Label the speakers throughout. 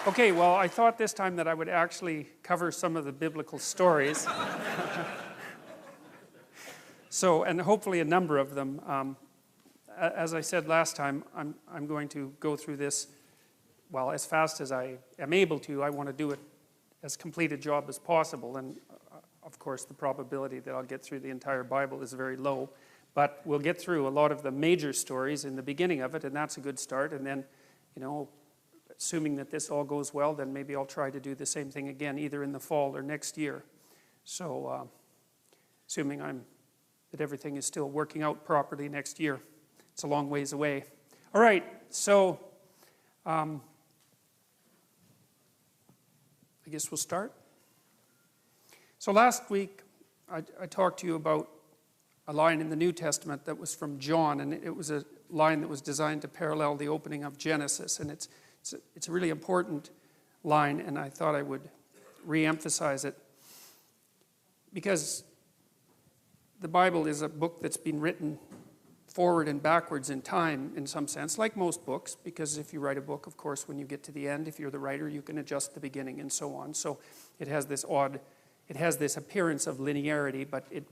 Speaker 1: Okay, well, I thought this time that I would actually cover some of the biblical stories. And hopefully a number of them. As I said last time, I'm going to go through this, well, as fast as I am able to. I want to do it as complete a job as possible. And of course, the probability that I'll get through the entire Bible is very low. But we'll get through a lot of the major stories in the beginning of it, and that's a good start. And then, assuming that this all goes well, then maybe I'll try to do the same thing again, either in the fall or next year. So, assuming that everything is still working out properly next year. It's a long ways away. All right, so I guess we'll start. So last week, I talked to you about a line in the New Testament that was from John, and it was a line that was designed to parallel the opening of Genesis, and it's a really important line, and I thought I would re-emphasize it because the Bible is a book that's been written forward and backwards in time in some sense, like most books, because if you write a book, of course, when you get to the end, if you're the writer, you can adjust the beginning and so on. So it has this appearance of linearity, but it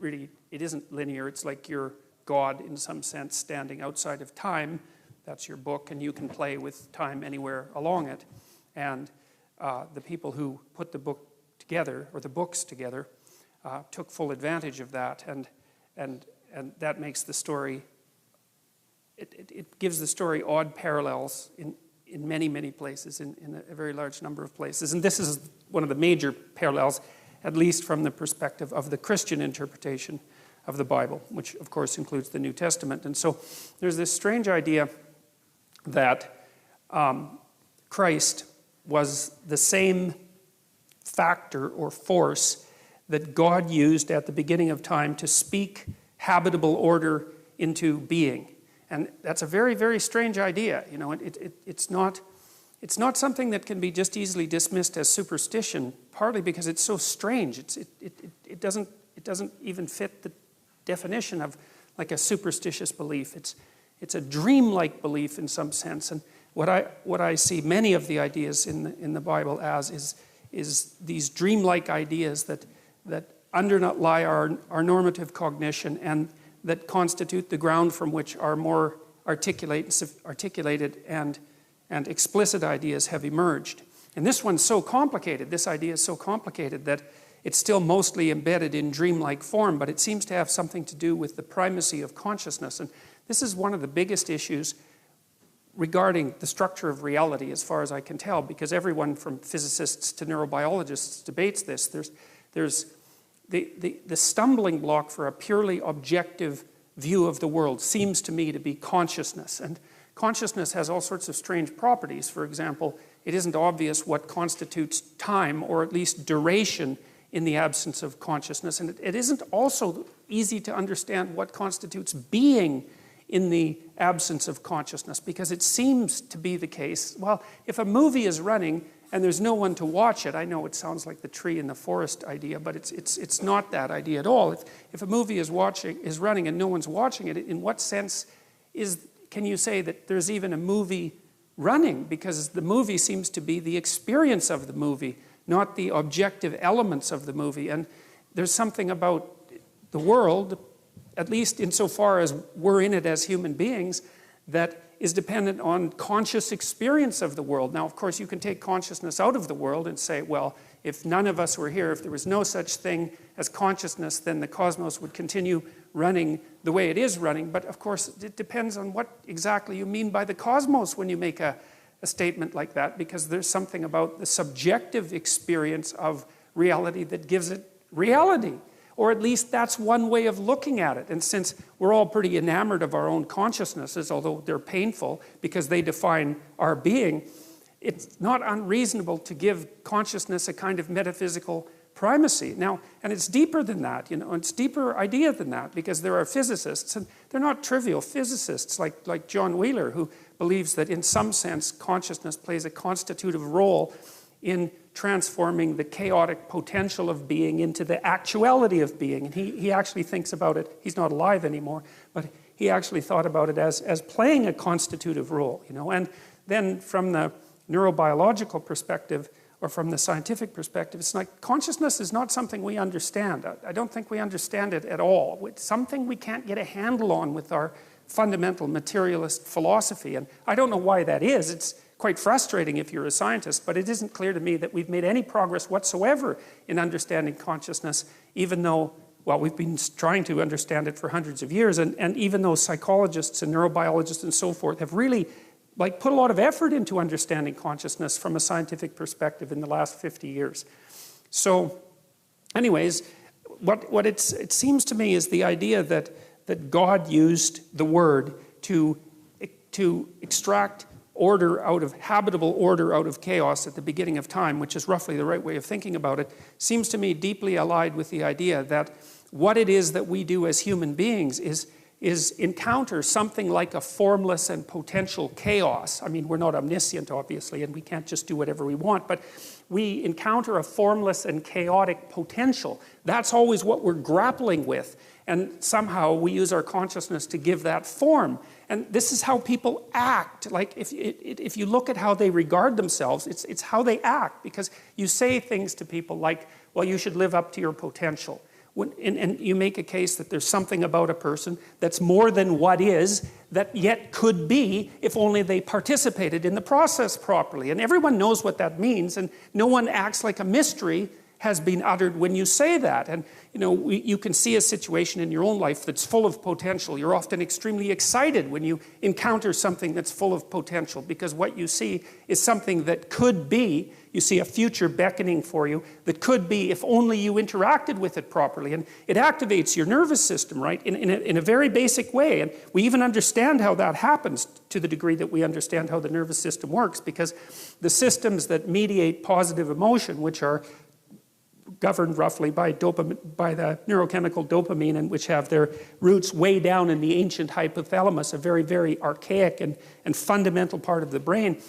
Speaker 1: isn't linear. It's like you're God in some sense standing outside of time. That's your book, and you can play with time anywhere along it. And the people who put the book together, or the books together, took full advantage of that, and that makes the story, it gives the story odd parallels in many, many places, in a very large number of places. And this is one of the major parallels, at least from the perspective of the Christian interpretation of the Bible, which of course includes the New Testament. And so there's this strange idea that Christ was the same factor or force that God used at the beginning of time to speak habitable order into being. And that's a very, very strange idea. It's not something that can be just easily dismissed as superstition, partly because it's so strange. It doesn't even fit the definition of like a superstitious belief. It's a dreamlike belief in some sense. And what I see many of the ideas in the Bible as is these dreamlike ideas that underlie our normative cognition and that constitute the ground from which our more articulated and explicit ideas have emerged. And this one's so complicated, this idea is so complicated that it's still mostly embedded in dreamlike form, but it seems to have something to do with the primacy of consciousness. And this is one of the biggest issues regarding the structure of reality, as far as I can tell, because everyone from physicists to neurobiologists debates this. There's the stumbling block for a purely objective view of the world seems to me to be consciousness. And consciousness has all sorts of strange properties. For example, it isn't obvious what constitutes time, or at least duration, in the absence of consciousness. And it isn't also easy to understand what constitutes being in the absence of consciousness, because it seems to be the case, well, if a movie is running and there's no one to watch it, I know it sounds like the tree in the forest idea, but it's not that idea at all. If a movie is running and no one's watching it, in what sense can you say that there's even a movie running? Because the movie seems to be the experience of the movie, not the objective elements of the movie. And there's something about the world, at least insofar as we're in it as human beings, that is dependent on conscious experience of the world. Now, of course, you can take consciousness out of the world and say, well, if none of us were here, if there was no such thing as consciousness, then the cosmos would continue running the way it is running. But of course, it depends on what exactly you mean by the cosmos when you make a statement like that, because there's something about the subjective experience of reality that gives it reality. Or at least that's one way of looking at it. And since we're all pretty enamored of our own consciousnesses, although they're painful because they define our being, it's not unreasonable to give consciousness a kind of metaphysical primacy. Now, and it's deeper than that, it's a deeper idea than that, because there are physicists, and they're not trivial physicists like John Wheeler, who believes that in some sense consciousness plays a constitutive role in transforming the chaotic potential of being into the actuality of being. And he actually thinks about it, he's not alive anymore, but he actually thought about it as playing a constitutive role, And then from the neurobiological perspective or from the scientific perspective, it's like consciousness is not something we understand. I don't think we understand it at all. It's something we can't get a handle on with our fundamental materialist philosophy. And I don't know why that is. It's quite frustrating if you're a scientist, but it isn't clear to me that we've made any progress whatsoever in understanding consciousness, even though, well, we've been trying to understand it for hundreds of years, and even though psychologists and neurobiologists and so forth have really put a lot of effort into understanding consciousness from a scientific perspective in the last 50 years. So, anyways, what it seems to me is the idea that God used the word to extract habitable order out of chaos at the beginning of time, which is roughly the right way of thinking about it, seems to me deeply allied with the idea that what it is that we do as human beings is encounter something like a formless and potential chaos. I mean, we're not omniscient, obviously, and we can't just do whatever we want, but we encounter a formless and chaotic potential. That's always what we're grappling with, and somehow we use our consciousness to give that form. And this is how people act. Like, if you look at how they regard themselves, it's how they act, because you say things to people like, well, you should live up to your potential. And you make a case that there's something about a person that's more than what is, that yet could be if only they participated in the process properly. And everyone knows what that means, and no one acts like a mystery has been uttered when you say that. And you can see a situation in your own life that's full of potential. You're often extremely excited when you encounter something that's full of potential, because what you see is something that could be. You see a future beckoning for you that could be if only you interacted with it properly. And it activates your nervous system, right, in a very basic way. And we even understand how that happens to the degree that we understand how the nervous system works, because the systems that mediate positive emotion, which are governed roughly by the neurochemical dopamine, and which have their roots way down in the ancient hypothalamus, a very, very archaic and fundamental part of the brain,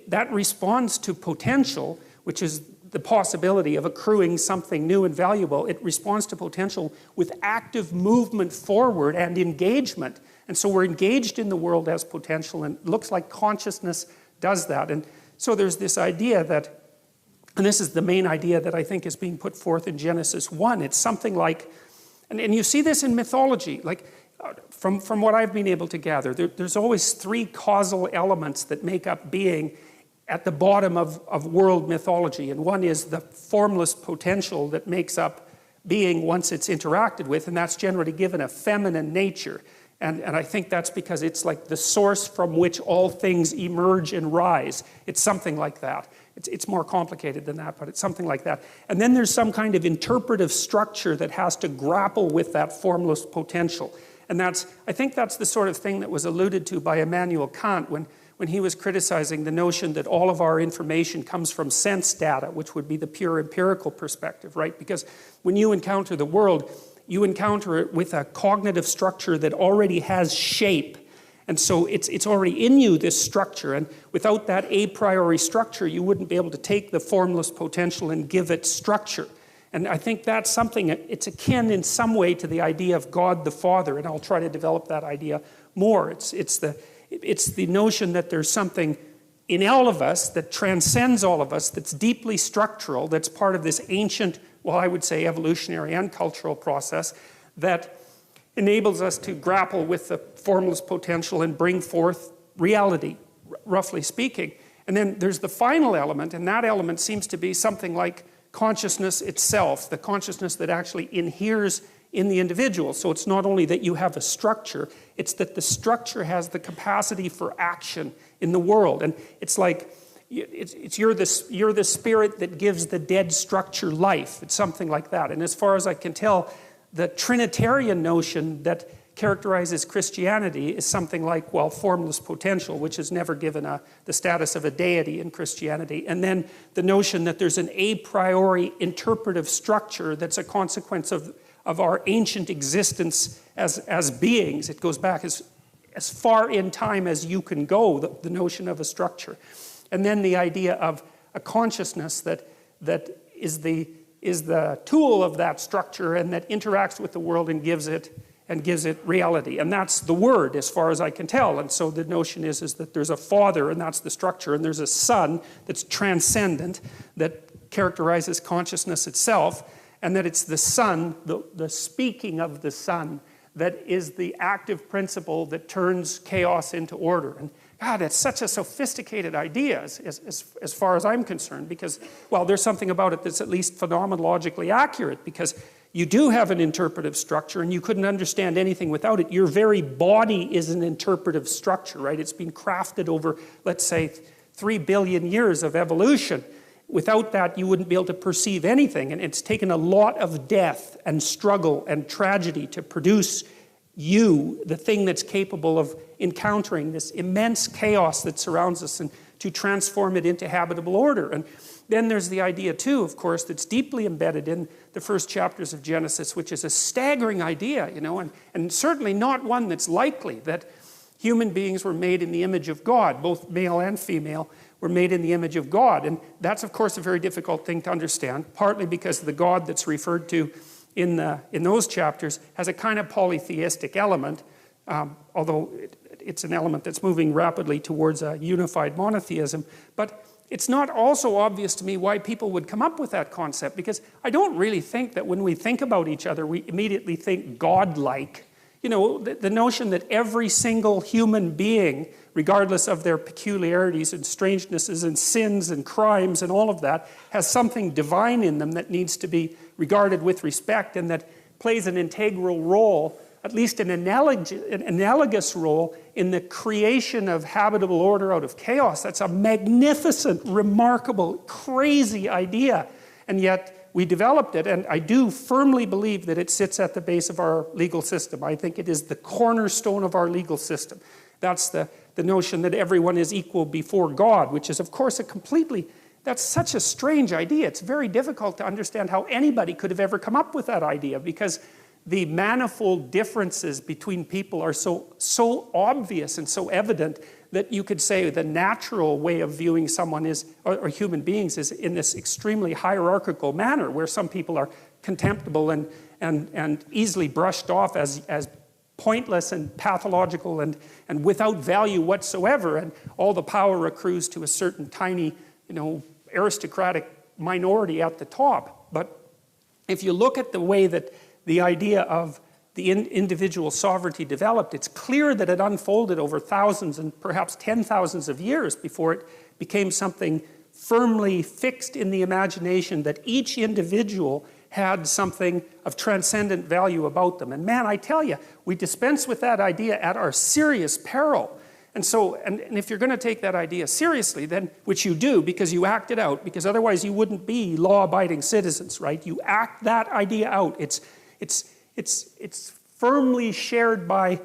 Speaker 1: that responds to potential, which is the possibility of accruing something new and valuable. It responds to potential with active movement forward and engagement. And so we're engaged in the world as potential, and it looks like consciousness does that. And so there's this idea that, and this is the main idea that I think is being put forth in Genesis 1. It's something like, and you see this in mythology, like from what I've been able to gather, there's always three causal elements that make up being at the bottom of world mythology. And one is the formless potential that makes up being once it's interacted with, and that's generally given a feminine nature. And I think that's because it's like the source from which all things emerge and rise. It's something like that. It's more complicated than that, but it's something like that. And then there's some kind of interpretive structure that has to grapple with that formless potential. And I think that's the sort of thing that was alluded to by Immanuel Kant when he was criticizing the notion that all of our information comes from sense data, which would be the pure empirical perspective, right? Because when you encounter the world, you encounter it with a cognitive structure that already has shape. And so it's already in you, this structure. And without that a priori structure, you wouldn't be able to take the formless potential and give it structure. And I think that's something, it's akin in some way to the idea of God the Father. And I'll try to develop that idea more. It's the notion that there's something in all of us that transcends all of us, that's deeply structural, that's part of this ancient, well, I would say evolutionary and cultural process that enables us to grapple with the formless potential and bring forth reality, roughly speaking. And then there's the final element, and that element seems to be something like consciousness itself, the consciousness that actually inheres in the individual. So it's not only that you have a structure, it's that the structure has the capacity for action in the world. And it's like, you're the spirit that gives the dead structure life. It's something like that. And as far as I can tell, the Trinitarian notion that characterizes Christianity is something like, well, formless potential, which is never given the status of a deity in Christianity. And then the notion that there's an a priori interpretive structure that's a consequence of our ancient existence as beings. It goes back as far in time as you can go, the notion of a structure. And then the idea of a consciousness that is the tool of that structure and that interacts with the world and gives it and gives it reality. And that's the Word, as far as I can tell. And so the notion is that there's a Father, and that's the structure, and there's a Son that's transcendent, that characterizes consciousness itself, and that it's the Son, the speaking of the Son, that is the active principle that turns chaos into order. And God, it's such a sophisticated idea as far as I'm concerned, because, well, there's something about it that's at least phenomenologically accurate, because you do have an interpretive structure, and you couldn't understand anything without it. Your very body is an interpretive structure, right? It's been crafted over, let's say, 3 billion years of evolution. Without that, you wouldn't be able to perceive anything, and it's taken a lot of death and struggle and tragedy to produce you, the thing that's capable of encountering this immense chaos that surrounds us, and to transform it into habitable order. And then there's the idea too, of course, that's deeply embedded in the first chapters of Genesis, which is a staggering idea, you know, and certainly not one that's likely, that human beings were made in the image of God. Both male and female were made in the image of God. And that's, of course, a very difficult thing to understand, partly because the God that's referred to in those chapters has a kind of polytheistic element, although it's an element that's moving rapidly towards a unified monotheism. But it's not also obvious to me why people would come up with that concept, because I don't really think that when we think about each other, we immediately think God-like. You know, the notion that every single human being, regardless of their peculiarities and strangenesses and sins and crimes and all of that, has something divine in them that needs to be regarded with respect, and that plays an integral role, at least an analogous role, in the creation of habitable order out of chaos. That's a magnificent, remarkable, crazy idea. And yet we developed it, and I do firmly believe that it sits at the base of our legal system. I think it is the cornerstone of our legal system. That's the notion that everyone is equal before God, which is, of course, that's such a strange idea. It's very difficult to understand how anybody could have ever come up with that idea, because the manifold differences between people are so obvious and so evident that you could say the natural way of viewing someone is, or human beings, is in this extremely hierarchical manner, where some people are contemptible and easily brushed off as pointless and pathological and without value whatsoever, and all the power accrues to a certain tiny, you know, aristocratic minority at the top. But if you look at the way that the idea of the individual sovereignty developed, it's clear that it unfolded over thousands and perhaps 10,000s of years before it became something firmly fixed in the imagination that each individual had something of transcendent value about them. And man, I tell you, we dispense with that idea at our serious peril. And so, and if you're going to take that idea seriously, then, which you do because you act it out, because otherwise you wouldn't be law-abiding citizens, right? You act that idea out. It's firmly shared by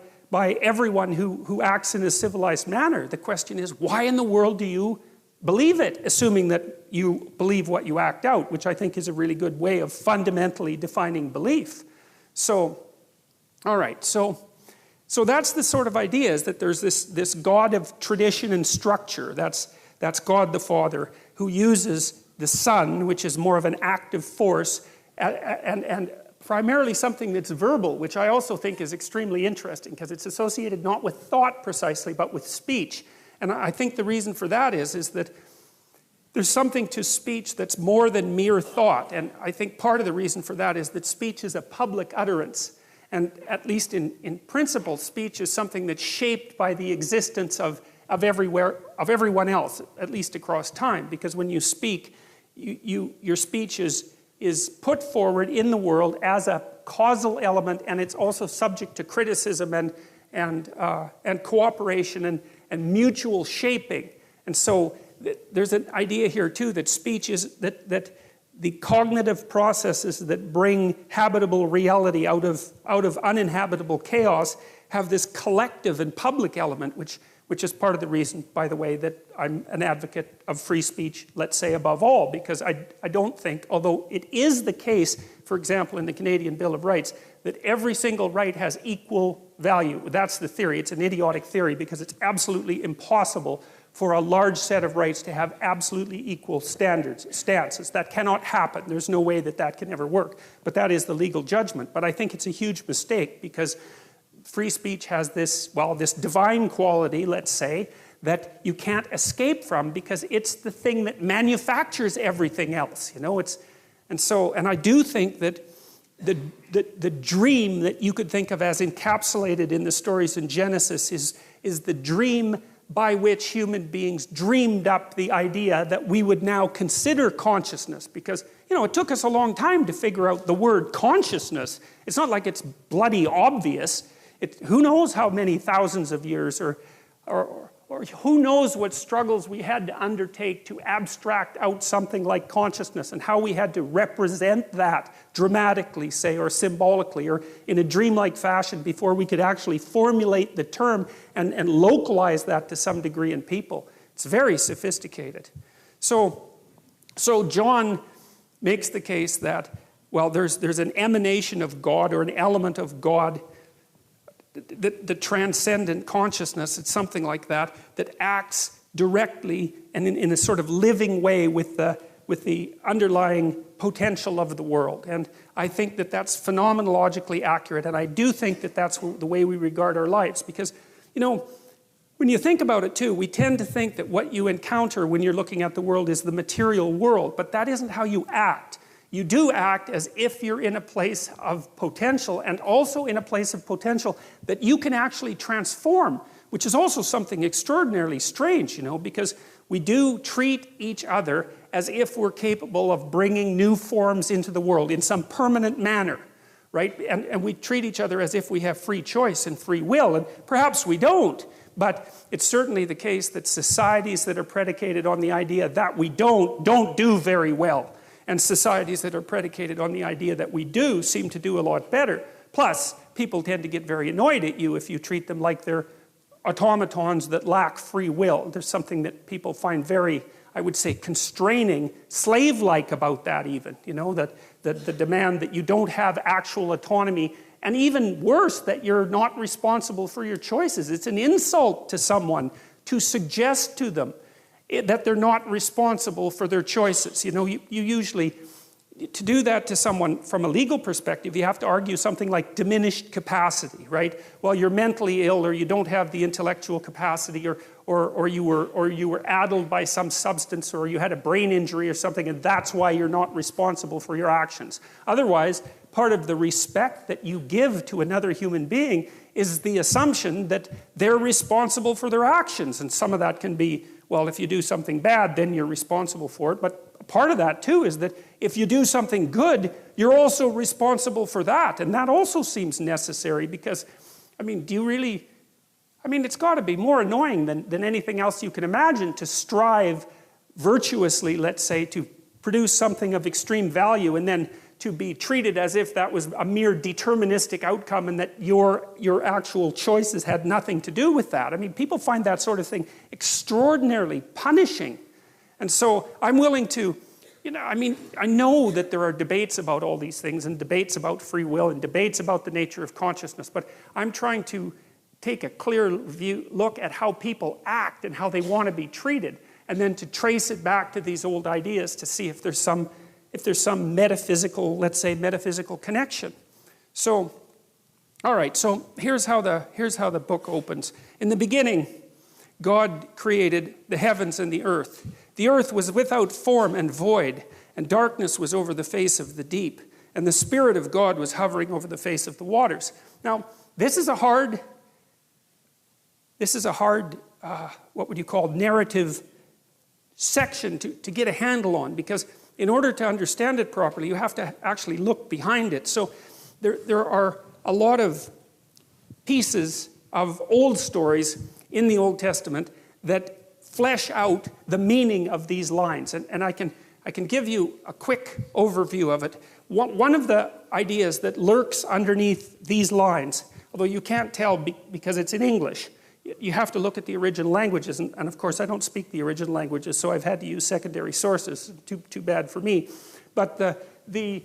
Speaker 1: everyone who acts in a civilized manner. The question is, why in the world do you believe it, assuming that you believe what you act out, which I think is a really good way of fundamentally defining belief. So, all right, so that's the sort of idea, is that there's this God of tradition and structure. That's God the Father, who uses the Son, which is more of an active force, and primarily something that's verbal, which I also think is extremely interesting, because it's associated not with thought precisely, but with speech. And I think the reason for that is that there's something to speech that's more than mere thought. And I think part of the reason for that is that speech is a public utterance. And at least in principle, speech is something that's shaped by the existence of everyone else, at least across time. Because when you speak, your speech is put forward in the world as a causal element, and it's also subject to criticism and cooperation and mutual shaping. And so there's an idea here too that speech is that the cognitive processes that bring habitable reality out of uninhabitable chaos have this collective and public element, which is part of the reason, by the way, that I'm an advocate of free speech, let's say, above all, because I don't think, although it is the case, for example, in the Canadian Bill of Rights, that every single right has equal value. That's the theory. It's an idiotic theory, because it's absolutely impossible for a large set of rights to have absolutely equal stances. That cannot happen. There's no way that that can ever work. But that is the legal judgment. But I think it's a huge mistake because free speech has this, well, this divine quality, let's say, that you can't escape from because it's the thing that manufactures everything else. You know, and I do think that the dream that you could think of as encapsulated in the stories in Genesis is the dream by which human beings dreamed up the idea that we would now consider consciousness. Because, you know, it took us a long time to figure out the word consciousness. It's not like it's bloody obvious. Who knows how many thousands of years or who knows what struggles we had to undertake to abstract out something like consciousness and how we had to represent that dramatically, say, or symbolically, or in a dreamlike fashion before we could actually formulate the term and localize that to some degree in people. It's very sophisticated. So John makes the case that, well, there's an emanation of God or an element of God, the transcendent consciousness, it's something like that acts directly and in a sort of living way with the underlying potential of the world. And I think that that's phenomenologically accurate, and I do think that that's the way we regard our lives. Because, you know, when you think about it too, we tend to think that what you encounter when you're looking at the world is the material world, but that isn't how you act. You do act as if you're in a place of potential, and also in a place of potential that you can actually transform, which is also something extraordinarily strange, you know, because we do treat each other as if we're capable of bringing new forms into the world in some permanent manner, right? And we treat each other as if we have free choice and free will, and perhaps we don't. But it's certainly the case that societies that are predicated on the idea that we don't do very well. And societies that are predicated on the idea that we do seem to do a lot better. Plus, people tend to get very annoyed at you if you treat them like they're automatons that lack free will. There's something that people find very, I would say, constraining, slave-like about that even. You know, that the demand that you don't have actual autonomy, and even worse, that you're not responsible for your choices. It's an insult to someone to suggest to them that they're not responsible for their choices. You know, you usually, to do that to someone from a legal perspective, you have to argue something like diminished capacity, right? Well, you're mentally ill, or you don't have the intellectual capacity, or you were addled by some substance, or you had a brain injury or something, and that's why you're not responsible for your actions. Otherwise, part of the respect that you give to another human being is the assumption that they're responsible for their actions. And some of that can be, well, if you do something bad, then you're responsible for it. But part of that, too, is that if you do something good, you're also responsible for that. And that also seems necessary because, I mean, it's got to be more annoying than anything else you can imagine to strive virtuously, let's say, to produce something of extreme value and then to be treated as if that was a mere deterministic outcome and that your actual choices had nothing to do with that. I mean, people find that sort of thing extraordinarily punishing. And so I'm willing to, you know, I mean, I know that there are debates about all these things and debates about free will and debates about the nature of consciousness, but I'm trying to take a clear look at how people act and how they want to be treated, and then to trace it back to these old ideas to see if there's some metaphysical, let's say, metaphysical connection. So, all right, so here's how the book opens. In the beginning, God created the heavens and the earth. The earth was without form and void, and darkness was over the face of the deep, and the Spirit of God was hovering over the face of the waters. Now, this is a hard, what would you call, narrative section to get a handle on, because in order to understand it properly, you have to actually look behind it. So there are a lot of pieces of old stories in the Old Testament that flesh out the meaning of these lines. And I can give you a quick overview of it. One of the ideas that lurks underneath these lines, although you can't tell because it's in English, you have to look at the original languages, and of course I don't speak the original languages, so I've had to use secondary sources. Too bad for me. But the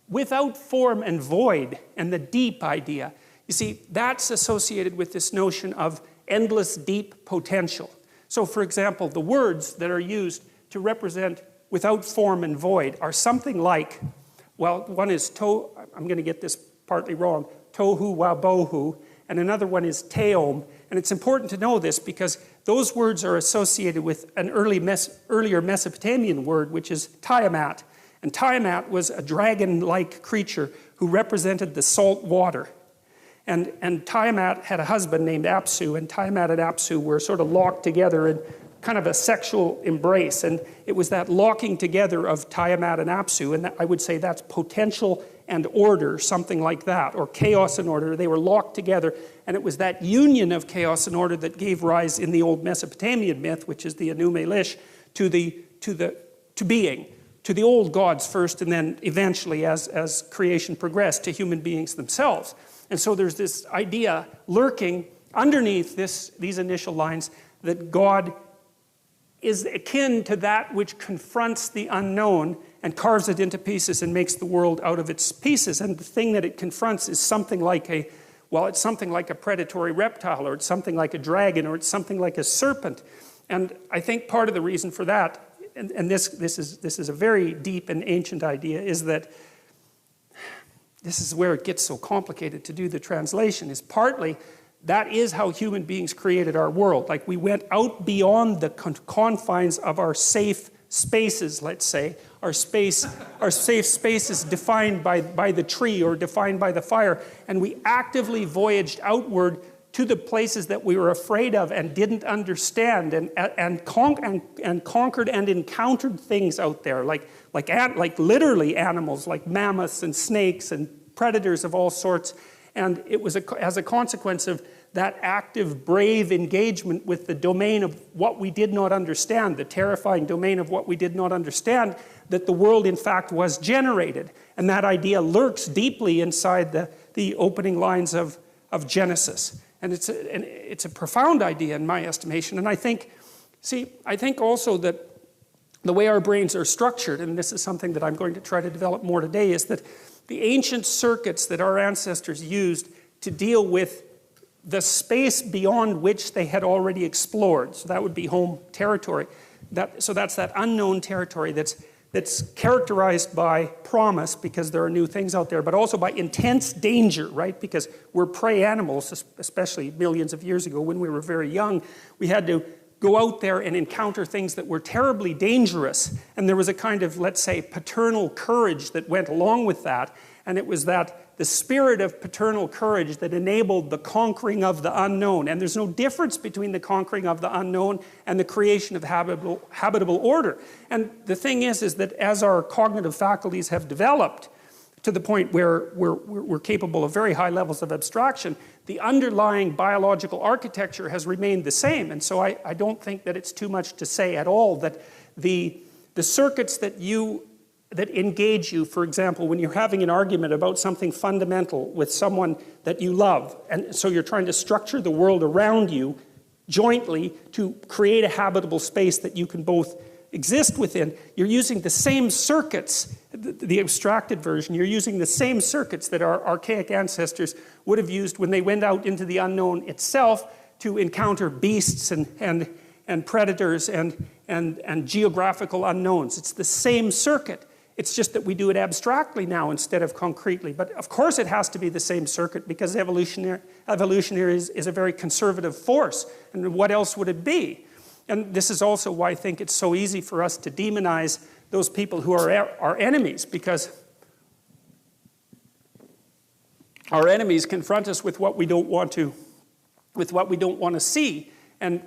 Speaker 1: without form and void and the deep idea, you see, that's associated with this notion of endless deep potential. So for example, the words that are used to represent without form and void are something like, well, one is I'm going to get this partly wrong, tohu wabohu, and another one is teom. And it's important to know this because those words are associated with an earlier Mesopotamian word, which is Tiamat. And Tiamat was a dragon-like creature who represented the salt water. And Tiamat had a husband named Apsu, and Tiamat and Apsu were sort of locked together in kind of a sexual embrace. And it was that locking together of Tiamat and Apsu, and I would say that's potential and order, something like that, or chaos and order. They were locked together, and it was that union of chaos and order that gave rise in the old Mesopotamian myth, which is the Anu Elish, to being, to the old gods first, and then eventually, as creation progressed, to human beings themselves. And so there's this idea lurking underneath these initial lines that God is akin to that which confronts the unknown and carves it into pieces and makes the world out of its pieces. And the thing that it confronts is something like it's something like a predatory reptile, or it's something like a dragon, or it's something like a serpent. And I think part of the reason for that, and this is a very deep and ancient idea, is that this is where it gets so complicated to do the translation, is partly that is how human beings created our world. Like, we went out beyond the confines of our safe spaces, let's say. Our safe spaces defined by the tree or defined by the fire. And we actively voyaged outward to the places that we were afraid of and didn't understand, and conquered and encountered things out there, like literally animals, like mammoths and snakes and predators of all sorts. And it was as a consequence of that active, brave engagement with the domain of what we did not understand, the terrifying domain of what we did not understand, that the world, in fact, was generated. And that idea lurks deeply inside the opening lines of Genesis. And it's a profound idea in my estimation. And I think also that the way our brains are structured, and this is something that I'm going to try to develop more today, is that the ancient circuits that our ancestors used to deal with the space beyond which they had already explored, so that would be home territory. So that's that unknown territory that's characterized by promise, because there are new things out there, but also by intense danger, right? Because we're prey animals, especially millions of years ago when we were very young. We had to go out there and encounter things that were terribly dangerous. And there was a kind of, let's say, paternal courage that went along with that. And it was the spirit of paternal courage that enabled the conquering of the unknown. And there's no difference between the conquering of the unknown and the creation of habitable order. And the thing is that as our cognitive faculties have developed to the point where we're capable of very high levels of abstraction, the underlying biological architecture has remained the same. And so I don't think that it's too much to say at all that the circuits that engage you, for example, when you're having an argument about something fundamental with someone that you love, and so you're trying to structure the world around you jointly to create a habitable space that you can both exist within, you're using the same circuits, the abstracted version, you're using the same circuits that our archaic ancestors would have used when they went out into the unknown itself to encounter beasts and predators and geographical unknowns. It's the same circuit. It's just that we do it abstractly now instead of concretely. But of course it has to be the same circuit, because evolution is a very conservative force. And what else would it be? And this is also why I think it's so easy for us to demonize those people who are our enemies, because our enemies confront us with what we don't want to see. And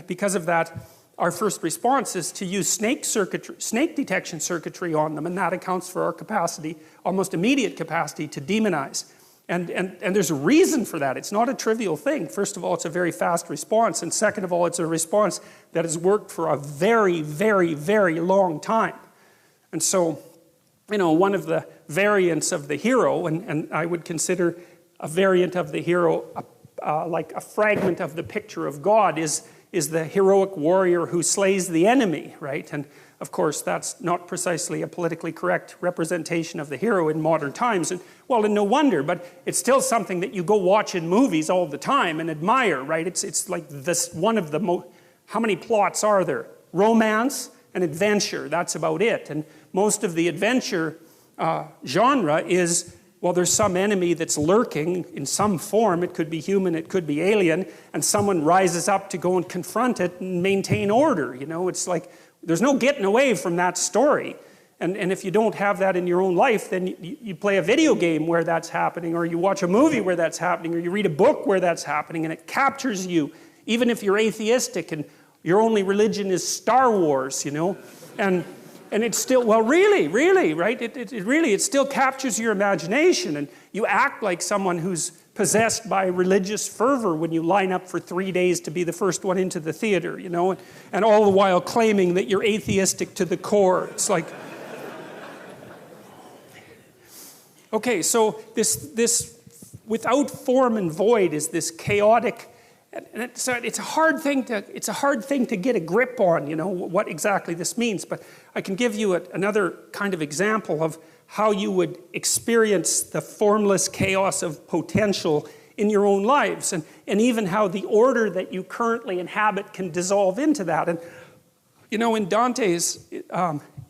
Speaker 1: because of that, our first response is to use snake detection circuitry on them, and that accounts for our capacity, almost immediate capacity, to demonize. And there's a reason for that. It's not a trivial thing. First of all, it's a very fast response, and second of all, it's a response that has worked for a very, very, very long time. And so, one of the variants of the hero, and I would consider a variant of the hero like a fragment of the picture of God, is the heroic warrior who slays the enemy, right? And of course, that's not precisely a politically correct representation of the hero in modern times. And no wonder, but it's still something that you go watch in movies all the time and admire, right? It's like this one of the how many plots are there? Romance and adventure, that's about it. And most of the adventure genre is, well, there's some enemy that's lurking in some form. It could be human, it could be alien, and someone rises up to go and confront it and maintain order. You know, it's like, there's no getting away from that story. And if you don't have that in your own life, then you play a video game where that's happening, or you watch a movie where that's happening, or you read a book where that's happening, and it captures you, even if you're atheistic and your only religion is Star Wars, you know. And it's still, well, really, right? It still captures your imagination, and you act like someone who's possessed by religious fervor when you line up for 3 days to be the first one into the theater, you know, and all the while claiming that you're atheistic to the core. It's like... Okay, so this without form and void is this chaotic, and it's a hard thing to get a grip on, you know, what exactly this means. But I can give you another kind of example of how you would experience the formless chaos of potential in your own lives, and even how the order that you currently inhabit can dissolve into that. And you know, in Dante's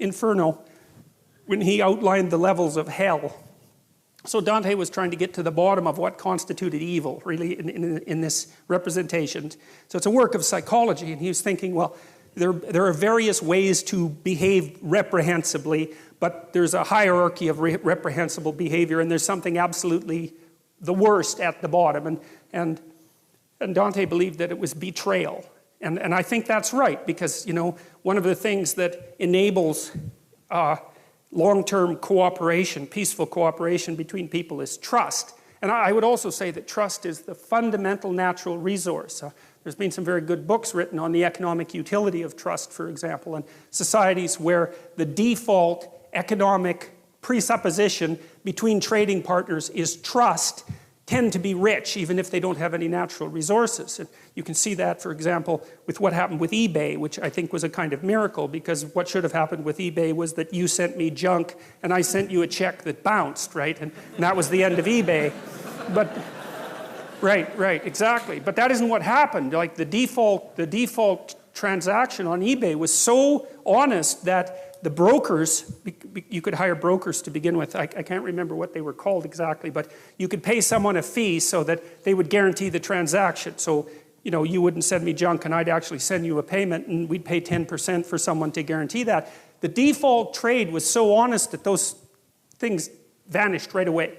Speaker 1: Inferno, when he outlined the levels of hell, so Dante was trying to get to the bottom of what constituted evil, really, in this representation. So it's a work of psychology, and he was thinking, well, there are various ways to behave reprehensibly, but there's a hierarchy of reprehensible behavior, and there's something absolutely the worst at the bottom. And Dante believed that it was betrayal. And I think that's right, because, you know, one of the things that enables long-term cooperation, peaceful cooperation between people is trust. And I would also say that trust is the fundamental natural resource. There's been some very good books written on the economic utility of trust, for example, and societies where the default economic presupposition between trading partners is trust tend to be rich, even if they don't have any natural resources. And you can see that, for example, with what happened with eBay, which I think was a kind of miracle, because what should have happened with eBay was that you sent me junk and I sent you a check that bounced, right? And that was the end of eBay. But, right, exactly. But that isn't what happened. Like the default transaction on eBay was so honest that the brokers, you could hire brokers to begin with. I can't remember what they were called exactly, but you could pay someone a fee so that they would guarantee the transaction. So, you know, you wouldn't send me junk and I'd actually send you a payment, and we'd pay 10% for someone to guarantee that. The default trade was so honest that those things vanished right away.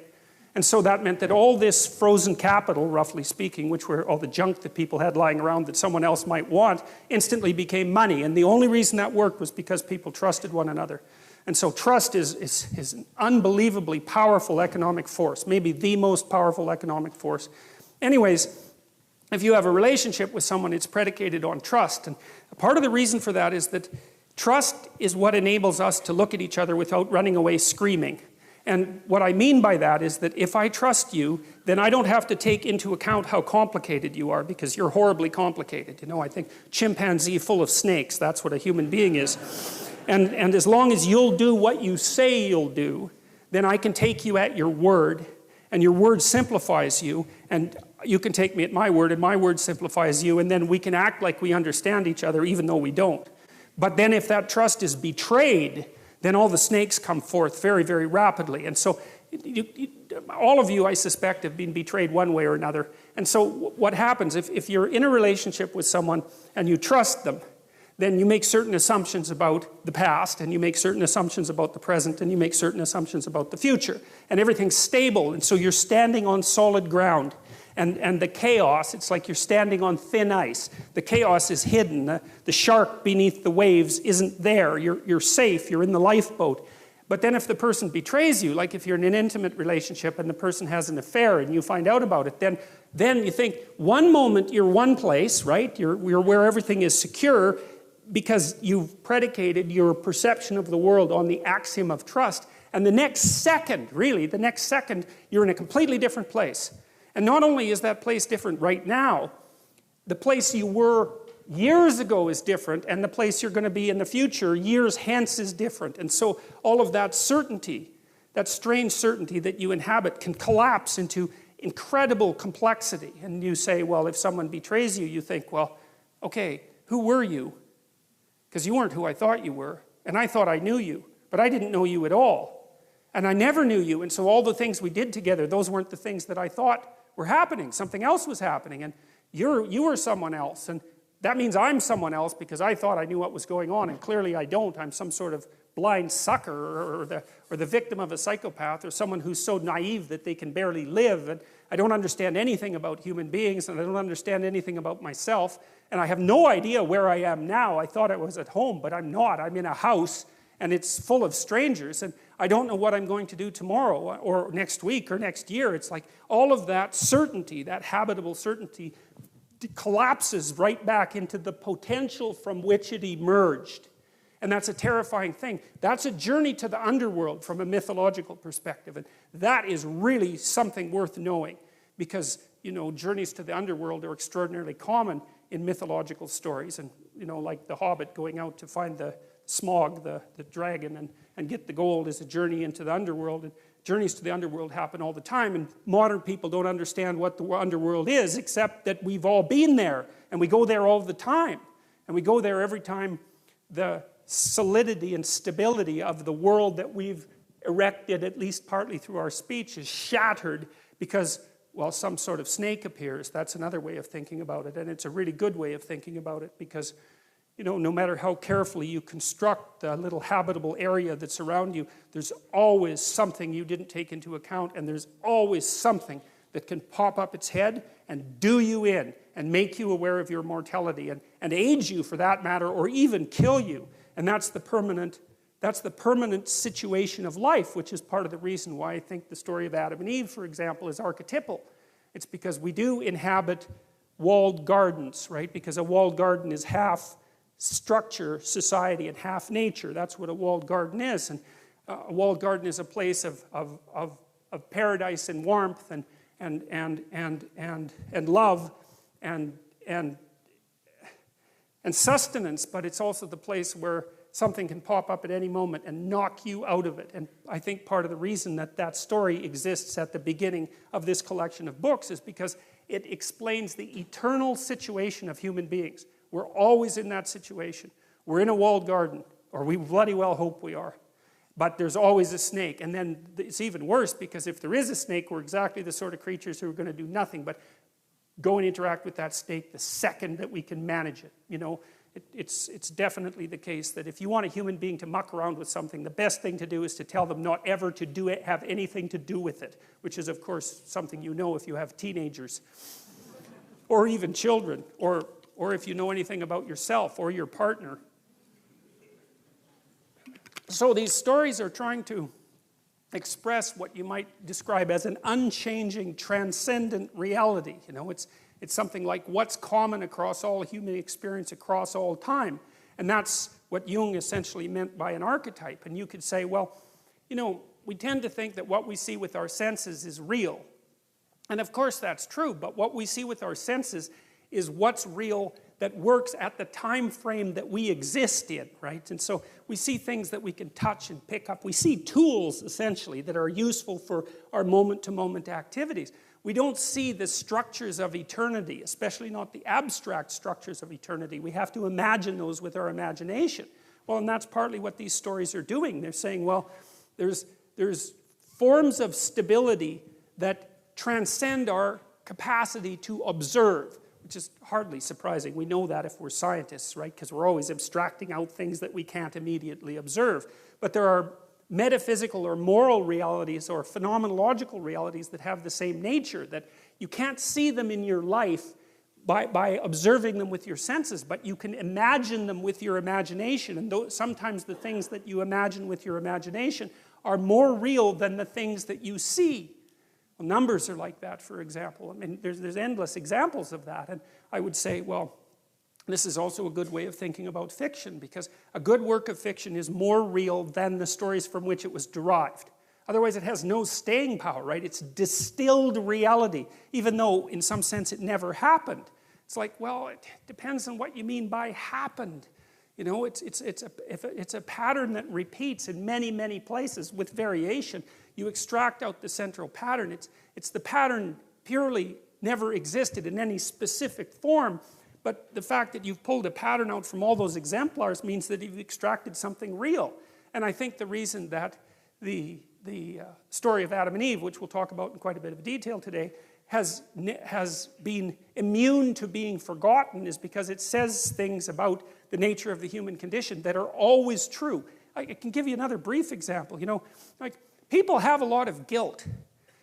Speaker 1: And so that meant that all this frozen capital, roughly speaking, which were all the junk that people had lying around that someone else might want, instantly became money. And the only reason that worked was because people trusted one another. And so trust is an unbelievably powerful economic force, maybe the most powerful economic force. Anyways, if you have a relationship with someone, it's predicated on trust. And part of the reason for that is that trust is what enables us to look at each other without running away screaming. And what I mean by that is that if I trust you, then I don't have to take into account how complicated you are, because you're horribly complicated. You know, I think chimpanzee full of snakes, that's what a human being is. And as long as you'll do what you say you'll do, then I can take you at your word, and your word simplifies you, and you can take me at my word, and my word simplifies you, and then we can act like we understand each other even though we don't. But then if that trust is betrayed, then all the snakes come forth very, very rapidly. And so all of you, I suspect, have been betrayed one way or another. And so what happens, if you're in a relationship with someone and you trust them, then you make certain assumptions about the past, and you make certain assumptions about the present, and you make certain assumptions about the future. And everything's stable, and so you're standing on solid ground. And the chaos, it's like you're standing on thin ice. The chaos is hidden. The shark beneath the waves isn't there. You're safe. You're in the lifeboat. But then if the person betrays you, like if you're in an intimate relationship and the person has an affair and you find out about it, then you think, one moment you're one place, right? You're where everything is secure because you've predicated your perception of the world on the axiom of trust. And the next second, really, the next second, you're in a completely different place. And not only is that place different right now, the place you were years ago is different, and the place you're going to be in the future, years hence, is different. And so all of that certainty, that strange certainty that you inhabit, can collapse into incredible complexity. And you say, well, if someone betrays you, you think, well, okay, who were you? Because you weren't who I thought you were. And I thought I knew you, but I didn't know you at all. And I never knew you, and so all the things we did together, those weren't the things that I thought were happening. Something else was happening, and you were someone else. And that means I'm someone else because I thought I knew what was going on, and clearly I don't. I'm some sort of blind sucker or the victim of a psychopath or someone who's so naive that they can barely live. And I don't understand anything about human beings, and I don't understand anything about myself. And I have no idea where I am now. I thought I was at home, but I'm not. I'm in a house, and it's full of strangers. And I don't know what I'm going to do tomorrow or next week or next year. It's like all of that certainty, that habitable certainty, collapses right back into the potential from which it emerged. And that's a terrifying thing. That's a journey to the underworld from a mythological perspective. And that is really something worth knowing because, journeys to the underworld are extraordinarily common in mythological stories. And, like the Hobbit going out to find the Smaug, the dragon, and get the gold is a journey into the underworld. And journeys to the underworld happen all the time. And modern people don't understand what the underworld is, except that we've all been there. And we go there all the time. And we go there every time the solidity and stability of the world that we've erected, at least partly through our speech, is shattered because, some sort of snake appears. That's another way of thinking about it, and it's a really good way of thinking about it because, no matter how carefully you construct the little habitable area that's around you, there's always something you didn't take into account, and there's always something that can pop up its head and do you in and make you aware of your mortality and age you for that matter, or even kill you. And that's the permanent situation of life, which is part of the reason why I think the story of Adam and Eve, for example, is archetypal. It's because we do inhabit walled gardens, right? Because a walled garden is half structure, society, and half nature. That's what a walled garden is. And a walled garden is a place of paradise and warmth and love and sustenance, but it's also the place where something can pop up at any moment and knock you out of it. And I think part of the reason that story exists at the beginning of this collection of books is because it explains the eternal situation of human beings. We're always in that situation. We're in a walled garden, or we bloody well hope we are. But there's always a snake. And then it's even worse because if there is a snake, we're exactly the sort of creatures who are going to do nothing but go and interact with that snake the second that we can manage it. It's definitely the case that if you want a human being to muck around with something, the best thing to do is to tell them not ever to do it, have anything to do with it, which is, of course, something you know if you have teenagers or even children, or if you know anything about yourself or your partner. So these stories are trying to express what you might describe as an unchanging, transcendent reality. It's something like what's common across all human experience across all time. And that's what Jung essentially meant by an archetype. And you could say, we tend to think that what we see with our senses is real. And of course that's true, but what we see with our senses is what's real that works at the time frame that we exist in, right? And so we see things that we can touch and pick up. We see tools, essentially, that are useful for our moment-to-moment activities. We don't see the structures of eternity, especially not the abstract structures of eternity. We have to imagine those with our imagination. Well, and that's partly what these stories are doing. They're saying, there's forms of stability that transcend our capacity to observe, which is hardly surprising. We know that if we're scientists, right? Because we're always abstracting out things that we can't immediately observe. But there are metaphysical or moral realities or phenomenological realities that have the same nature, that you can't see them in your life by observing them with your senses, but you can imagine them with your imagination. And sometimes the things that you imagine with your imagination are more real than the things that you see. Well, numbers are like that, for example. I mean, there's endless examples of that. And I would say, this is also a good way of thinking about fiction, because a good work of fiction is more real than the stories from which it was derived. Otherwise, it has no staying power, right? It's distilled reality, even though, in some sense, it never happened. It's like, it depends on what you mean by happened. It's a pattern that repeats in many, many places with variation. You extract out the central pattern. It's the pattern purely never existed in any specific form, But the fact that you've pulled a pattern out from all those exemplars means that you've extracted something real. And I think the reason that the story of Adam and Eve, which we'll talk about in quite a bit of detail today, has been immune to being forgotten is because it says things about the nature of the human condition that are always true. I can give you another brief example. You know, like people have a lot of guilt.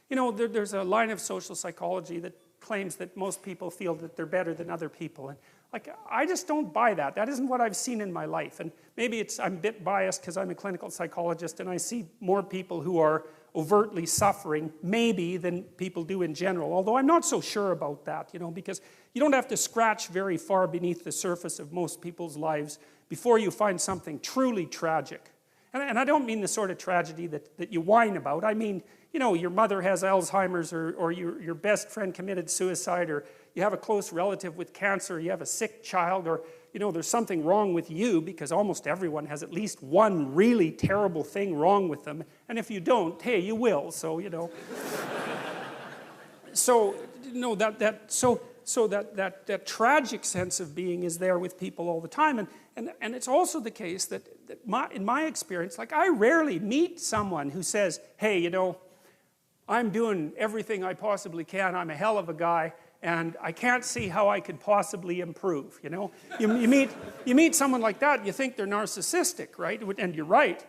Speaker 1: You know, there's a line of social psychology that claims that most people feel that they're better than other people. And like, I just don't buy that. That isn't what I've seen in my life. And maybe I'm a bit biased because I'm a clinical psychologist and I see more people who are overtly suffering, maybe, than people do in general. Although I'm not so sure about that, you know, because you don't have to scratch very far beneath the surface of most people's lives before you find something truly tragic. And I don't mean the sort of tragedy that you whine about. I mean, you know, your mother has Alzheimer's, or your best friend committed suicide, or you have a close relative with cancer, you have a sick child, or, you know, there's something wrong with you, because almost everyone has at least one really terrible thing wrong with them. And if you don't, hey, you will, so, you know. So, you know, that tragic sense of being is there with people all the time. And it's also the case that in my experience, like, I rarely meet someone who says, hey, you know, I'm doing everything I possibly can, I'm a hell of a guy, and I can't see how I could possibly improve, you know? You meet someone like that, you think they're narcissistic, right? And you're right.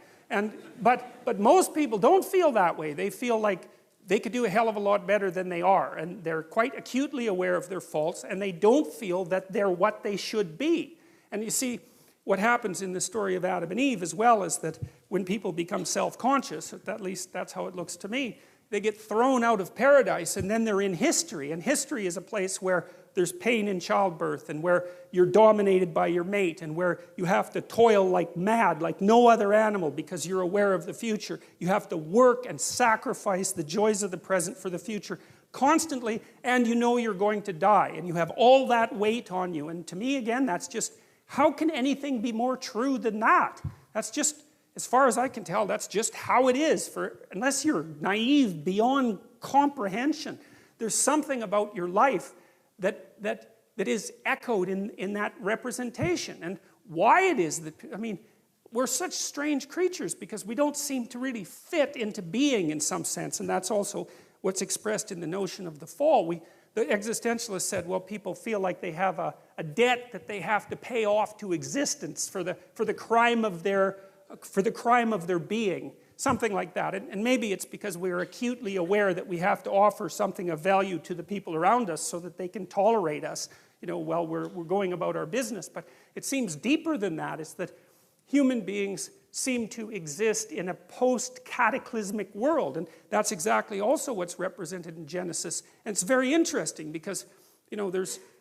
Speaker 1: But most people don't feel that way. They feel like they could do a hell of a lot better than they are, and they're quite acutely aware of their faults, and they don't feel that they're what they should be. And you see, what happens in the story of Adam and Eve as well is that when people become self-conscious, at least that's how it looks to me, they get thrown out of paradise, and then they're in history. And history is a place where there's pain in childbirth, and where you're dominated by your mate, and where you have to toil like mad, like no other animal, because you're aware of the future. You have to work and sacrifice the joys of the present for the future constantly, and you know you're going to die, and you have all that weight on you. And to me, again, that's just, how can anything be more true than that? That's just, as far as I can tell, that's just how it is, unless you're naive beyond comprehension. There's something about your life that is echoed in that representation. And why it is that, I mean, we're such strange creatures because we don't seem to really fit into being in some sense. And that's also what's expressed in the notion of the fall. The existentialists said, well, people feel like they have a debt that they have to pay off to existence for the crime of their being, something like that. And maybe it's because we're acutely aware that we have to offer something of value to the people around us so that they can tolerate us, you know, while we're going about our business. But it seems deeper than that. It's that human beings seem to exist in a post-cataclysmic world. And that's exactly also what's represented in Genesis. And it's very interesting because, you know,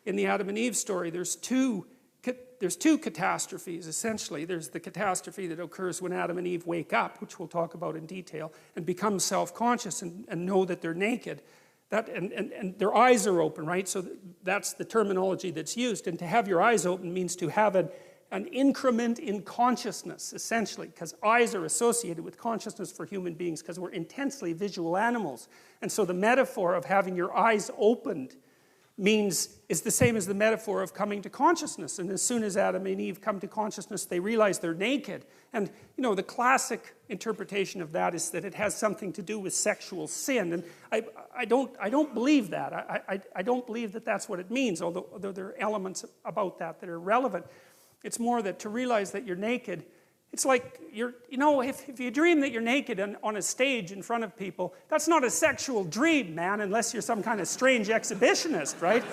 Speaker 1: in the Adam and Eve story, there's two catastrophes, essentially. There's the catastrophe that occurs when Adam and Eve wake up, which we'll talk about in detail, and become self-conscious and know that they're naked. And their eyes are open, right? So that's the terminology that's used. And to have your eyes open means to have an increment in consciousness, essentially, because eyes are associated with consciousness for human beings because we're intensely visual animals. And so the metaphor of having your eyes opened is the same as the metaphor of coming to consciousness. And as soon as Adam and Eve come to consciousness, they realize they're naked. And, you know, the classic interpretation of that is that it has something to do with sexual sin. And I don't believe that. I don't believe that that's what it means, although there are elements about that are relevant. It's more that to realize that you're naked, it's like, you know, if you dream that you're naked on a stage in front of people, that's not a sexual dream, man, unless you're some kind of strange exhibitionist, right?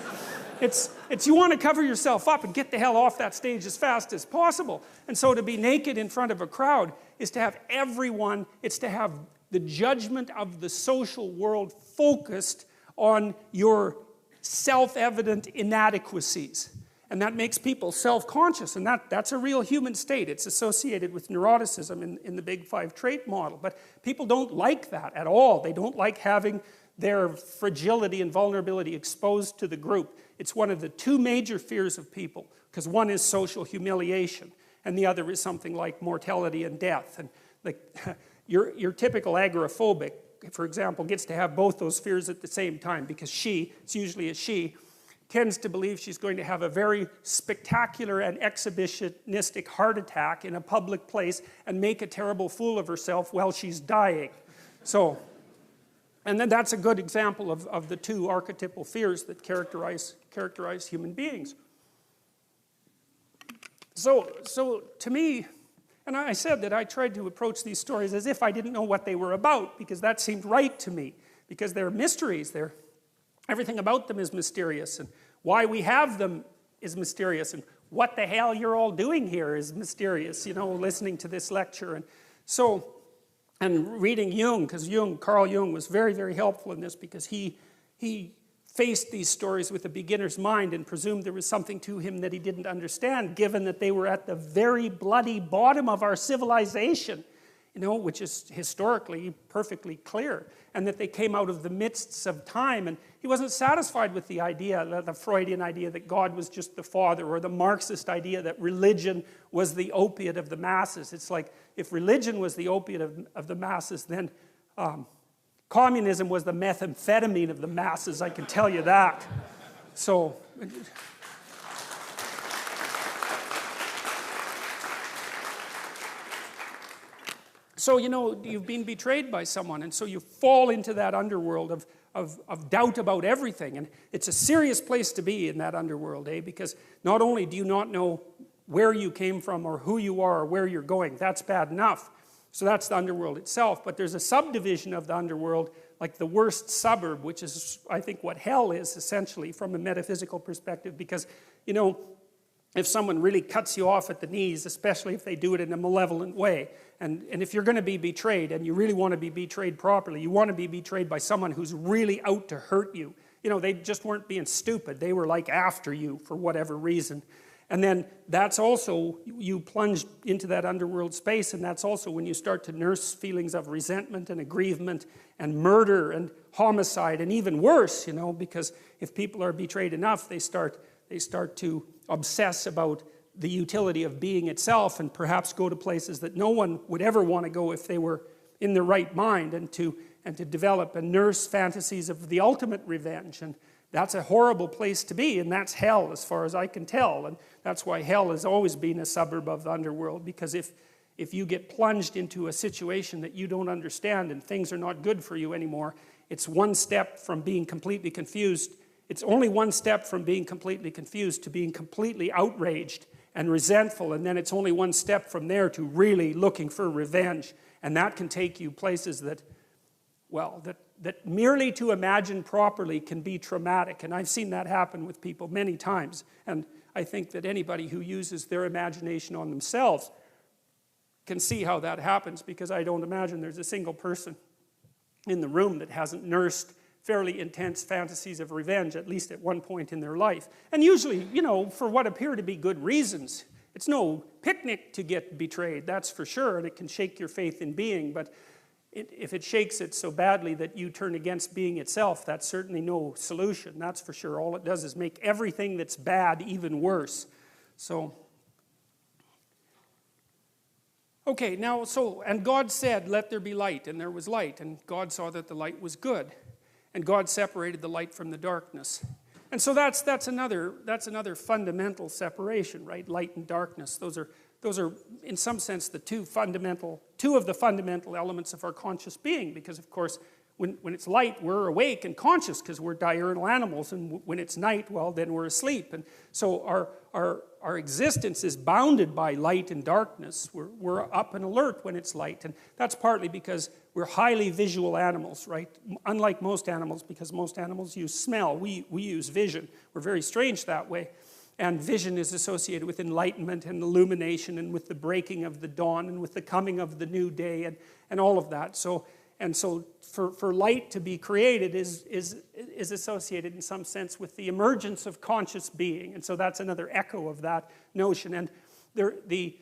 Speaker 1: It's you want to cover yourself up and get the hell off that stage as fast as possible. And so to be naked in front of a crowd is to have everyone, it's to have the judgment of the social world focused on your self-evident inadequacies. And that makes people self-conscious, and that's a real human state. It's associated with neuroticism in the Big Five trait model. But people don't like that at all. They don't like having their fragility and vulnerability exposed to the group. It's one of the two major fears of people, because one is social humiliation, and the other is something like mortality and death. And like your typical agoraphobic, for example, gets to have both those fears at the same time, because it's usually a she, tends to believe she's going to have a very spectacular and exhibitionistic heart attack in a public place and make a terrible fool of herself while she's dying. So, and then that's a good example of the two archetypal fears that characterize human beings. So to me, and I said that I tried to approach these stories as if I didn't know what they were about, because that seemed right to me, because they're mysteries. Everything about them is mysterious, and why we have them is mysterious, and what the hell you're all doing here is mysterious, listening to this lecture. And reading Jung, because Carl Jung was very, very helpful in this, because he faced these stories with a beginner's mind and presumed there was something to him that he didn't understand, given that they were at the very bloody bottom of our civilization, which is historically perfectly clear, and that they came out of the midst of time. And he wasn't satisfied with the idea, the Freudian idea that God was just the father, or the Marxist idea that religion was the opiate of the masses. It's like, if religion was the opiate of the masses, then communism was the methamphetamine of the masses, I can tell you that. So you've been betrayed by someone, and so you fall into that underworld of doubt about everything. And it's a serious place to be in that underworld, because not only do you not know where you came from or who you are or where you're going, that's bad enough. So that's the underworld itself. But there's a subdivision of the underworld, like the worst suburb, which is, I think, what hell is, essentially, from a metaphysical perspective. Because, if someone really cuts you off at the knees, especially if they do it in a malevolent way, and if you're going to be betrayed, and you really want to be betrayed properly, you want to be betrayed by someone who's really out to hurt you. They just weren't being stupid. They were like after you for whatever reason. And then that's also, you plunge into that underworld space, and that's also when you start to nurse feelings of resentment and aggrievement and murder and homicide, and even worse, because if people are betrayed enough, they start to obsess about the utility of being itself, and perhaps go to places that no one would ever want to go if they were in the right mind, and to develop and nurse fantasies of the ultimate revenge. And that's a horrible place to be, and that's hell as far as I can tell. And that's why hell has always been a suburb of the underworld, because if you get plunged into a situation that you don't understand and things are not good for you anymore, it's one step from being completely confused. It's only one step from being completely confused to being completely outraged and resentful, and then it's only one step from there to really looking for revenge. And that can take you places that merely to imagine properly can be traumatic. And I've seen that happen with people many times. And I think that anybody who uses their imagination on themselves can see how that happens, because I don't imagine there's a single person in the room that hasn't nursed fairly intense fantasies of revenge, at least at one point in their life. And usually, for what appear to be good reasons. It's no picnic to get betrayed, that's for sure, and it can shake your faith in being, but if it shakes it so badly that you turn against being itself, that's certainly no solution, that's for sure. All it does is make everything that's bad even worse. Okay, now, and God said, let there be light, and there was light, and God saw that the light was good. And God separated the light from the darkness. And so that's another fundamental separation, right? Light and darkness. Those are in some sense the two of the fundamental elements of our conscious being, because of course when it's light we're awake and conscious because we're diurnal animals, and when it's night, well, then we're asleep. And so our existence is bounded by light and darkness. We're up and alert when it's light, and that's partly because we're highly visual animals, right? Unlike most animals, because most animals use smell, we use vision. We're very strange that way. And vision is associated with enlightenment and illumination, and with the breaking of the dawn, and with the coming of the new day, and all of that. So for light to be created is associated in some sense with the emergence of conscious being. And so that's another echo of that notion. And the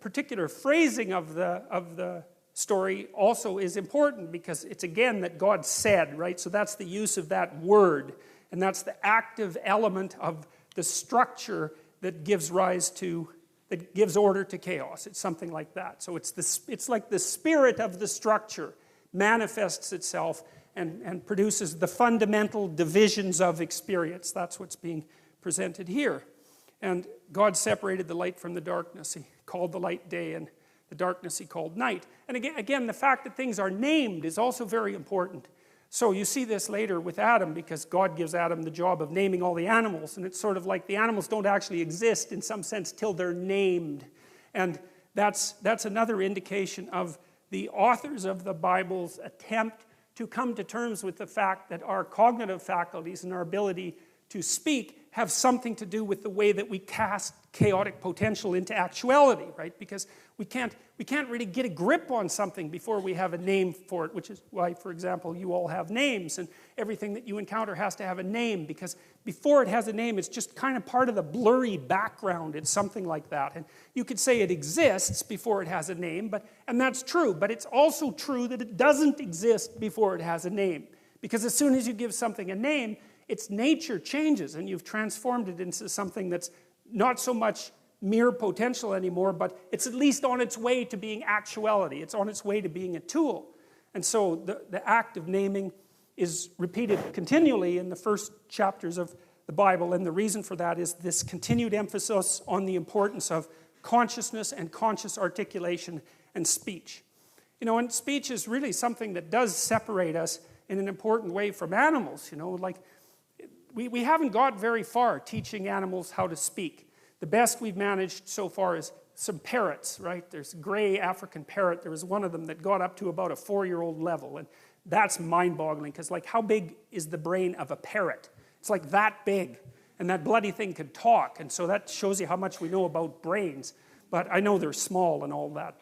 Speaker 1: particular phrasing of the story also is important, because it's again that God said, right? So that's the use of that word, and that's the active element of the structure that gives order to chaos. It's something like that. So it's like the spirit of the structure manifests itself and produces the fundamental divisions of experience. That's what's being presented here. And God separated the light from the darkness. He called the light day, and the darkness he called night. And again, the fact that things are named is also very important. So you see this later with Adam, because God gives Adam the job of naming all the animals, and it's sort of like the animals don't actually exist in some sense till they're named. And that's another indication of the authors of the Bible's attempt to come to terms with the fact that our cognitive faculties and our ability to speak have something to do with the way that we cast chaotic potential into actuality, right? Because we can't really get a grip on something before we have a name for it, which is why, for example, you all have names, and everything that you encounter has to have a name, because before it has a name, it's just kind of part of the blurry background. It's something like that. And you could say it exists before it has a name, and that's true, but it's also true that it doesn't exist before it has a name. Because as soon as you give something a name, its nature changes, and you've transformed it into something that's not so much mere potential anymore, but it's at least on its way to being actuality. It's on its way to being a tool. And so the act of naming is repeated continually in the first chapters of the Bible, and the reason for that is this continued emphasis on the importance of consciousness and conscious articulation and speech. You know, and speech is really something that does separate us in an important way from animals, you know, like we haven't got very far teaching animals how to speak. The best we've managed so far is some parrots, right? There's a gray African parrot. There was one of them that got up to about a 4-year-old level, and that's mind-boggling, because like, how big is the brain of a parrot? It's like that big, and that bloody thing could talk, and so that shows you how much we know about brains. But I know they're small and all that,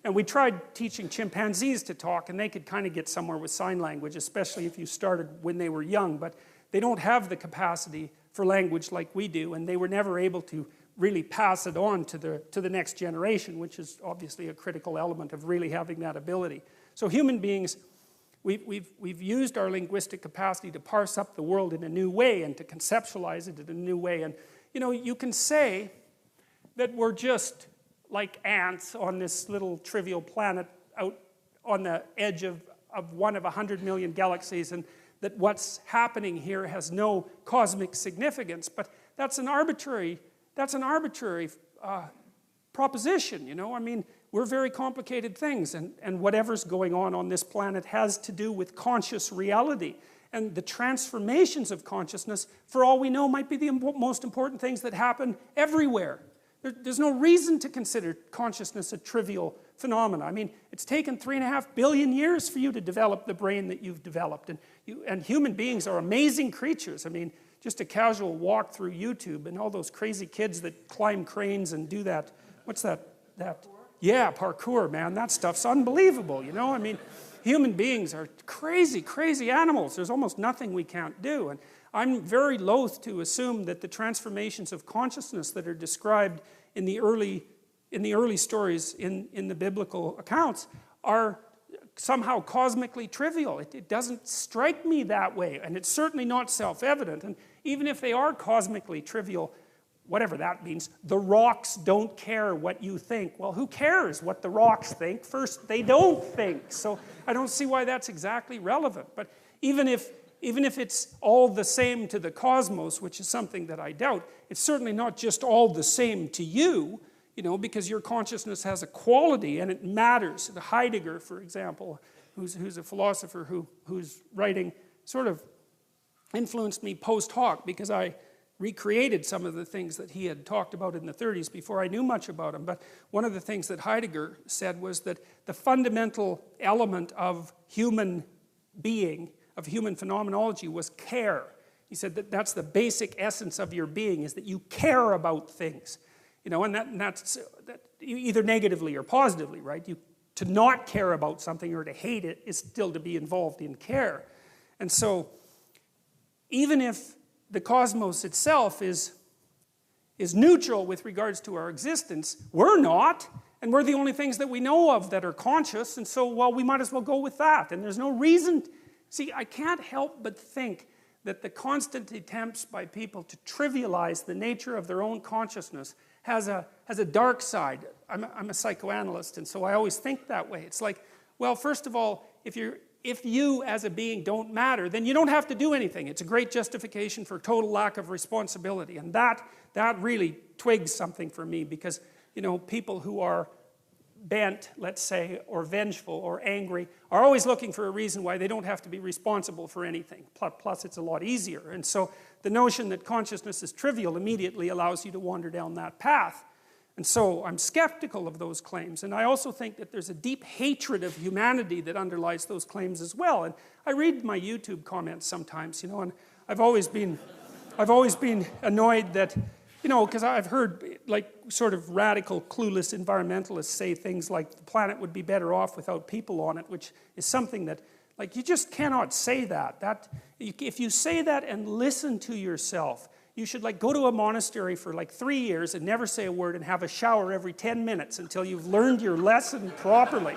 Speaker 1: and we tried teaching chimpanzees to talk, and they could kind of get somewhere with sign language, especially if you started when they were young, but they don't have the capacity for language like we do, and they were never able to really pass it on to the next generation, which is obviously a critical element of really having that ability. So human beings, we've used our linguistic capacity to parse up the world in a new way and to conceptualize it in a new way. And you know, you can say that we're just like ants on this little trivial planet out on the edge of one of 100 million galaxies, and that what's happening here has no cosmic significance. But that's an arbitrary proposition, you know. I mean, we're very complicated things, and whatever's going on this planet has to do with conscious reality. And the transformations of consciousness, for all we know, might be the most important things that happen everywhere. There's no reason to consider consciousness a trivial phenomenon. I mean, it's taken 3.5 billion years for you to develop the brain that you've developed. And human beings are amazing creatures. I mean, just a casual walk through YouTube and all those crazy kids that climb cranes and do that. What's that? Yeah, parkour, man. That stuff's unbelievable, you know? I mean, human beings are crazy, crazy animals. There's almost nothing we can't do. And I'm very loath to assume that the transformations of consciousness that are described in the early stories in the biblical accounts are somehow cosmically trivial. It doesn't strike me that way, and it's certainly not self-evident. And even if they are cosmically trivial, whatever that means, the rocks don't care what you think. Well, who cares what the rocks think? First, they don't think. So I don't see why that's exactly relevant. But even if it's all the same to the cosmos, which is something that I doubt, it's certainly not just all the same to you, you know, because your consciousness has a quality and it matters. Heidegger, for example, who's a philosopher whose writing sort of influenced me post hoc, because I recreated some of the things that he had talked about in the 30s before I knew much about him. But one of the things that Heidegger said was that the fundamental element of human being, of human phenomenology, was care. He said that that's the basic essence of your being, is that you care about things. You know, and that's either negatively or positively, right? To not care about something or to hate it is still to be involved in care. And so, even if the cosmos itself is neutral with regards to our existence, we're not, and we're the only things that we know of that are conscious, and so, well, we might as well go with that. And there's no reason. See, I can't help but think that the constant attempts by people to trivialize the nature of their own consciousness has a dark side. I'm a psychoanalyst, and so I always think that way. It's like, well, first of all, if if you as a being don't matter, then you don't have to do anything. It's a great justification for total lack of responsibility. And that really twigs something for me, because, you know, people who are bent, let's say, or vengeful or angry are always looking for a reason why they don't have to be responsible for anything. Plus it's a lot easier. And so the notion that consciousness is trivial immediately allows you to wander down that path. And so I'm skeptical of those claims. And I also think that there's a deep hatred of humanity that underlies those claims as well. And I read my YouTube comments sometimes, you know, and I've always been annoyed that, you know, because I've heard like sort of radical, clueless environmentalists say things like the planet would be better off without people on it, which is something that, like, you just cannot say that. If you say that and listen to yourself, you should like go to a monastery for like 3 years and never say a word and have a shower every 10 minutes until you've learned your lesson properly.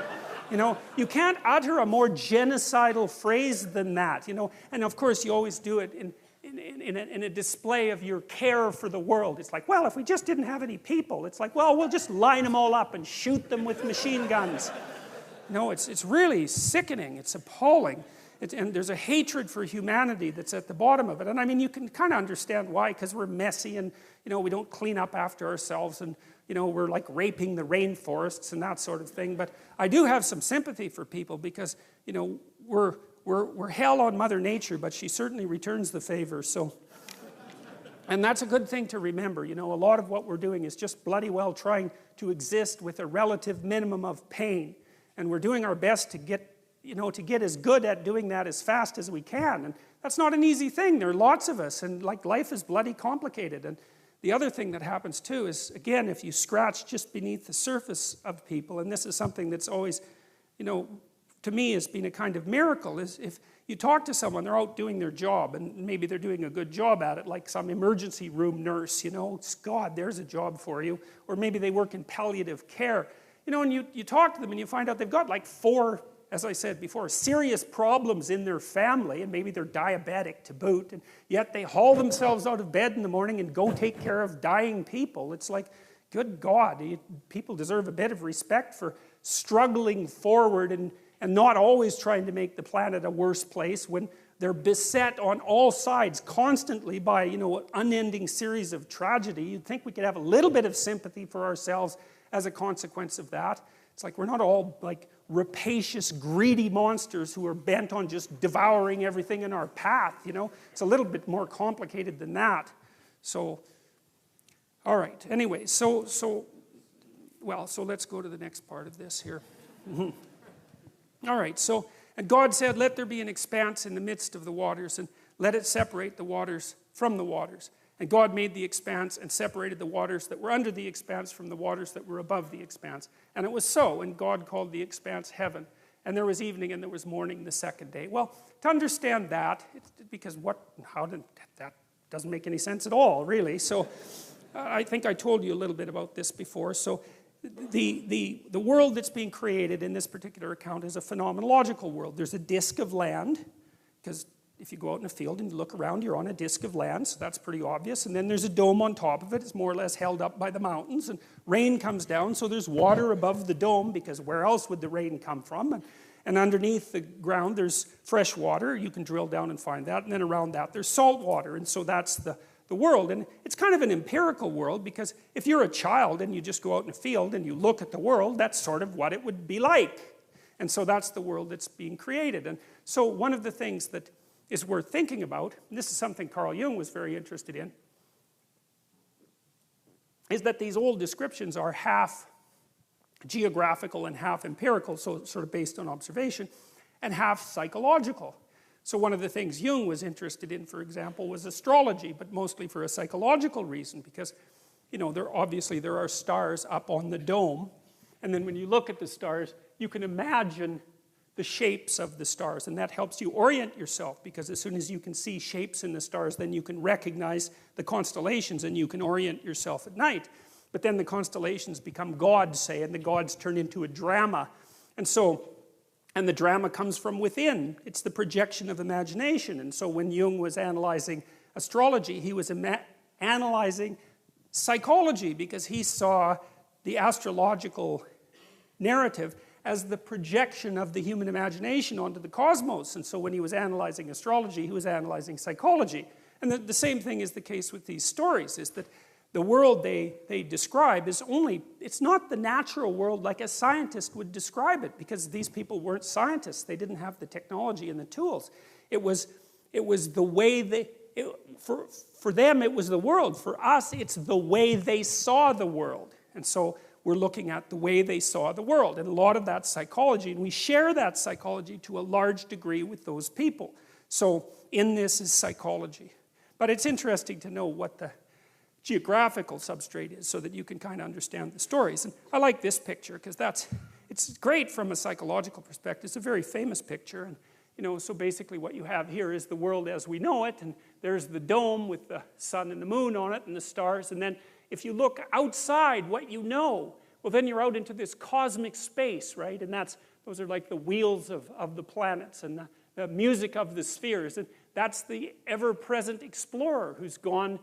Speaker 1: You know, you can't utter a more genocidal phrase than that, you know. And of course you always do it in a display of your care for the world. It's like, well, if we just didn't have any people, it's like, well, we'll just line them all up and shoot them with machine guns. No, it's really sickening. It's appalling. And there's a hatred for humanity that's at the bottom of it. And I mean, you can kind of understand why, because we're messy and, you know, we don't clean up after ourselves, and, you know, we're like raping the rainforests and that sort of thing. But I do have some sympathy for people because, you know, we're hell on Mother Nature, but she certainly returns the favor. So, and that's a good thing to remember. You know, a lot of what we're doing is just bloody well trying to exist with a relative minimum of pain. And we're doing our best to get, you know, to get as good at doing that as fast as we can. And that's not an easy thing. There are lots of us, and like life is bloody complicated. And the other thing that happens too is, again, if you scratch just beneath the surface of people, and this is something that's always, you know, to me has been a kind of miracle, is if you talk to someone, they're out doing their job, and maybe they're doing a good job at it, like some emergency room nurse, you know, God, there's a job for you. Or maybe they work in palliative care. You know, and you talk to them and you find out they've got like 4, as I said before, serious problems in their family, and maybe they're diabetic to boot, and yet they haul themselves out of bed in the morning and go take care of dying people. It's like, good God, people deserve a bit of respect for struggling forward and not always trying to make the planet a worse place when they're beset on all sides constantly by, you know, an unending series of tragedy. You'd think we could have a little bit of sympathy for ourselves as a consequence of that. It's like we're not all like rapacious, greedy monsters who are bent on just devouring everything in our path, you know. It's a little bit more complicated than that. So, all right. Anyway, so let's go to the next part of this here. All right, so, and God said, let there be an expanse in the midst of the waters, and let it separate the waters from the waters. And God made the expanse and separated the waters that were under the expanse from the waters that were above the expanse. And it was so, and God called the expanse heaven. And there was evening and there was morning the second day. Well, to understand that, because that doesn't make any sense at all, really. So I think I told you a little bit about this before. So the world that's being created in this particular account is a phenomenological world. There's a disk of land, because if you go out in a field and you look around, you're on a disk of land, so that's pretty obvious. And then there's a dome on top of it. It's more or less held up by the mountains, and rain comes down, so there's water above the dome, because where else would the rain come from? And underneath the ground, there's fresh water. You can drill down and find that. And then around that, there's salt water. And so that's the world. And it's kind of an empirical world, because if you're a child and you just go out in a field and you look at the world, that's sort of what it would be like. And so that's the world that's being created. And so one of the things that is worth thinking about, and this is something Carl Jung was very interested in, is that these old descriptions are half geographical and half empirical, so sort of based on observation, and half psychological. So one of the things Jung was interested in, for example, was astrology, but mostly for a psychological reason, because, you know, there are stars up on the dome, and then when you look at the stars, you can imagine the shapes of the stars, and that helps you orient yourself, because as soon as you can see shapes in the stars, then you can recognize the constellations and you can orient yourself at night. But then the constellations become gods, say, and the gods turn into a drama. And the drama comes from within. It's the projection of imagination. And so when Jung was analyzing astrology, he was analyzing psychology, because he saw the astrological narrative as the projection of the human imagination onto the cosmos. And so when he was analyzing astrology, he was analyzing psychology. And the same thing is the case with these stories, is that the world they describe is only, it's not the natural world like a scientist would describe it, because these people weren't scientists. They didn't have the technology and the tools. It was the way for them it was the world. For us, it's the way they saw the world. And so we're looking at the way they saw the world. And a lot of that's psychology, and we share that psychology to a large degree with those people. So in this is psychology. But it's interesting to know what the geographical substrate is so that you can kind of understand the stories. And I like this picture because it's great from a psychological perspective. It's a very famous picture. And so basically what you have here is the world as we know it, and there's the dome with the sun and the moon on it and the stars. And then if you look outside what you know, well, then you're out into this cosmic space, right? And those are like the wheels of the planets and the music of the spheres. And that's the ever-present explorer who's gone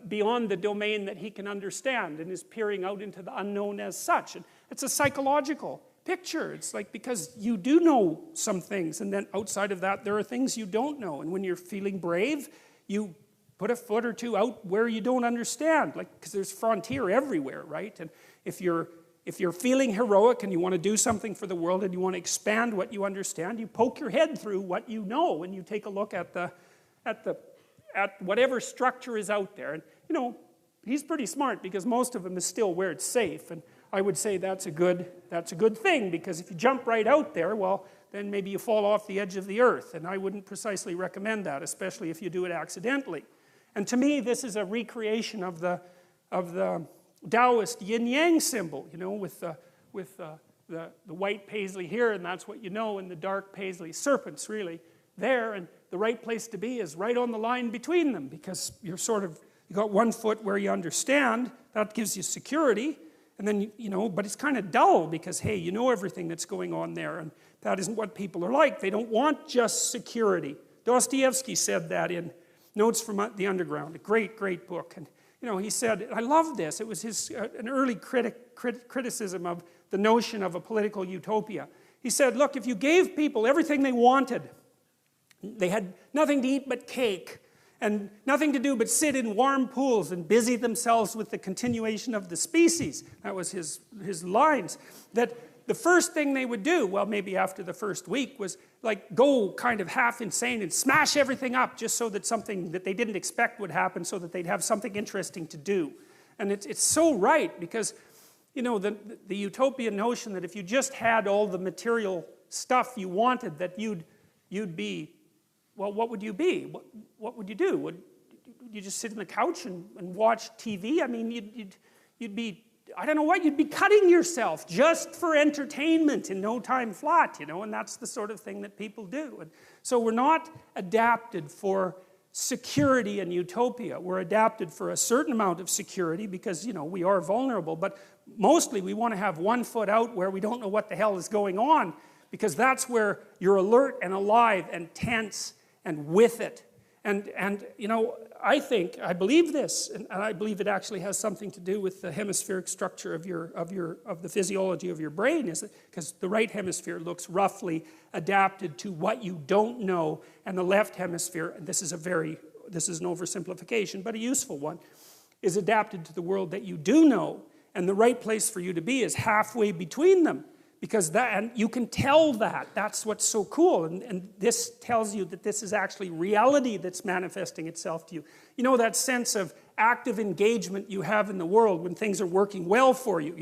Speaker 1: beyond the domain that he can understand and is peering out into the unknown as such. And it's a psychological picture. It's like, because you do know some things, and then outside of that there are things you don't know. And when you're feeling brave, you put a foot or two out where you don't understand, like, because there's frontier everywhere, right? And if you're feeling heroic and you want to do something for the world and you want to expand what you understand, you poke your head through what you know and you take a look at whatever structure is out there. And he's pretty smart, because most of them is still where it's safe. And I would say that's a good thing, because if you jump right out there, well, then maybe you fall off the edge of the earth. And I wouldn't precisely recommend that, especially if you do it accidentally. And to me, this is a recreation of the Taoist yin-yang symbol, with the white paisley here, and that's what you know, and the dark paisley serpents really there. And the right place to be is right on the line between them, because you got one foot where you understand, that gives you security, and then, but it's kind of dull, because, hey, you know everything that's going on there, and that isn't what people are like. They don't want just security. Dostoevsky said that in Notes from the Underground, a great, great book. And he said, I love this. It was an early criticism of the notion of a political utopia. He said, look, if you gave people everything they wanted, they had nothing to eat but cake, and nothing to do but sit in warm pools and busy themselves with the continuation of the species. That was his lines. That the first thing they would do, well, maybe after the first week, was like go kind of half insane and smash everything up, just so that something that they didn't expect would happen, so that they'd have something interesting to do. And it's so right, because the utopian notion that if you just had all the material stuff you wanted, that you'd be, well, what would you be? What would you do? Would you just sit on the couch and watch TV? I mean, you'd be, I don't know what, you'd be cutting yourself just for entertainment in no time flat, and that's the sort of thing that people do. And so we're not adapted for security and utopia. We're adapted for a certain amount of security, because, we are vulnerable, but mostly we want to have one foot out where we don't know what the hell is going on, because that's where you're alert and alive and tense and with it. And I believe this, and I believe it actually has something to do with the hemispheric structure of the physiology of your brain, is because the right hemisphere looks roughly adapted to what you don't know, and the left hemisphere, and this is an oversimplification, but a useful one, is adapted to the world that you do know, and the right place for you to be is halfway between them. Because and you can tell that. That's what's so cool. And this tells you that this is actually reality that's manifesting itself to you. That sense of active engagement you have in the world when things are working well for you,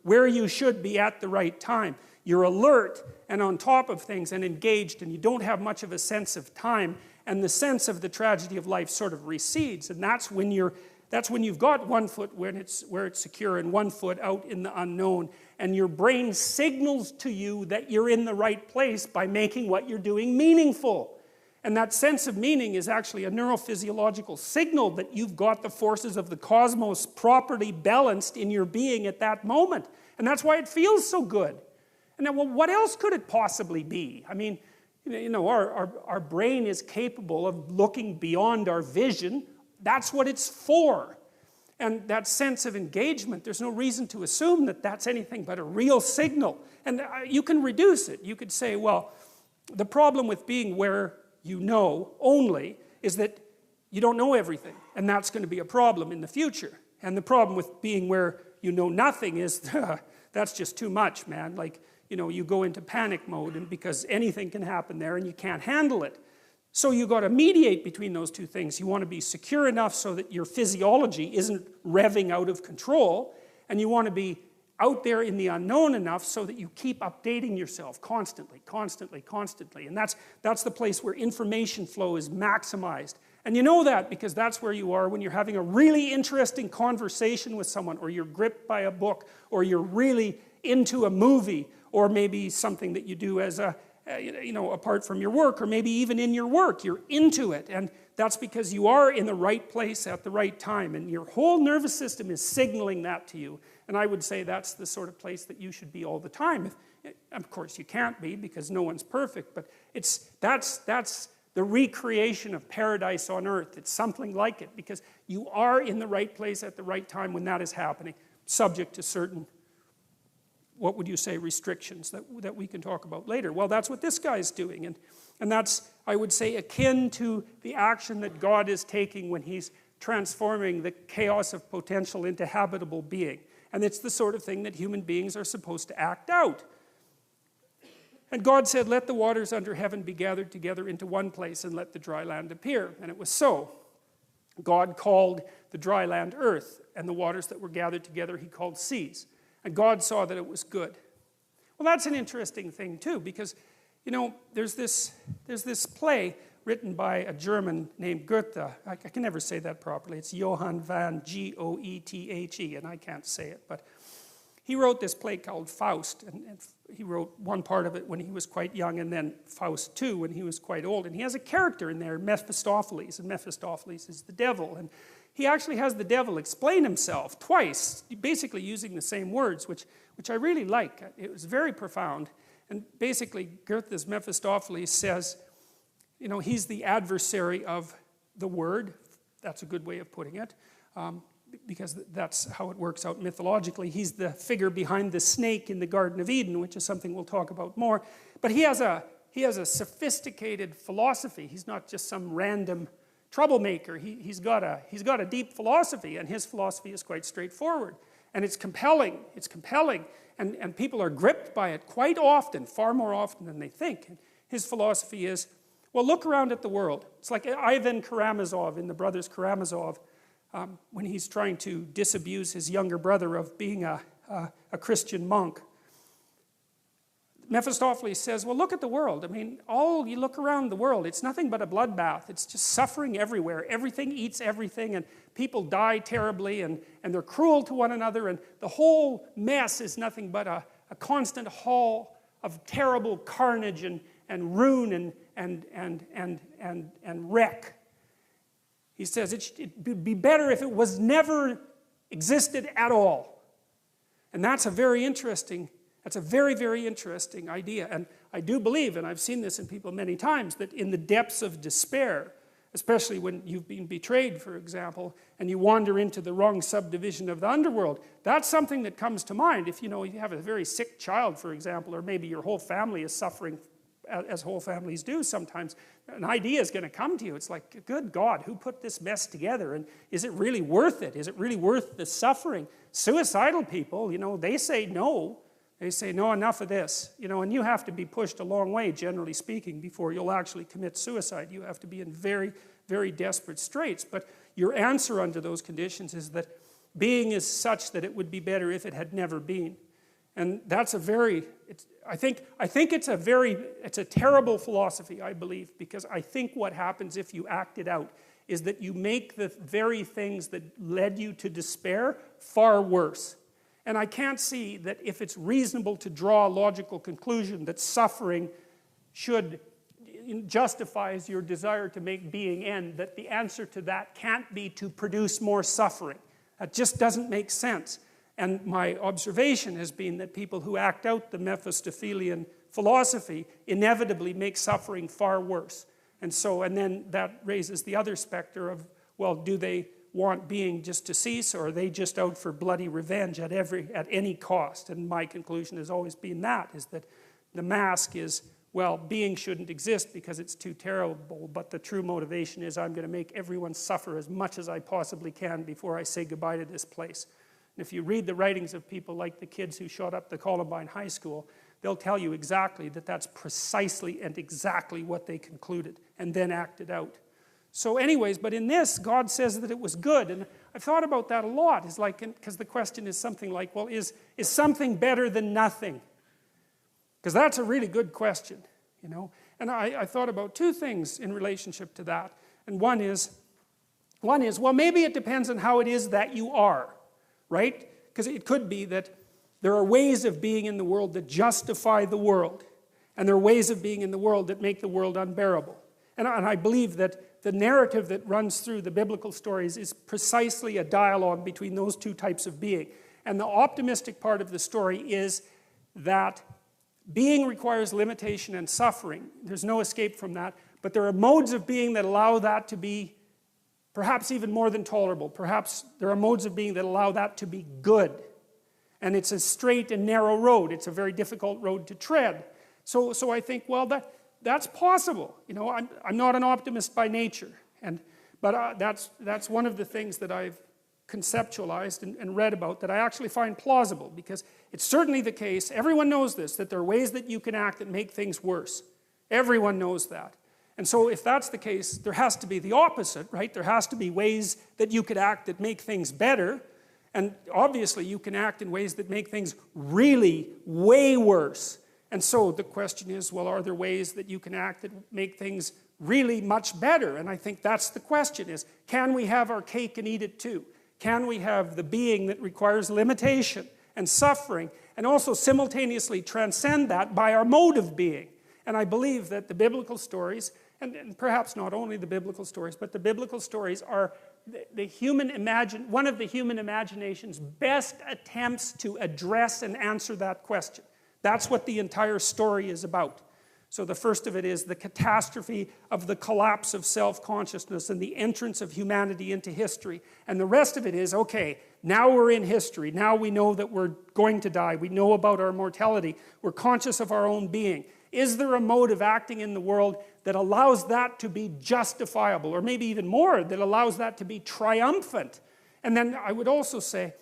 Speaker 1: where you should be at the right time. You're alert and on top of things and engaged, and you don't have much of a sense of time, and the sense of the tragedy of life sort of recedes. And that's when you've got one foot where it's secure and one foot out in the unknown, and your brain signals to you that you're in the right place by making what you're doing meaningful. And that sense of meaning is actually a neurophysiological signal that you've got the forces of the cosmos properly balanced in your being at that moment. And that's why it feels so good. And then, well, what else could it possibly be? I mean, our brain is capable of looking beyond our vision. That's what it's for. And that sense of engagement, there's no reason to assume that that's anything but a real signal. And you can reduce it. You could say, well, the problem with being where you know only is that you don't know everything. And that's going to be a problem in the future. And the problem with being where you know nothing is, that's just too much, man. Like, you know, you go into panic mode and because anything can happen there and you can't handle it. So you got to mediate between those two things. You want to be secure enough so that your physiology isn't revving out of control, and you want to be out there in the unknown enough so that you keep updating yourself constantly, constantly, constantly. And that's the place where information flow is maximized. And you know that because that's where you are when you're having a really interesting conversation with someone, or you're gripped by a book, or you're really into a movie, or maybe something that you do as a you know, apart from your work, or maybe even in your work, you're into it. And that's because you are in the right place at the right time, and your whole nervous system is signaling that to you. And I would say that's the sort of place that you should be all the time. Of course, you can't be because no one's perfect, but that's the recreation of paradise on earth. It's something like it, because you are in the right place at the right time when that is happening, subject to certain, what would you say, restrictions that we can talk about later. Well, that's what this guy's doing. And that's, I would say, akin to the action that God is taking when he's transforming the chaos of potential into habitable being. And it's the sort of thing that human beings are supposed to act out. And God said, let the waters under heaven be gathered together into one place, and let the dry land appear. And it was so. God called the dry land earth, and the waters that were gathered together he called seas. And God saw that it was good. Well, that's an interesting thing too, because, you know, there's this play written by a German named Goethe. I can never say that properly. It's Johann van Goethe, and I can't say it. But he wrote this play called Faust, and he wrote one part of it when he was quite young, and then Faust 2 when he was quite old. And he has a character in there, Mephistopheles, and Mephistopheles is the devil. And he actually has the devil explain himself twice, basically using the same words, which I really like. It was very profound. And basically, Goethe's Mephistopheles says, you know, he's the adversary of the word. That's a good way of putting it, because that's how it works out mythologically. He's the figure behind the snake in the Garden of Eden, which is something we'll talk about more. But he has a sophisticated philosophy. He's not just some random troublemaker. He's got a deep philosophy, and his philosophy is quite straightforward. And it's compelling. It's compelling. And people are gripped by it quite often, far more often than they think. And his philosophy is, well, look around at the world. It's like Ivan Karamazov in the Brothers Karamazov, when he's trying to disabuse his younger brother of being a Christian monk. Mephistopheles says, well, look at the world. I mean, you look around the world, it's nothing but a bloodbath. It's just suffering everywhere. Everything eats everything, and people die terribly, and they're cruel to one another, and the whole mess is nothing but a constant haul of terrible carnage and ruin and wreck. He says it'd be better if it was never existed at all. And that's a very, very interesting idea. And I do believe, and I've seen this in people many times, that in the depths of despair, especially when you've been betrayed, for example, and you wander into the wrong subdivision of the underworld, that's something that comes to mind. If you have a very sick child, for example, or maybe your whole family is suffering, as whole families do sometimes, an idea is going to come to you. It's like, good God, who put this mess together? And is it really worth it? Is it really worth the suffering? Suicidal people, they say no. They say, no, enough of this. And you have to be pushed a long way, generally speaking, before you'll actually commit suicide. You have to be in very, very desperate straits. But your answer under those conditions is that being is such that it would be better if it had never been. And that's I think it's a terrible philosophy, I believe, because I think what happens if you act it out is that you make the very things that led you to despair far worse. And I can't see that if it's reasonable to draw a logical conclusion that suffering justifies your desire to make being end, that the answer to that can't be to produce more suffering. That just doesn't make sense. And my observation has been that people who act out the Mephistophelian philosophy inevitably make suffering far worse. And then that raises the other specter of, well, do they want being just to cease, or are they just out for bloody revenge at any cost? And my conclusion has always been that, is that the mask is, well, being shouldn't exist because it's too terrible, but the true motivation is I'm going to make everyone suffer as much as I possibly can before I say goodbye to this place. And if you read the writings of people like the kids who shot up the Columbine High School, they'll tell you exactly that that's precisely and exactly what they concluded and then acted out. So anyways, but in this, God says that it was good. And I've thought about that a lot. It's like, because the question is something like, well, is something better than nothing? Because that's a really good question, you know. And I thought about two things in relationship to that. And one is, well, maybe it depends on how it is that you are, right? Because it could be that there are ways of being in the world that justify the world. And there are ways of being in the world that make the world unbearable. And I believe that the narrative that runs through the biblical stories is precisely a dialogue between those two types of being. And the optimistic part of the story is that being requires limitation and suffering. There's no escape from that. But there are modes of being that allow that to be perhaps even more than tolerable. Perhaps there are modes of being that allow that to be good. And it's a straight and narrow road. It's a very difficult road to tread. So I think, well, that's possible. You know, I'm not an optimist by nature. But that's one of the things that I've conceptualized and read about that I actually find plausible, because it's certainly the case, everyone knows this, that there are ways that you can act that make things worse. Everyone knows that. And so if that's the case, there has to be the opposite, right? There has to be ways that you could act that make things better. And obviously you can act in ways that make things really way worse. And so the question is, well, are there ways that you can act that make things really much better? And I think that's the question, is, can we have our cake and eat it too? Can we have the being that requires limitation and suffering, and also simultaneously transcend that by our mode of being? And I believe that the biblical stories, and perhaps not only the biblical stories, but the biblical stories are one of the human imagination's best attempts to address and answer that question. That's what the entire story is about. So the first of it is the catastrophe of the collapse of self-consciousness and the entrance of humanity into history. And the rest of it is, okay, now we're in history. Now we know that we're going to die. We know about our mortality. We're conscious of our own being. Is there a mode of acting in the world that allows that to be justifiable, or maybe even more, that allows that to be triumphant? And then I would also say,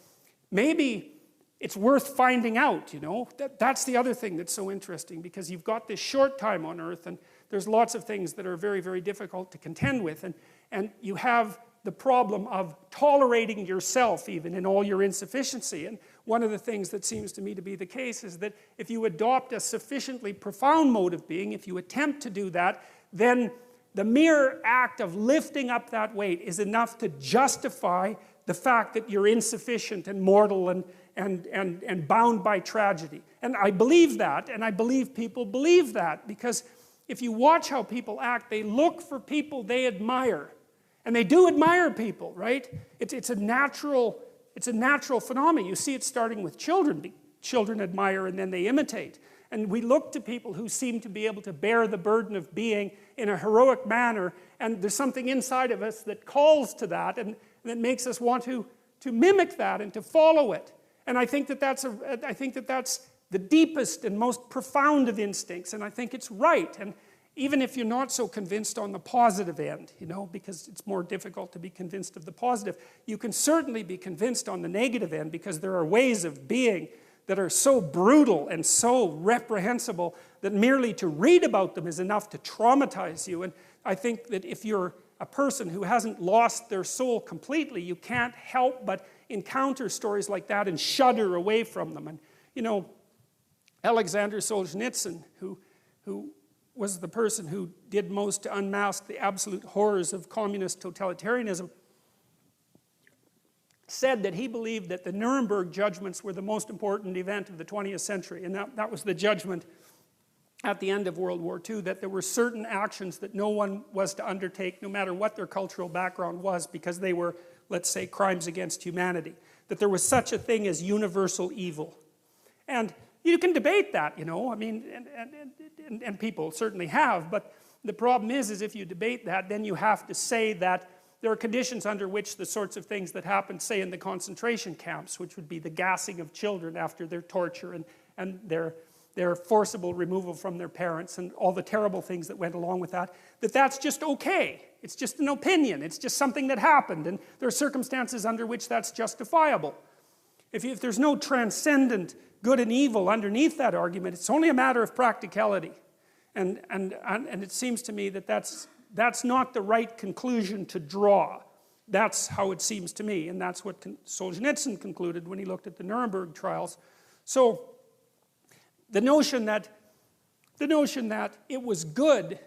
Speaker 1: maybe it's worth finding out, you know. That's the other thing that's so interesting, because you've got this short time on earth, and there's lots of things that are very, very difficult to contend with. And you have the problem of tolerating yourself even in all your insufficiency. And one of the things that seems to me to be the case is that if you adopt a sufficiently profound mode of being, if you attempt to do that, then the mere act of lifting up that weight is enough to justify the fact that you're insufficient and mortal and bound by tragedy. And I believe that, and I believe people believe that, because if you watch how people act, they look for people they admire. And they do admire people, right? It's a natural phenomenon. You see it starting with children. Children admire and then they imitate. And we look to people who seem to be able to bear the burden of being in a heroic manner, and there's something inside of us that calls to that, and that makes us want to mimic that and to follow it. And I think that that's the deepest and most profound of instincts, and I think it's right. And even if you're not so convinced on the positive end, you know, because it's more difficult to be convinced of the positive, you can certainly be convinced on the negative end, because there are ways of being that are so brutal and so reprehensible that merely to read about them is enough to traumatize you. And I think that if you're a person who hasn't lost their soul completely, you can't help but encounter stories like that and shudder away from them. And, you know, Alexander Solzhenitsyn, who was the person who did most to unmask the absolute horrors of communist totalitarianism, said that he believed that the Nuremberg judgments were the most important event of the 20th century. And that was the judgment at the end of World War II, that there were certain actions that no one was to undertake, no matter what their cultural background was, because they were, let's say, crimes against humanity. That there was such a thing as universal evil. And you can debate that, you know, I mean, and people certainly have, but the problem is if you debate that, then you have to say that there are conditions under which the sorts of things that happen, say, in the concentration camps, which would be the gassing of children after their torture and their forcible removal from their parents and all the terrible things that went along with that, that's just okay. It's just an opinion. It's just something that happened, and there are circumstances under which that's justifiable. If there's no transcendent good and evil underneath that argument, it's only a matter of practicality. And it seems to me that that's not the right conclusion to draw. That's how it seems to me, and that's what Solzhenitsyn concluded when he looked at the Nuremberg trials. So the notion that it was good,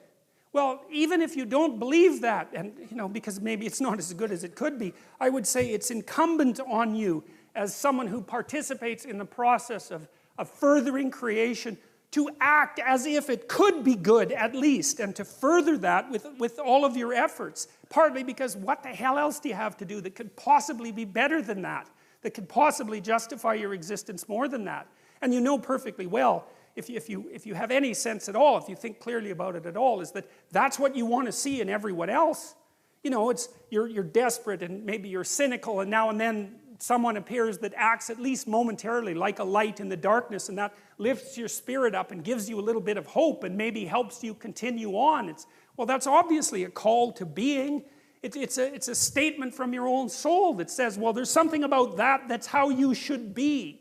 Speaker 1: well, even if you don't believe that, and because maybe it's not as good as it could be, I would say it's incumbent on you as someone who participates in the process of furthering creation to act as if it could be good at least, and to further that with all of your efforts. Partly because what the hell else do you have to do that could possibly be better than that could possibly justify your existence more than that? And you know perfectly well, if you have any sense at all, if you think clearly about it at all, is that that's what you want to see in everyone else. You're desperate and maybe you're cynical, and now and then someone appears that acts at least momentarily like a light in the darkness, and that lifts your spirit up and gives you a little bit of hope and maybe helps you continue on. Well, that's obviously a call to being. It's a statement from your own soul that says, well, there's something about that's how you should be.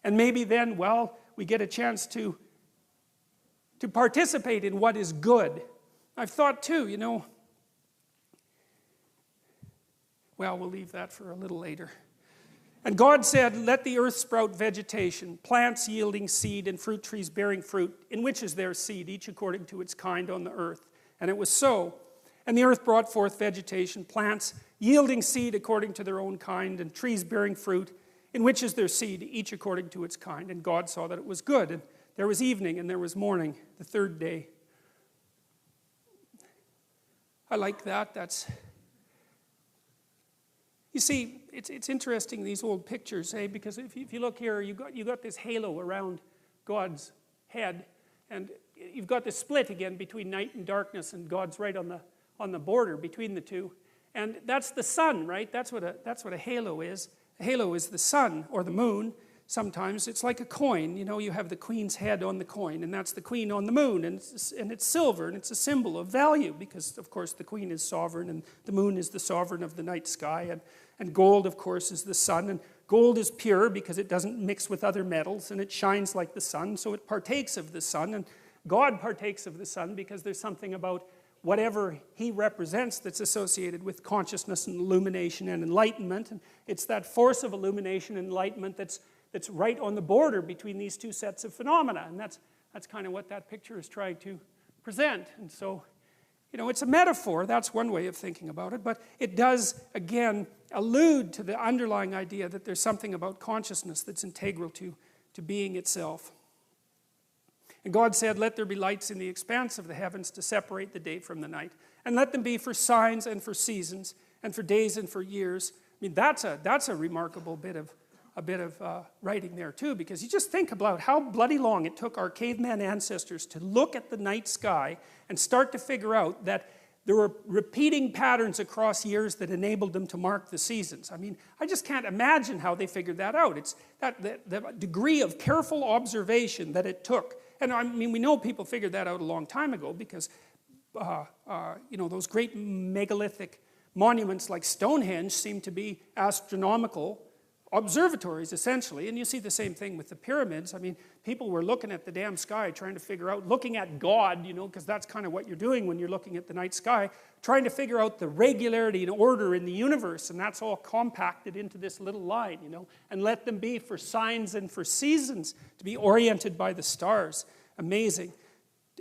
Speaker 1: And maybe then, well, we get a chance to participate in what is good. I've thought too, well, we'll leave that for a little later. And God said, let the earth sprout vegetation, plants yielding seed, and fruit trees bearing fruit, in which is their seed, each according to its kind on the earth. And it was so. And the earth brought forth vegetation, plants yielding seed according to their own kind, and trees bearing fruit, in which is their seed, each according to its kind. And God saw that it was good. And there was evening and there was morning, the third day. I like that. You see, it's interesting, these old pictures, because if you look here, you got this halo around God's head, and you've got this split again between night and darkness, and God's right on the border between the two. And that's the sun, right? That's what a halo is. A halo is the sun or the moon. Sometimes it's like a coin. You have the queen's head on the coin, and that's the queen on the moon, and it's silver, and it's a symbol of value because, of course, the queen is sovereign, and the moon is the sovereign of the night sky, and gold, of course, is the sun, and gold is pure because it doesn't mix with other metals, and it shines like the sun, so it partakes of the sun, and God partakes of the sun because there's something about whatever he represents that's associated with consciousness and illumination and enlightenment, and it's that force of illumination and enlightenment that's right on the border between these two sets of phenomena, and that's kind of what that picture is trying to present. And so, it's a metaphor, that's one way of thinking about it, but it does, again, allude to the underlying idea that there's something about consciousness that's integral to being itself. And God said, let there be lights in the expanse of the heavens to separate the day from the night, and let them be for signs and for seasons, and for days and for years. I mean, that's a remarkable bit of writing there too, because you just think about how bloody long it took our caveman ancestors to look at the night sky and start to figure out that there were repeating patterns across years that enabled them to mark the seasons. I mean, I just can't imagine how they figured that out. It's the degree of careful observation that it took. And I mean, we know people figured that out a long time ago because, those great megalithic monuments like Stonehenge seem to be astronomical observatories, essentially. And you see the same thing with the pyramids. I mean, people were looking at the damn sky, trying to figure out, looking at God, because that's kind of what you're doing when you're looking at the night sky, trying to figure out the regularity and order in the universe, and that's all compacted into this little line, and let them be for signs and for seasons, to be oriented by the stars. Amazing.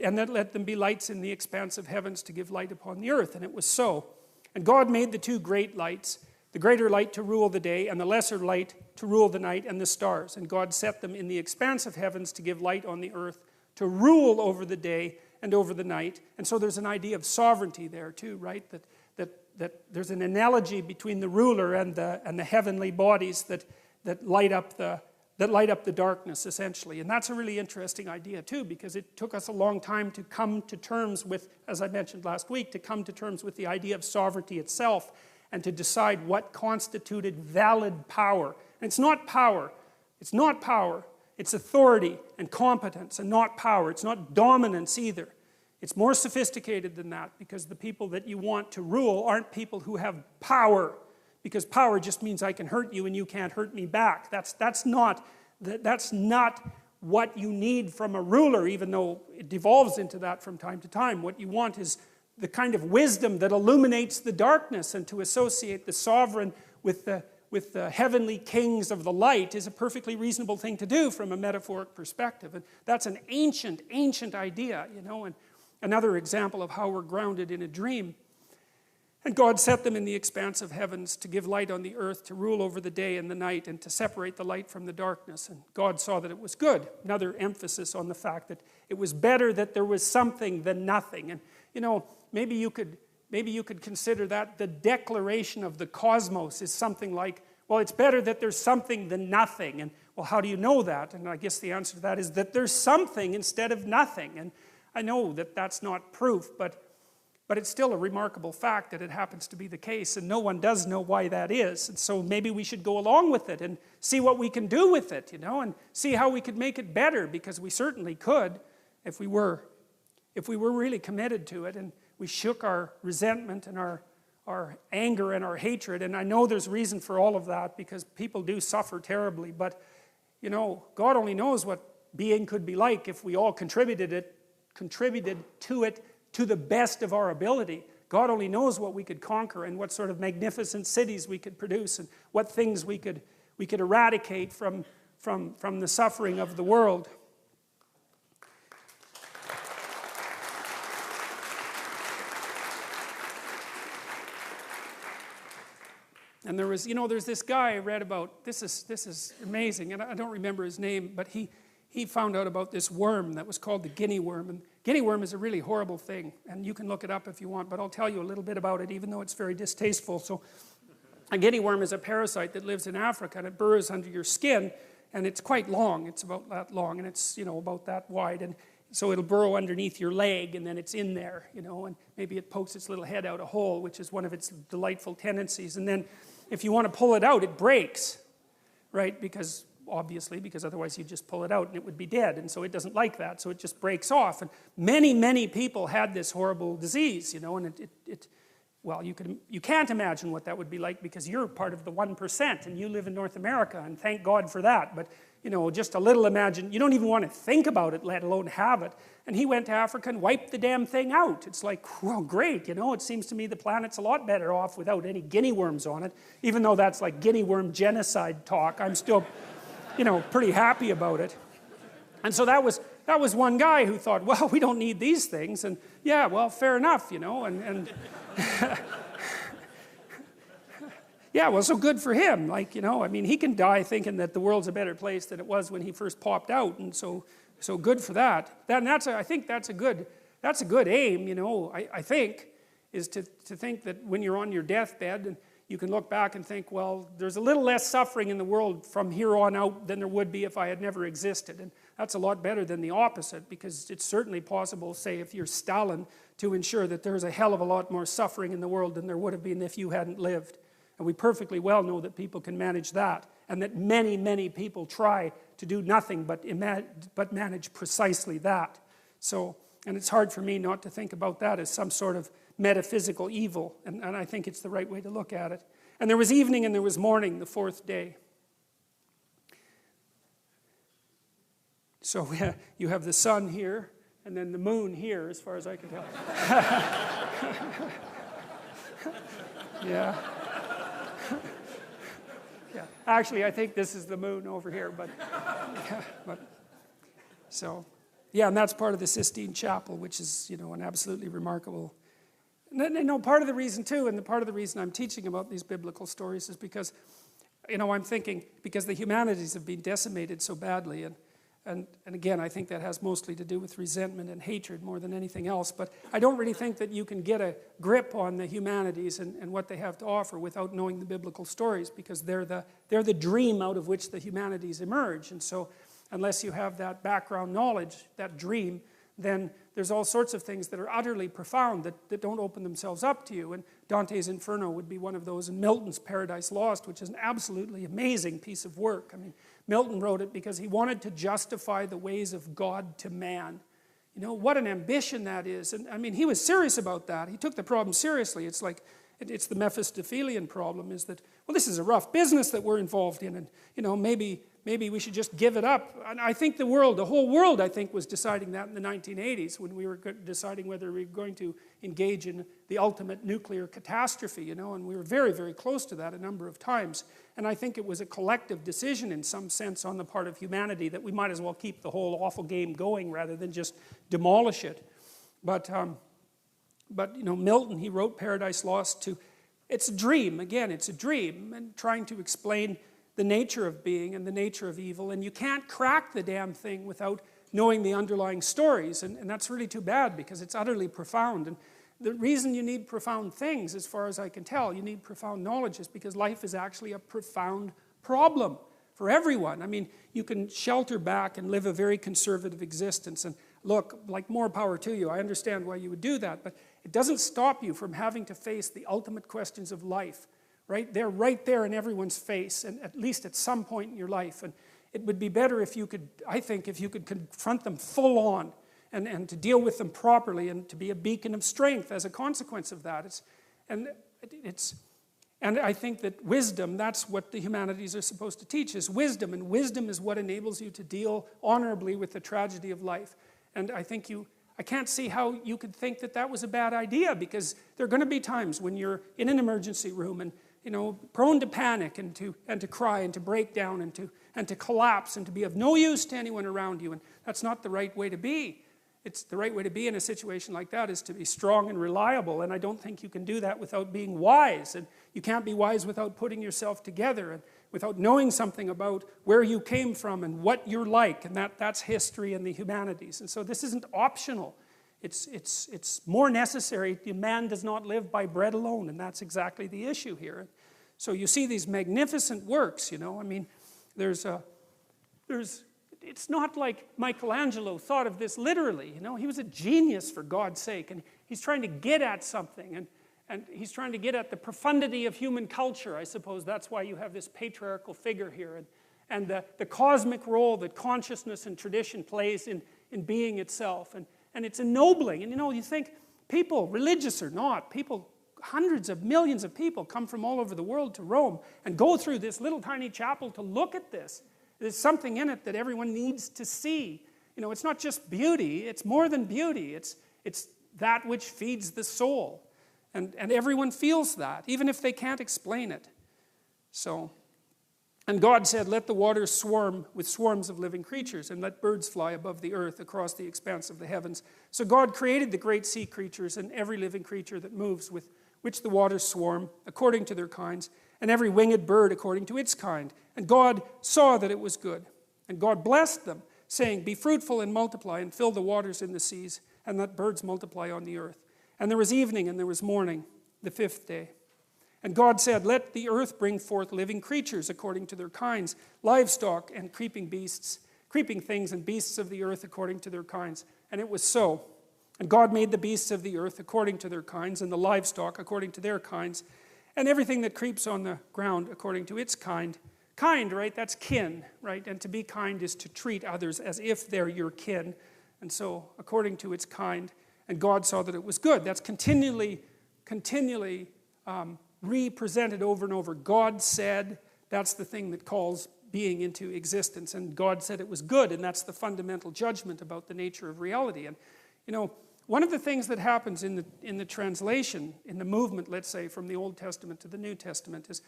Speaker 1: And then let them be lights in the expanse of heavens to give light upon the earth. And it was so. And God made the two great lights, the greater light to rule the day, and the lesser light to rule the night, and the stars. And God set them in the expanse of heavens to give light on the earth, to rule over the day and over the night. And so there's an idea of sovereignty there too, right? That there's an analogy between the ruler and the heavenly bodies that light up the that light up the darkness, essentially. And that's a really interesting idea, too, because it took us a long time to come to terms with, as I mentioned last week, to come to terms with the idea of sovereignty itself and to decide what constituted valid power. And it's not power. It's not power. It's authority and competence and not power. It's not dominance either. It's more sophisticated than that, because the people that you want to rule aren't people who have power, because power just means I can hurt you and you can't hurt me back. That's not what you need from a ruler, even though it devolves into that from time to time. What you want is the kind of wisdom that illuminates the darkness, and to associate the sovereign with the heavenly kings of the light is a perfectly reasonable thing to do from a metaphoric perspective. And that's an ancient, ancient idea, you know, and another example of how we're grounded in a dream. And God set them in the expanse of heavens to give light on the earth, to rule over the day and the night, and to separate the light from the darkness. And God saw that it was good. Another emphasis on the fact that it was better that there was something than nothing. And, you know, maybe you could consider that the declaration of the cosmos is something like, well, it's better that there's something than nothing. And, well, how do you know that? And I guess the answer to that is that there's something instead of nothing. And I know that that's not proof, but it's still a remarkable fact that it happens to be the case, and no one does know why that is. And so maybe we should go along with it and see what we can do with it, you know, and see how we could make it better, because we certainly could if we were really committed to it, and we shook our resentment and our anger and our hatred. And I know there's reason for all of that, because people do suffer terribly, but, you know, God only knows what being could be like if we all contributed to it to the best of our ability. God only knows what we could conquer, and what sort of magnificent cities we could produce, and what things we could eradicate from the suffering of the world. And there was, you know, there's this guy I read about, this is amazing, and I don't remember his name, but he found out about this worm that was called the guinea worm. And guinea worm is a really horrible thing, and you can look it up if you want, but I'll tell you a little bit about it, even though it's very distasteful. So a guinea worm is a parasite that lives in Africa, and it burrows under your skin, and it's quite long. It's about that long, and it's, you know, about that wide, and so it'll burrow underneath your leg, and then it's in there, you know, and maybe it pokes its little head out a hole, which is one of its delightful tendencies. And then if you want to pull it out, it breaks, right? Because otherwise you'd just pull it out and it would be dead. And so it doesn't like that, so it just breaks off. And many, many people had this horrible disease, you know, and well, you can't imagine what that would be like, because you're part of the 1% and you live in North America, and thank God for that. But, you know, just a little imagine, you don't even want to think about it, let alone have it. And he went to Africa and wiped the damn thing out. It's like, well, great, you know, it seems to me the planet's a lot better off without any guinea worms on it. Even though that's like guinea worm genocide talk, I'm still, you know, pretty happy about it. And so that was one guy who thought, well, we don't need these things. And yeah, well, fair enough, you know, and yeah, well, so good for him. Like, you know, I mean, he can die thinking that the world's a better place than it was when he first popped out, and so good for that. I think that's a good aim, you know, I think, is to think that when you're on your deathbed, and you can look back and think, well, there's a little less suffering in the world from here on out than there would be if I had never existed. And that's a lot better than the opposite, because it's certainly possible, say, if you're Stalin, to ensure that there's a hell of a lot more suffering in the world than there would have been if you hadn't lived. And we perfectly well know that people can manage that, and that many, many people try to do nothing but manage precisely that. So, and it's hard for me not to think about that as some sort of metaphysical evil, and I think it's the right way to look at it. And there was evening and there was morning, the fourth day. So you have the sun here, and then the moon here, as far as I can tell. Yeah. Yeah. Actually, I think this is the moon over here, but so, yeah, and that's part of the Sistine Chapel, which is, you know, an absolutely remarkable. No, part of the reason too, and part of the reason I'm teaching about these biblical stories is because, you know, I'm thinking, because the humanities have been decimated so badly, And again, I think that has mostly to do with resentment and hatred more than anything else. But I don't really think that you can get a grip on the humanities and what they have to offer without knowing the biblical stories, because they're the dream out of which the humanities emerge. And so unless you have that background knowledge, that dream, then there's all sorts of things that are utterly profound that don't open themselves up to you. And Dante's Inferno would be one of those, and Milton's Paradise Lost, which is an absolutely amazing piece of work. I mean, Milton wrote it because he wanted to justify the ways of God to man. You know, what an ambition that is. And I mean, he was serious about that. He took the problem seriously. It's like, it's the Mephistophelian problem, is that, well, this is a rough business that we're involved in, and, you know, maybe we should just give it up. And I think the whole world, I think, was deciding that in the 1980s when we were deciding whether we were going to engage in the ultimate nuclear catastrophe, you know, and we were very, very close to that a number of times. And I think it was a collective decision in some sense on the part of humanity that we might as well keep the whole awful game going rather than just demolish it. But you know, Milton, he wrote Paradise Lost to, it's a dream, again, it's a dream, and trying to explain the nature of being and the nature of evil, and you can't crack the damn thing without knowing the underlying stories, and that's really too bad because it's utterly profound. And the reason you need profound things, as far as I can tell, you need profound knowledge, is because life is actually a profound problem for everyone. I mean, you can shelter back and live a very conservative existence, and look, like, more power to you. I understand why you would do that, but it doesn't stop you from having to face the ultimate questions of life. Right? They're right there in everyone's face, and at least at some point in your life. And it would be better if you could, I think, if you could confront them full on and to deal with them properly and to be a beacon of strength as a consequence of that. And I think that wisdom, that's what the humanities are supposed to teach, is wisdom. And wisdom is what enables you to deal honorably with the tragedy of life. And I think I can't see how you could think that that was a bad idea, because there are going to be times when you're in an emergency room and, you know, prone to panic and to cry and to break down and to collapse and to be of no use to anyone around you. And that's not the right way to be. It's the right way to be in a situation like that is to be strong and reliable. And I don't think you can do that without being wise. And you can't be wise without putting yourself together and without knowing something about where you came from and what you're like. And that's history and the humanities. And so this isn't optional. It's more necessary. Man does not live by bread alone, and that's exactly the issue here. So you see these magnificent works, you know. I mean, it's not like Michelangelo thought of this literally, you know. He was a genius, for God's sake, and he's trying to get at something, and he's trying to get at the profundity of human culture. I suppose that's why you have this patriarchal figure here, and the cosmic role that consciousness and tradition plays in being itself. And it's ennobling. And you know, you think people, religious or not, people, hundreds of millions of people come from all over the world to Rome and go through this little tiny chapel to look at this. There's something in it that everyone needs to see. You know, it's not just beauty, it's more than beauty. It's that which feeds the soul. And everyone feels that, even if they can't explain it. So, and God said, let the waters swarm with swarms of living creatures, and let birds fly above the earth across the expanse of the heavens. So God created the great sea creatures and every living creature that moves, with which the waters swarm, according to their kinds, and every winged bird according to its kind. And God saw that it was good. And God blessed them, saying, be fruitful and multiply, and fill the waters in the seas, and let birds multiply on the earth. And there was evening and there was morning, the fifth day. And God said, let the earth bring forth living creatures according to their kinds, livestock and creeping beasts, creeping things and beasts of the earth according to their kinds. And it was so. And God made the beasts of the earth according to their kinds, and the livestock according to their kinds, and everything that creeps on the ground according to its kind. Kind, right? That's kin, right? And to be kind is to treat others as if they're your kin. And so, according to its kind. And God saw that it was good. That's continually represented over and over. God said, that's the thing that calls being into existence. And God said it was good, and that's the fundamental judgment about the nature of reality. And, you know, one of the things that happens in the translation, in the movement, let's say, from the Old Testament to the New Testament, is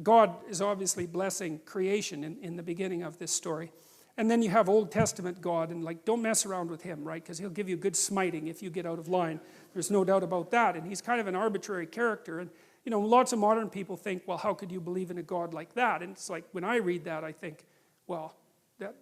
Speaker 1: God is obviously blessing creation in the beginning of this story. And then you have Old Testament God, and like, don't mess around with him, right? Because he'll give you good smiting if you get out of line. There's no doubt about that. And he's kind of an arbitrary character. And, you know, lots of modern people think, well, how could you believe in a God like that? And it's like, when I read that, I think, well,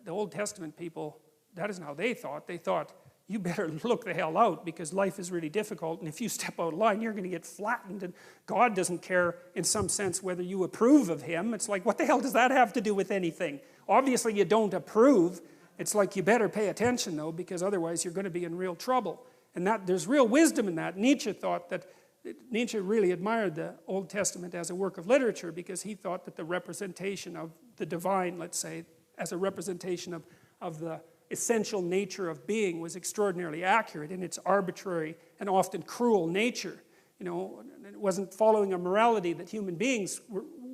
Speaker 1: the Old Testament people, that isn't how they thought. They thought, you better look the hell out because life is really difficult, and if you step out of line, you're going to get flattened, and God doesn't care, in some sense, whether you approve of him. It's like, what the hell does that have to do with anything? Obviously, you don't approve. It's like, you better pay attention, though, because otherwise you're going to be in real trouble. And that there's real wisdom in that. Nietzsche really admired the Old Testament as a work of literature because he thought that the representation of the divine, let's say, as a representation of the essential nature of being was extraordinarily accurate in its arbitrary and often cruel nature. You know, it wasn't following a morality that human beings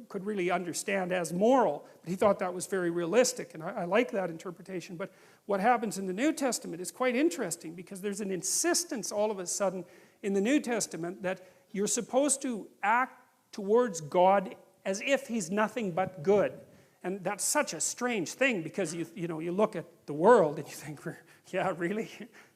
Speaker 1: could really understand as moral, but he thought that was very realistic, and I like that interpretation. But what happens in the New Testament is quite interesting because there's an insistence all of a sudden in the New Testament that you're supposed to act towards God as if he's nothing but good. And that's such a strange thing because you look at the world and you think, yeah, really?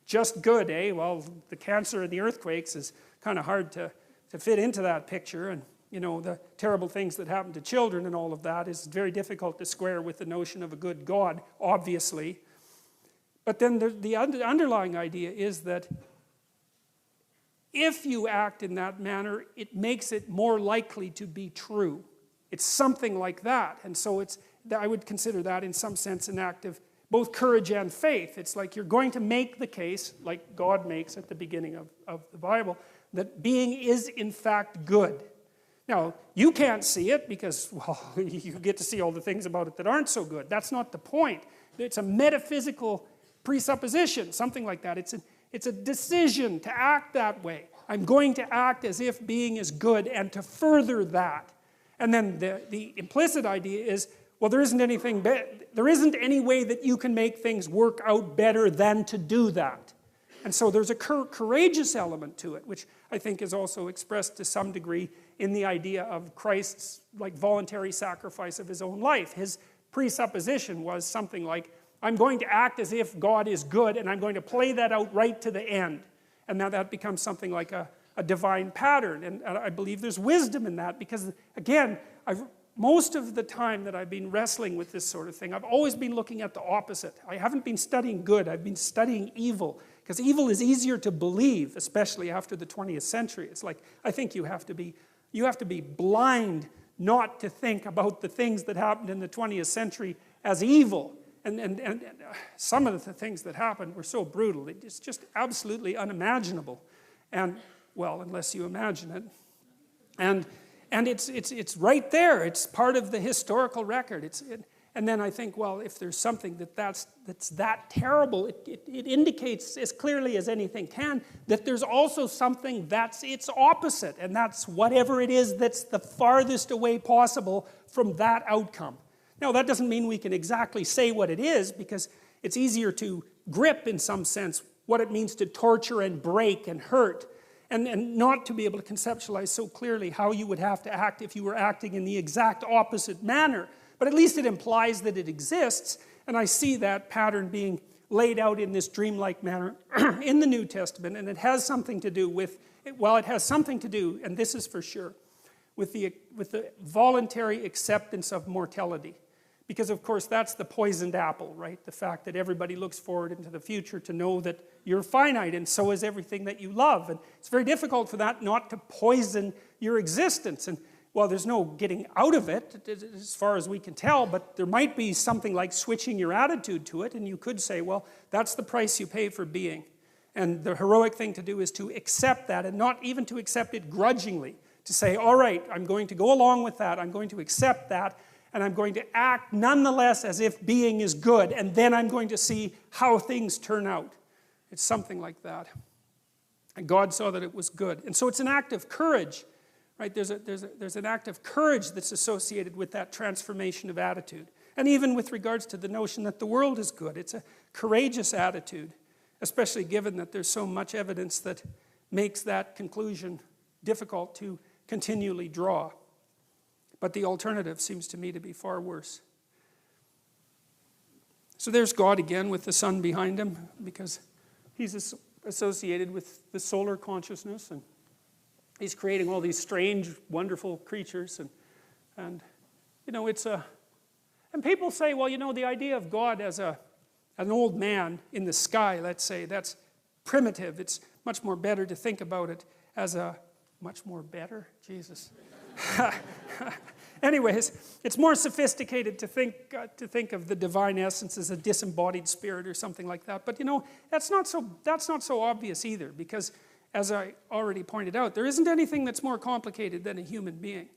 Speaker 1: Just good, eh? Well, the cancer and the earthquakes is kind of hard to fit into that picture. And, you know, the terrible things that happen to children and all of that is very difficult to square with the notion of a good God, obviously. But then the underlying idea is that if you act in that manner, it makes it more likely to be true. It's something like that. And so I would consider that in some sense an act of both courage and faith. It's like you're going to make the case, like God makes at the beginning of the Bible, that being is in fact good. Now, you can't see it because, well, you get to see all the things about it that aren't so good. That's not the point. It's a metaphysical presupposition, something like that. It's a decision to act that way. I'm going to act as if being is good and to further that. And then the implicit idea is, well, there isn't any way that you can make things work out better than to do that. And so there's a courageous element to it, which I think is also expressed to some degree in the idea of Christ's voluntary sacrifice of his own life. His presupposition was something like, I'm going to act as if God is good, and I'm going to play that out right to the end. And now that becomes something like a divine pattern. And I believe there's wisdom in that because, again, most of the time that I've been wrestling with this sort of thing, I've always been looking at the opposite. I haven't been studying good, I've been studying evil. Because evil is easier to believe, especially after the 20th century. It's like, I think you have to be blind not to think about the things that happened in the 20th century as evil. And some of the things that happened were so brutal, it's just absolutely unimaginable. And, well, unless you imagine it. And it's right there. It's part of the historical record. And then I think, well, if there's something that's that terrible, it indicates as clearly as anything can that there's also something that's its opposite, and that's whatever it is that's the farthest away possible from that outcome. Now, that doesn't mean we can exactly say what it is, because it's easier to grip, in some sense, what it means to torture and break and hurt, and not to be able to conceptualize so clearly how you would have to act if you were acting in the exact opposite manner. But at least it implies that it exists, and I see that pattern being laid out in this dreamlike manner in the New Testament, and it has something to do with, well, it has something to do, and this is for sure, with the voluntary acceptance of mortality. Because, of course, that's the poisoned apple, right? The fact that everybody looks forward into the future to know that you're finite, and so is everything that you love. And it's very difficult for that not to poison your existence. And, well, there's no getting out of it, as far as we can tell, but there might be something like switching your attitude to it, and you could say, well, that's the price you pay for being. And the heroic thing to do is to accept that, and not even to accept it grudgingly. To say, all right, I'm going to go along with that, I'm going to accept that, and I'm going to act nonetheless as if being is good, and then I'm going to see how things turn out. It's something like that. And God saw that it was good. And so it's an act of courage, right? There's an act of courage that's associated with that transformation of attitude. And even with regards to the notion that the world is good, it's a courageous attitude, especially given that there's so much evidence that makes that conclusion difficult to continually draw. But the alternative seems to me to be far worse. So there's God again with the sun behind him, because he's associated with the solar consciousness, and he's creating all these strange, wonderful creatures. And you know, it's And people say, well, you know, the idea of God as an old man in the sky, let's say, that's primitive. It's much more better to think about it as a, much more better? Jesus. Anyways, it's more sophisticated to think of the divine essence as a disembodied spirit or something like that. But you know, that's not so obvious either, because as I already pointed out, there isn't anything that's more complicated than a human being.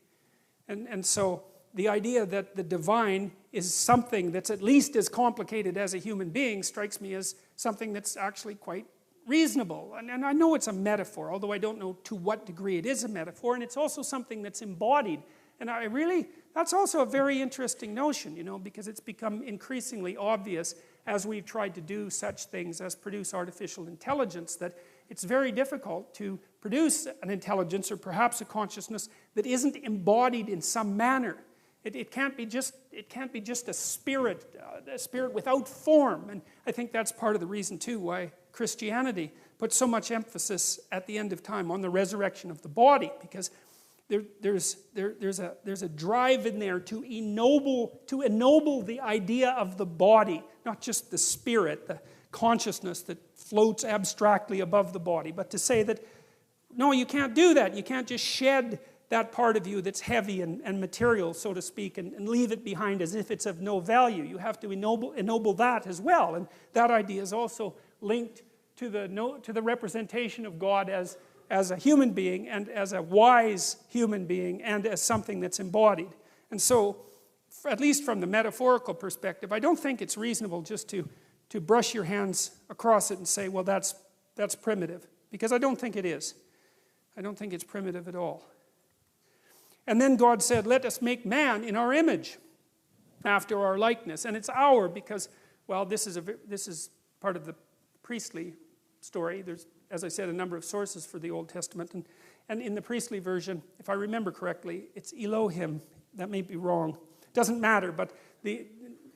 Speaker 1: And so the idea that the divine is something that's at least as complicated as a human being strikes me as something that's actually quite reasonable. And I know it's a metaphor, although I don't know to what degree it is a metaphor, and it's also something that's embodied. And that's also a very interesting notion, you know, because it's become increasingly obvious as we've tried to do such things as produce artificial intelligence, that it's very difficult to produce an intelligence or perhaps a consciousness that isn't embodied in some manner. It can't be just a spirit without form. And I think that's part of the reason too why Christianity puts so much emphasis at the end of time on the resurrection of the body, because there's a drive in there to ennoble the idea of the body, not just the spirit, the consciousness that floats abstractly above the body, but to say that, no, you can't do that. You can't just shed that part of you that's heavy and material, so to speak, and leave it behind as if it's of no value. You have to ennoble that as well. And that idea is also linked to the representation of God as a human being, and as a wise human being, and as something that's embodied. And so, at least from the metaphorical perspective, I don't think it's reasonable just to brush your hands across it and say, well, that's primitive. Because I don't think it is. I don't think it's primitive at all. And then God said, let us make man in our image, after our likeness. And it's our because, well, this is part of the priestly story. There's, as I said, a number of sources for the Old Testament. And in the priestly version, if I remember correctly, it's Elohim. That may be wrong. It doesn't matter, but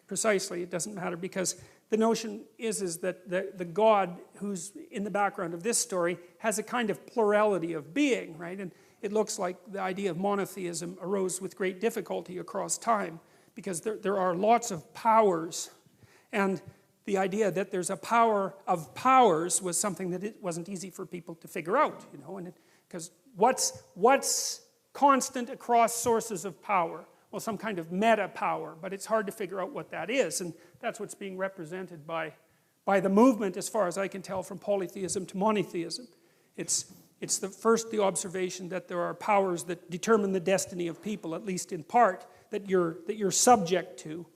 Speaker 1: precisely it doesn't matter, because the notion is that the God who's in the background of this story has a kind of plurality of being, right? And it looks like the idea of monotheism arose with great difficulty across time, because there are lots of powers, and the idea that there's a power of powers was something that it wasn't easy for people to figure out, you know, and because what's constant across sources of power? Well, some kind of meta power, but it's hard to figure out what that is, and that's what's being represented by the movement, as far as I can tell, from polytheism to monotheism. It's the observation that there are powers that determine the destiny of people, at least in part, that you're subject to.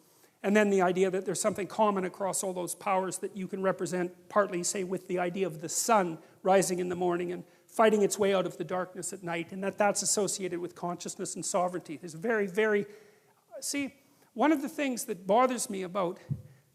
Speaker 1: And then the idea that there's something common across all those powers that you can represent, partly, say, with the idea of the sun rising in the morning and fighting its way out of the darkness at night, and that's associated with consciousness and sovereignty. There's see, one of the things that bothers me about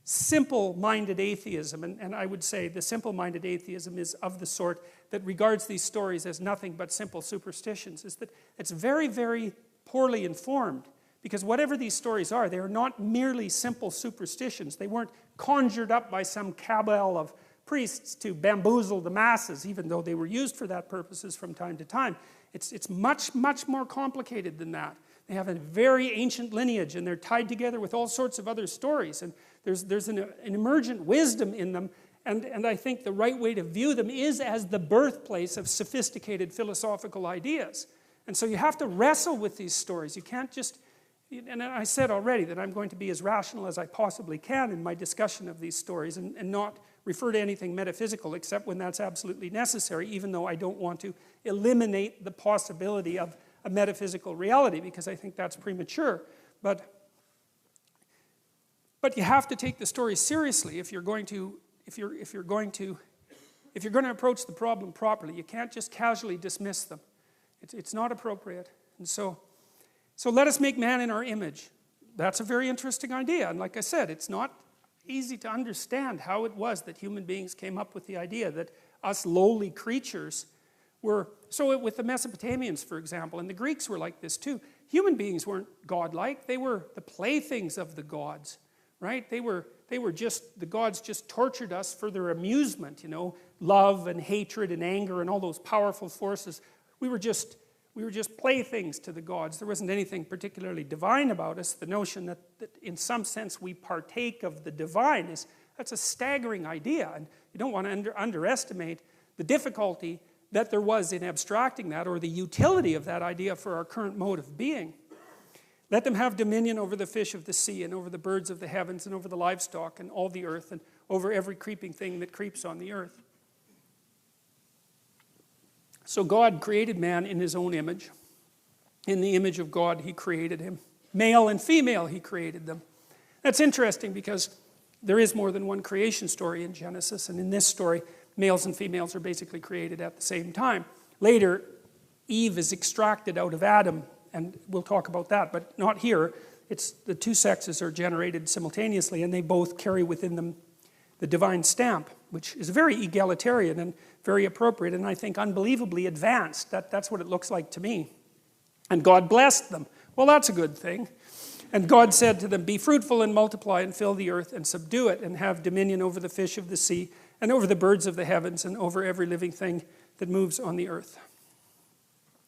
Speaker 1: simple-minded atheism, and I would say the simple-minded atheism is of the sort that regards these stories as nothing but simple superstitions, is that it's very, very poorly informed. Because whatever these stories are, they are not merely simple superstitions. They weren't conjured up by some cabal of priests to bamboozle the masses, even though they were used for that purposes from time to time. It's much, much more complicated than that. They have a very ancient lineage, and they're tied together with all sorts of other stories. And there's an emergent wisdom in them, and I think the right way to view them is as the birthplace of sophisticated philosophical ideas. And so you have to wrestle with these stories. You can't just... And I said already that I'm going to be as rational as I possibly can in my discussion of these stories, and not refer to anything metaphysical except when that's absolutely necessary, even though I don't want to eliminate the possibility of a metaphysical reality, because I think that's premature. But you have to take the story seriously if you're going to approach the problem properly. You can't just casually dismiss them. It's not appropriate. And so let us make man in our image. That's a very interesting idea. And like I said, it's not easy to understand how it was that human beings came up with the idea that us lowly creatures were... So with the Mesopotamians, for example, and the Greeks were like this too. Human beings weren't godlike. They were the playthings of the gods, right? They were just... The gods just tortured us for their amusement, you know. Love and hatred and anger and all those powerful forces. We were just We were just playthings to the gods. There wasn't anything particularly divine about us. The notion that in some sense we partake of the divine, that's a staggering idea. And you don't want to underestimate the difficulty that there was in abstracting that, or the utility of that idea for our current mode of being. Let them have dominion over the fish of the sea, and over the birds of the heavens, and over the livestock, and all the earth, and over every creeping thing that creeps on the earth. So God created man in his own image. In the image of God, he created him. Male and female, he created them. That's interesting because there is more than one creation story in Genesis, and in this story, males and females are basically created at the same time. Later, Eve is extracted out of Adam, and we'll talk about that, but not here. It's the two sexes are generated simultaneously, and they both carry within them the divine stamp, which is very egalitarian and very appropriate, and I think unbelievably advanced. That's what it looks like to me. And God blessed them. Well, that's a good thing. And God said to them, "Be fruitful and multiply and fill the earth and subdue it, and have dominion over the fish of the sea and over the birds of the heavens and over every living thing that moves on the earth."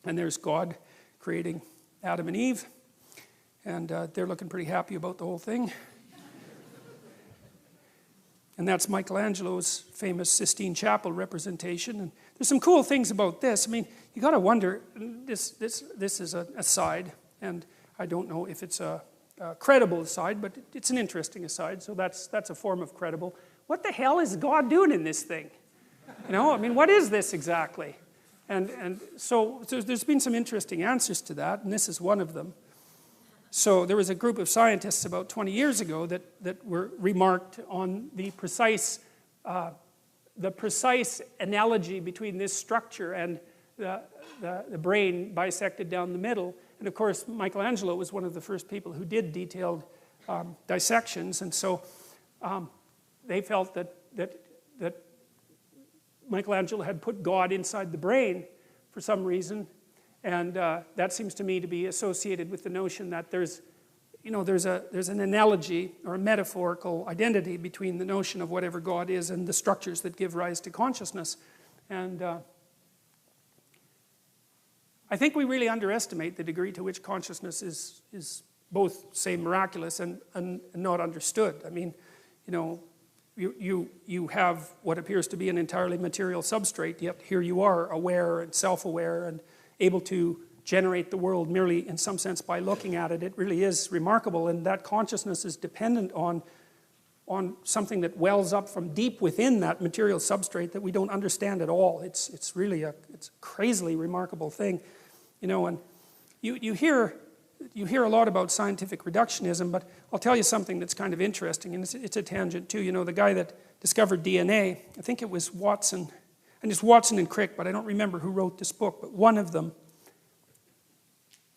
Speaker 1: And there's God creating Adam and Eve, and they're looking pretty happy about the whole thing. And that's Michelangelo's famous Sistine Chapel representation. And there's some cool things about this. I mean, you got to wonder, this is an aside, and I don't know if it's a credible aside, but it's an interesting aside, so that's a form of credible. What the hell is God doing in this thing? You know, I mean, what is this exactly? And so there's been some interesting answers to that, and this is one of them. So there was a group of scientists about 20 years ago that were remarked on the precise analogy between this structure and the brain bisected down the middle. And of course, Michelangelo was one of the first people who did detailed dissections, and so they felt that Michelangelo had put God inside the brain for some reason. And that seems to me to be associated with the notion that there's an analogy or a metaphorical identity between the notion of whatever God is and the structures that give rise to consciousness. And I think we really underestimate the degree to which consciousness is both, say, miraculous and not understood. I mean, you know, you have what appears to be an entirely material substrate, yet here you are, aware and self-aware and able to generate the world merely in some sense by looking at it. It really is remarkable, and that consciousness is dependent on something that wells up from deep within that material substrate that we don't understand at all. It's really a crazily remarkable thing, you know. And you hear a lot about scientific reductionism, but I'll tell you something that's kind of interesting, and it's a tangent too. You know, the guy that discovered DNA, I think it was Watson. And it's Watson and Crick, but I don't remember who wrote this book, but one of them,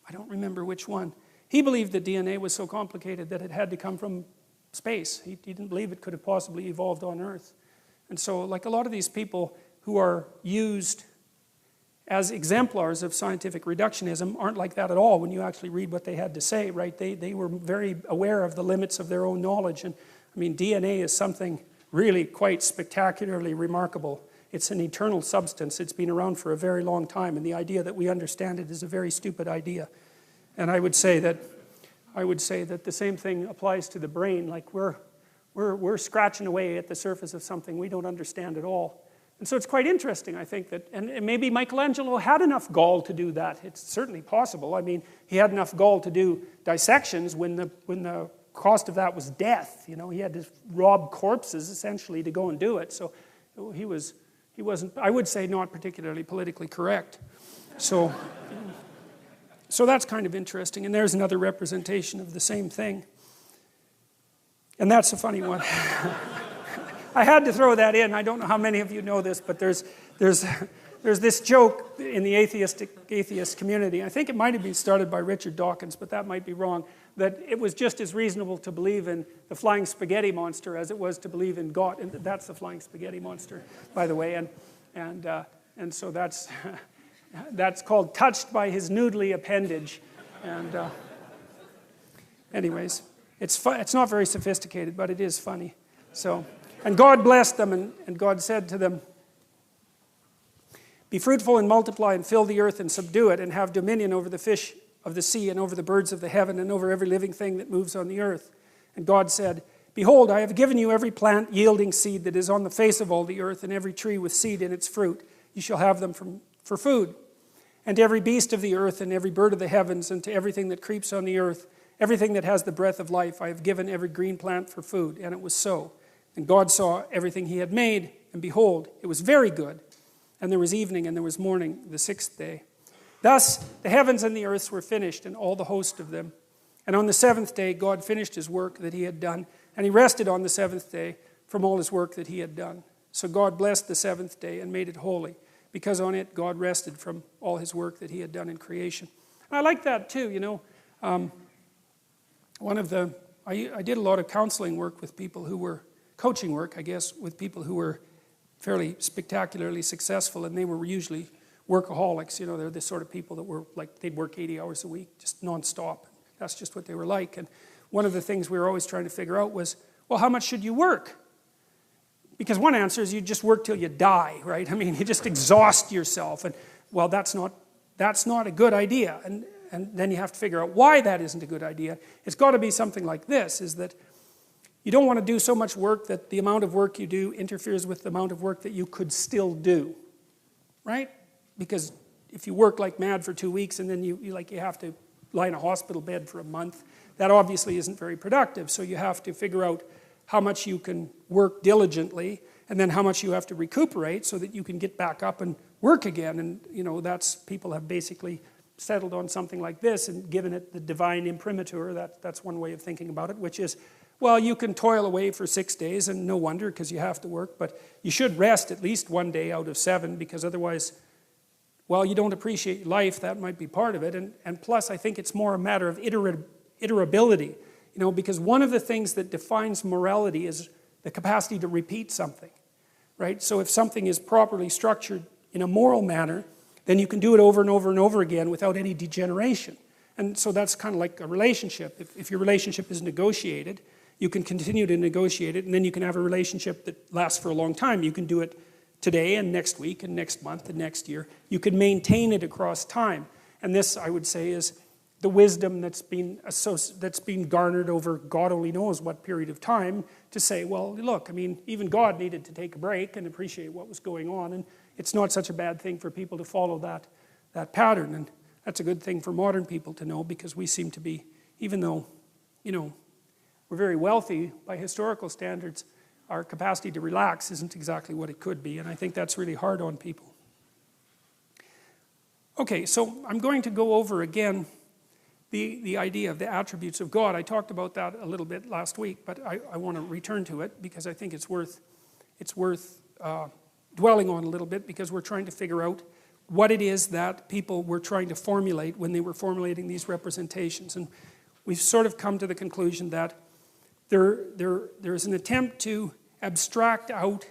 Speaker 1: I don't remember which one, he believed that DNA was so complicated that it had to come from space. He didn't believe it could have possibly evolved on Earth. And so, like a lot of these people who are used as exemplars of scientific reductionism aren't like that at all when you actually read what they had to say, right? They were very aware of the limits of their own knowledge. And I mean, DNA is something really quite spectacularly remarkable. It's an eternal substance. It's been around for a very long time, and the idea that we understand it is a very stupid idea. And I would say that the same thing applies to the brain. Like we're scratching away at the surface of something we don't understand at all. And so it's quite interesting, I think, that, and maybe Michelangelo had enough gall to do that. It's certainly possible. I mean, he had enough gall to do dissections when the cost of that was death. You know, he had to rob corpses essentially to go and do it. So he wasn't, I would say, not particularly politically correct. So that's kind of interesting. And there's another representation of the same thing. And that's a funny one. I had to throw that in. I don't know how many of you know this, but there's this joke in the atheist community. I think it might have been started by Richard Dawkins, but that might be wrong, that it was just as reasonable to believe in the flying spaghetti monster as it was to believe in God. And that's the flying spaghetti monster, by the way. And so that's called touched by his noodly appendage. And anyways, it's not very sophisticated, but it is funny. So, and God blessed them, and God said to them, Be fruitful and multiply and fill the earth and subdue it and have dominion over the fish of the sea and over the birds of the heaven and over every living thing that moves on the earth. And God said, Behold, I have given you every plant yielding seed that is on the face of all the earth, and every tree with seed in its fruit. You shall have them for food. And to every beast of the earth and every bird of the heavens and to everything that creeps on the earth, everything that has the breath of life, I have given every green plant for food. And it was so. And God saw everything he had made, and behold, it was very good. And there was evening and there was morning, the sixth day. Thus the heavens and the earth were finished, and all the host of them. And on the seventh day God finished his work that he had done, and he rested on the seventh day from all his work that he had done. So God blessed the seventh day and made it holy, because on it God rested from all his work that he had done in creation. And I like that too, you know. I did a lot of counseling work with people who were, coaching work, I guess, with people who were fairly spectacularly successful, and they were usually workaholics. You know, they're the sort of people that were like, they'd work 80 hours a week, just nonstop. That's just what they were like. And one of the things we were always trying to figure out was, well, how much should you work? Because one answer is you just work till you die, right? I mean, you just exhaust yourself. And, well, that's not a good idea. And then you have to figure out why that isn't a good idea. It's got to be something like this, is that you don't want to do so much work that the amount of work you do interferes with the amount of work that you could still do, right? Because if you work like mad for 2 weeks and then you have to lie in a hospital bed for a month, that obviously isn't very productive. So you have to figure out how much you can work diligently and then how much you have to recuperate so that you can get back up and work again. And, you know, people have basically settled on something like this and given it the divine imprimatur. That's one way of thinking about it, which is, well, you can toil away for 6 days, and no wonder, because you have to work, but you should rest at least 1 day out of 7, because otherwise, well, you don't appreciate life. That might be part of it. And plus, I think it's more a matter of iterability, you know, because one of the things that defines morality is the capacity to repeat something, right? So if something is properly structured in a moral manner, then you can do it over and over and over again without any degeneration. And so that's kind of like a relationship. If your relationship is negotiated, you can continue to negotiate it, and then you can have a relationship that lasts for a long time. You can do it today and next week and next month and next year. You can maintain it across time. And this, I would say, is the wisdom that's been garnered over God only knows what period of time, to say, well, look, I mean, even God needed to take a break and appreciate what was going on, and it's not such a bad thing for people to follow that pattern. And that's a good thing for modern people to know, because we seem to be, even though, you know, we're very wealthy by historical standards, our capacity to relax isn't exactly what it could be, and I think that's really hard on people. Okay, so I'm going to go over again the idea of the attributes of God. I talked about that a little bit last week, but I want to return to it because I think it's worth dwelling on a little bit, because we're trying to figure out what it is that people were trying to formulate when they were formulating these representations. And we've sort of come to the conclusion that there is an attempt to abstract out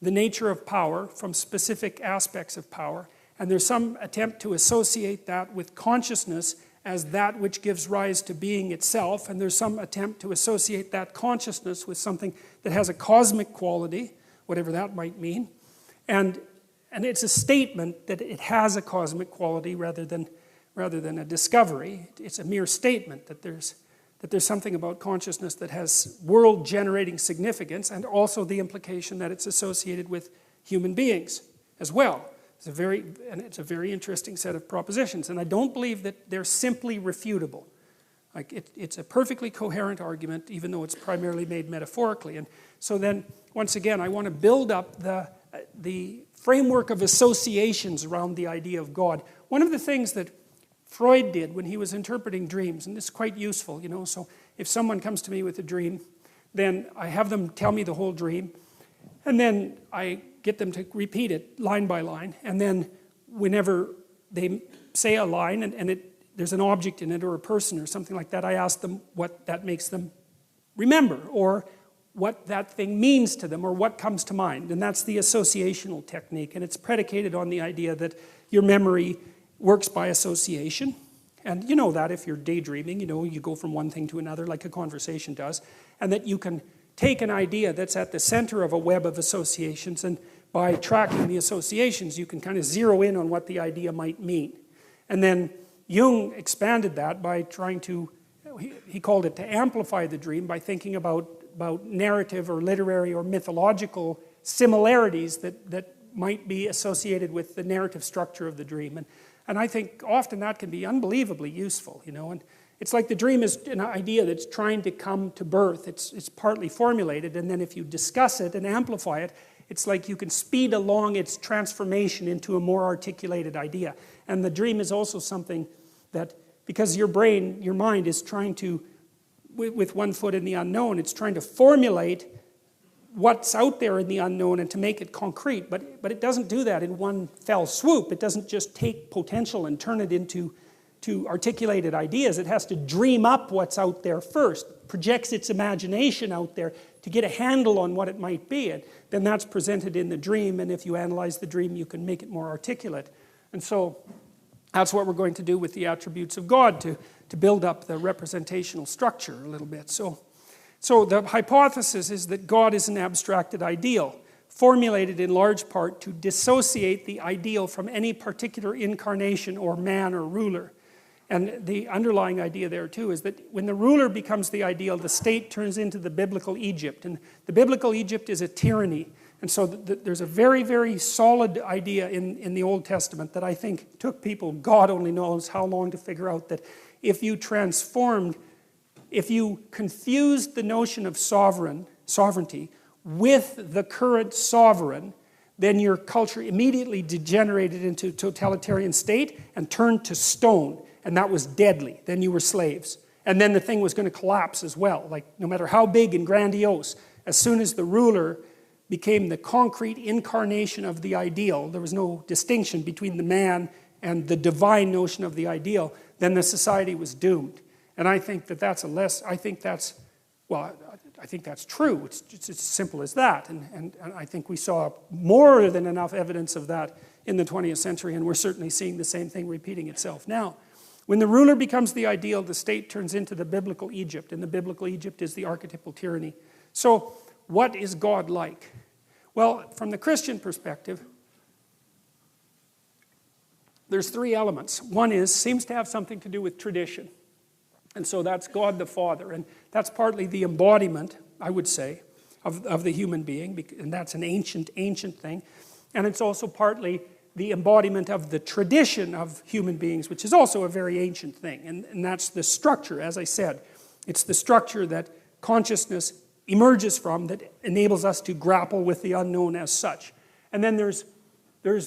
Speaker 1: the nature of power from specific aspects of power, and there's some attempt to associate that with consciousness as that which gives rise to being itself, and there's some attempt to associate that consciousness with something that has a cosmic quality, whatever that might mean, and it's a statement that it has a cosmic quality rather than a discovery. It's a mere statement that there's something about consciousness that has world-generating significance, and also the implication that it's associated with human beings as well. It's a very interesting set of propositions, and I don't believe that they're simply refutable. Like it's a perfectly coherent argument, even though it's primarily made metaphorically. And so then, once again, I want to build up the framework of associations around the idea of God. One of the things that Freud did when he was interpreting dreams, and this is quite useful, you know, so if someone comes to me with a dream, then I have them tell me the whole dream, and then I get them to repeat it line by line, and then whenever they say a line and there's an object in it or a person or something like that, I ask them what that makes them remember, or what that thing means to them, or what comes to mind. And that's the associational technique, and it's predicated on the idea that your memory works by association. And you know that if you're daydreaming, you know, you go from one thing to another like a conversation does, and that you can take an idea that's at the center of a web of associations and by tracking the associations, you can kind of zero in on what the idea might mean. And then Jung expanded that by trying to, he called it to amplify the dream by thinking about narrative or literary or mythological similarities that might be associated with the narrative structure of the dream. And I think often that can be unbelievably useful, you know. And it's like the dream is an idea that's trying to come to birth. It's partly formulated, and then if you discuss it and amplify it, it's like you can speed along its transformation into a more articulated idea. And the dream is also something that, because your brain, your mind is trying to, with one foot in the unknown, it's trying to formulate what's out there in the unknown and to make it concrete. But it doesn't do that in one fell swoop. It doesn't just take potential and turn it into articulated ideas. It has to dream up what's out there first, projects its imagination out there to get a handle on what it might be. And then that's presented in the dream, and if you analyze the dream, you can make it more articulate. And so that's what we're going to do with the attributes of God, to build up the representational structure a little bit. So the hypothesis is that God is an abstracted ideal, formulated in large part to dissociate the ideal from any particular incarnation or man or ruler. And the underlying idea there too is that when the ruler becomes the ideal, the state turns into the biblical Egypt. And the biblical Egypt is a tyranny. And so there's a very, very solid idea in the Old Testament that I think took people, God only knows how long, to figure out that if you confused the notion of sovereignty with the current sovereign, then your culture immediately degenerated into a totalitarian state and turned to stone. And that was deadly. Then you were slaves. And then the thing was going to collapse as well. Like, no matter how big and grandiose, as soon as the ruler became the concrete incarnation of the ideal, there was no distinction between the man and the divine notion of the ideal, then the society was doomed. And I think that's I think that's true. It's as simple as that. And I think we saw more than enough evidence of that in the 20th century, and we're certainly seeing the same thing repeating itself now. When the ruler becomes the ideal, the state turns into the biblical Egypt, and the biblical Egypt is the archetypal tyranny. So, what is God like? Well, from the Christian perspective, there's three elements. One seems to have something to do with tradition. And so that's God the Father, and that's partly the embodiment, I would say, of the human being, and that's an ancient thing. And it's also partly the embodiment of the tradition of human beings, which is also a very ancient thing. And that's the structure, as I said. It's the structure that consciousness emerges from that enables us to grapple with the unknown as such. And then there's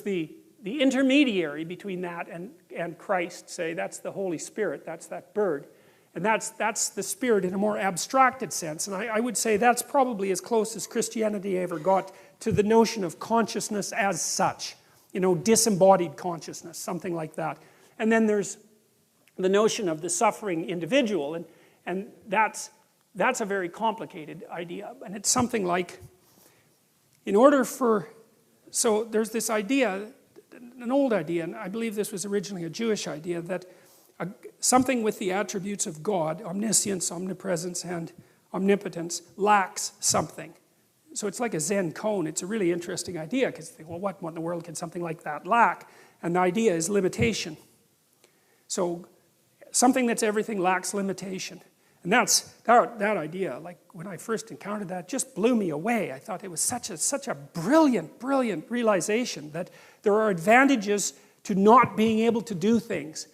Speaker 1: the intermediary between that and Christ, say. That's the Holy Spirit. That's that bird. And that's the Spirit in a more abstracted sense. And I would say that's probably as close as Christianity ever got to the notion of consciousness as such. You know, disembodied consciousness, something like that. And then there's the notion of the suffering individual, and that's a very complicated idea. And it's something like, so there's this idea, an old idea, and I believe this was originally a Jewish idea, that something with the attributes of God, omniscience, omnipresence, and omnipotence, lacks something. So it's like a Zen cone. It's a really interesting idea, because you think, well, what in the world can something like that lack? And the idea is limitation. So something that's everything lacks limitation. And that idea, like when I first encountered that, just blew me away. I thought it was such a brilliant realization that there are advantages to not being able to do things.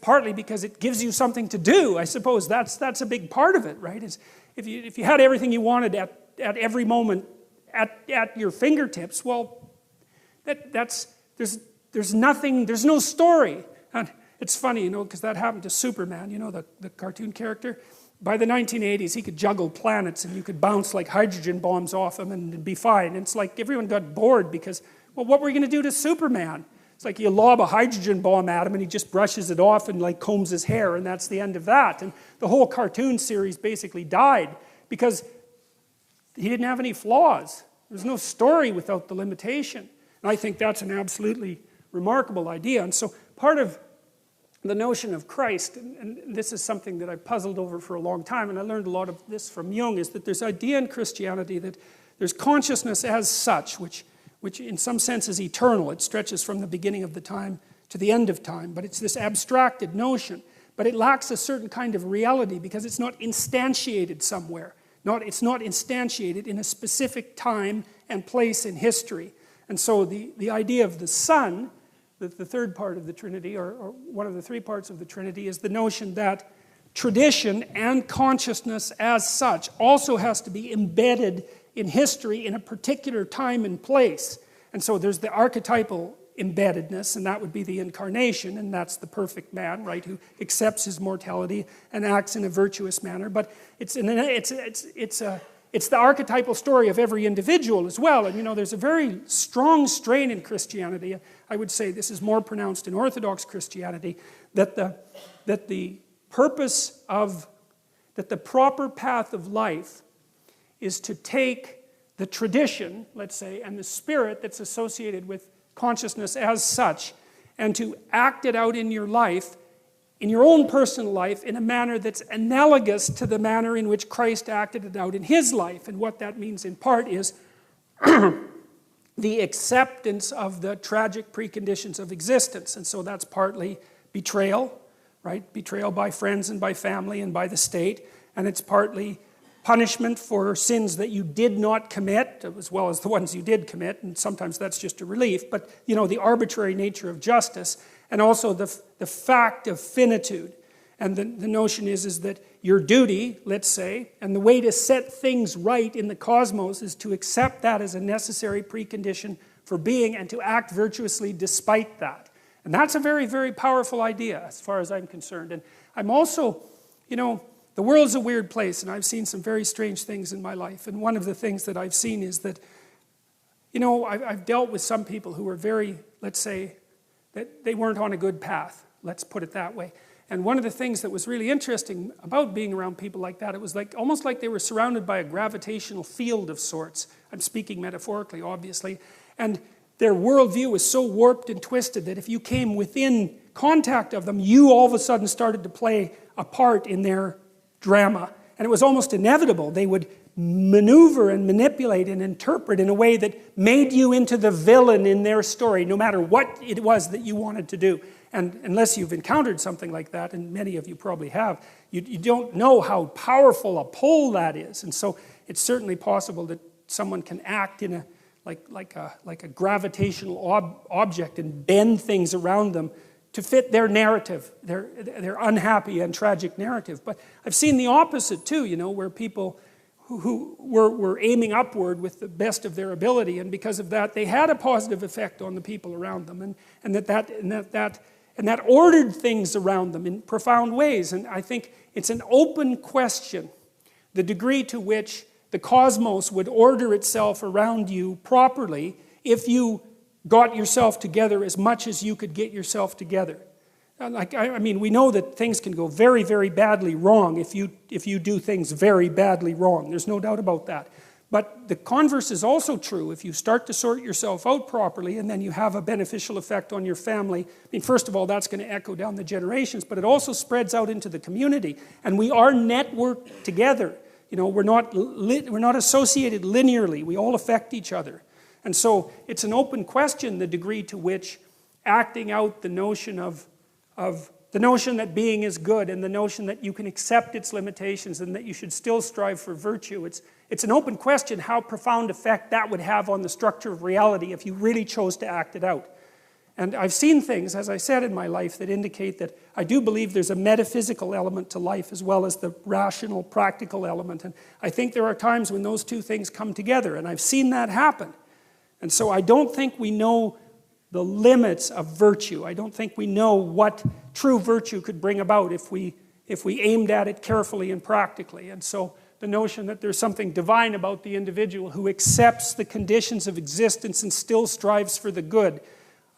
Speaker 1: Partly because it gives you something to do. I suppose that's a big part of it, right? Is if you had everything you wanted at every moment at your fingertips, well, there's nothing, there's no story. And it's funny, because that happened to Superman, the cartoon character. By the 1980s, he could juggle planets, and you could bounce like hydrogen bombs off him and it'd be fine. And it's like everyone got bored because, well, what were you going to do to Superman? It's like you lob a hydrogen bomb at him and he just brushes it off and like combs his hair, and that's the end of that. And the whole cartoon series basically died because he didn't have any flaws. There's no story without the limitation. And I think that's an absolutely remarkable idea. And so part of the notion of Christ, and this is something that I puzzled over for a long time, and I learned a lot of this from Jung, is that there's idea in Christianity that there's consciousness as such, which which in some sense is eternal. It stretches from the beginning of the time to the end of time, but it's this abstracted notion. But it lacks a certain kind of reality because it's not instantiated somewhere. It's not instantiated in a specific time and place in history. And so the idea of the Son, the third part of the Trinity, or one of the three parts of the Trinity, is the notion that tradition and consciousness as such also has to be embedded in history in a particular time and place. And so there's the archetypal embeddedness, and that would be the incarnation, and that's the perfect man, right, who accepts his mortality and acts in a virtuous manner. But it's the archetypal story of every individual as well. And there's a very strong strain in Christianity. I would say this is more pronounced in Orthodox Christianity, that the proper path of life is to take the tradition, let's say, and the spirit that's associated with consciousness as such, and to act it out in your life, in your own personal life, in a manner that's analogous to the manner in which Christ acted it out in his life. And what that means in part is the acceptance of the tragic preconditions of existence. And so that's partly betrayal, right? Betrayal by friends and by family and by the state. And it's partly punishment for sins that you did not commit, as well as the ones you did commit, and sometimes that's just a relief, but the arbitrary nature of justice, and also the fact of finitude. And the notion is that your duty, let's say, and the way to set things right in the cosmos is to accept that as a necessary precondition for being and to act virtuously despite that. And that's a very, very powerful idea as far as I'm concerned. And I'm also, the world's a weird place, and I've seen some very strange things in my life. And one of the things that I've seen is that, I've dealt with some people who were very, let's say, that they weren't on a good path. Let's put it that way. And one of the things that was really interesting about being around people like that, it was almost like they were surrounded by a gravitational field of sorts. I'm speaking metaphorically, obviously. And their worldview was so warped and twisted that if you came within contact of them, you all of a sudden started to play a part in their drama. And it was almost inevitable. They would maneuver and manipulate and interpret in a way that made you into the villain in their story, no matter what it was that you wanted to do. And unless you've encountered something like that, and many of you probably have, you don't know how powerful a pull that is. And so it's certainly possible that someone can act in like a gravitational object and bend things around them to fit their narrative, their unhappy and tragic narrative. But I've seen the opposite too, where people who were aiming upward with the best of their ability, and because of that, they had a positive effect on the people around them, and that ordered things around them in profound ways. And I think it's an open question, the degree to which the cosmos would order itself around you properly if you got yourself together as much as you could get yourself together. We know that things can go very, very badly wrong if you do things very badly wrong. There's no doubt about that. But the converse is also true. If you start to sort yourself out properly and then you have a beneficial effect on your family, first of all, that's going to echo down the generations, but it also spreads out into the community. And we are networked together. We're not associated linearly. We all affect each other. And so it's an open question, the degree to which acting out the notion the notion that being is good and the notion that you can accept its limitations and that you should still strive for virtue. It's an open question how profound effect that would have on the structure of reality if you really chose to act it out. And I've seen things, as I said, in my life that indicate that I do believe there's a metaphysical element to life as well as the rational, practical element. And I think there are times when those two things come together, and I've seen that happen. And so I don't think we know the limits of virtue. I don't think we know what true virtue could bring about if we aimed at it carefully and practically. And so the notion that there's something divine about the individual who accepts the conditions of existence and still strives for the good,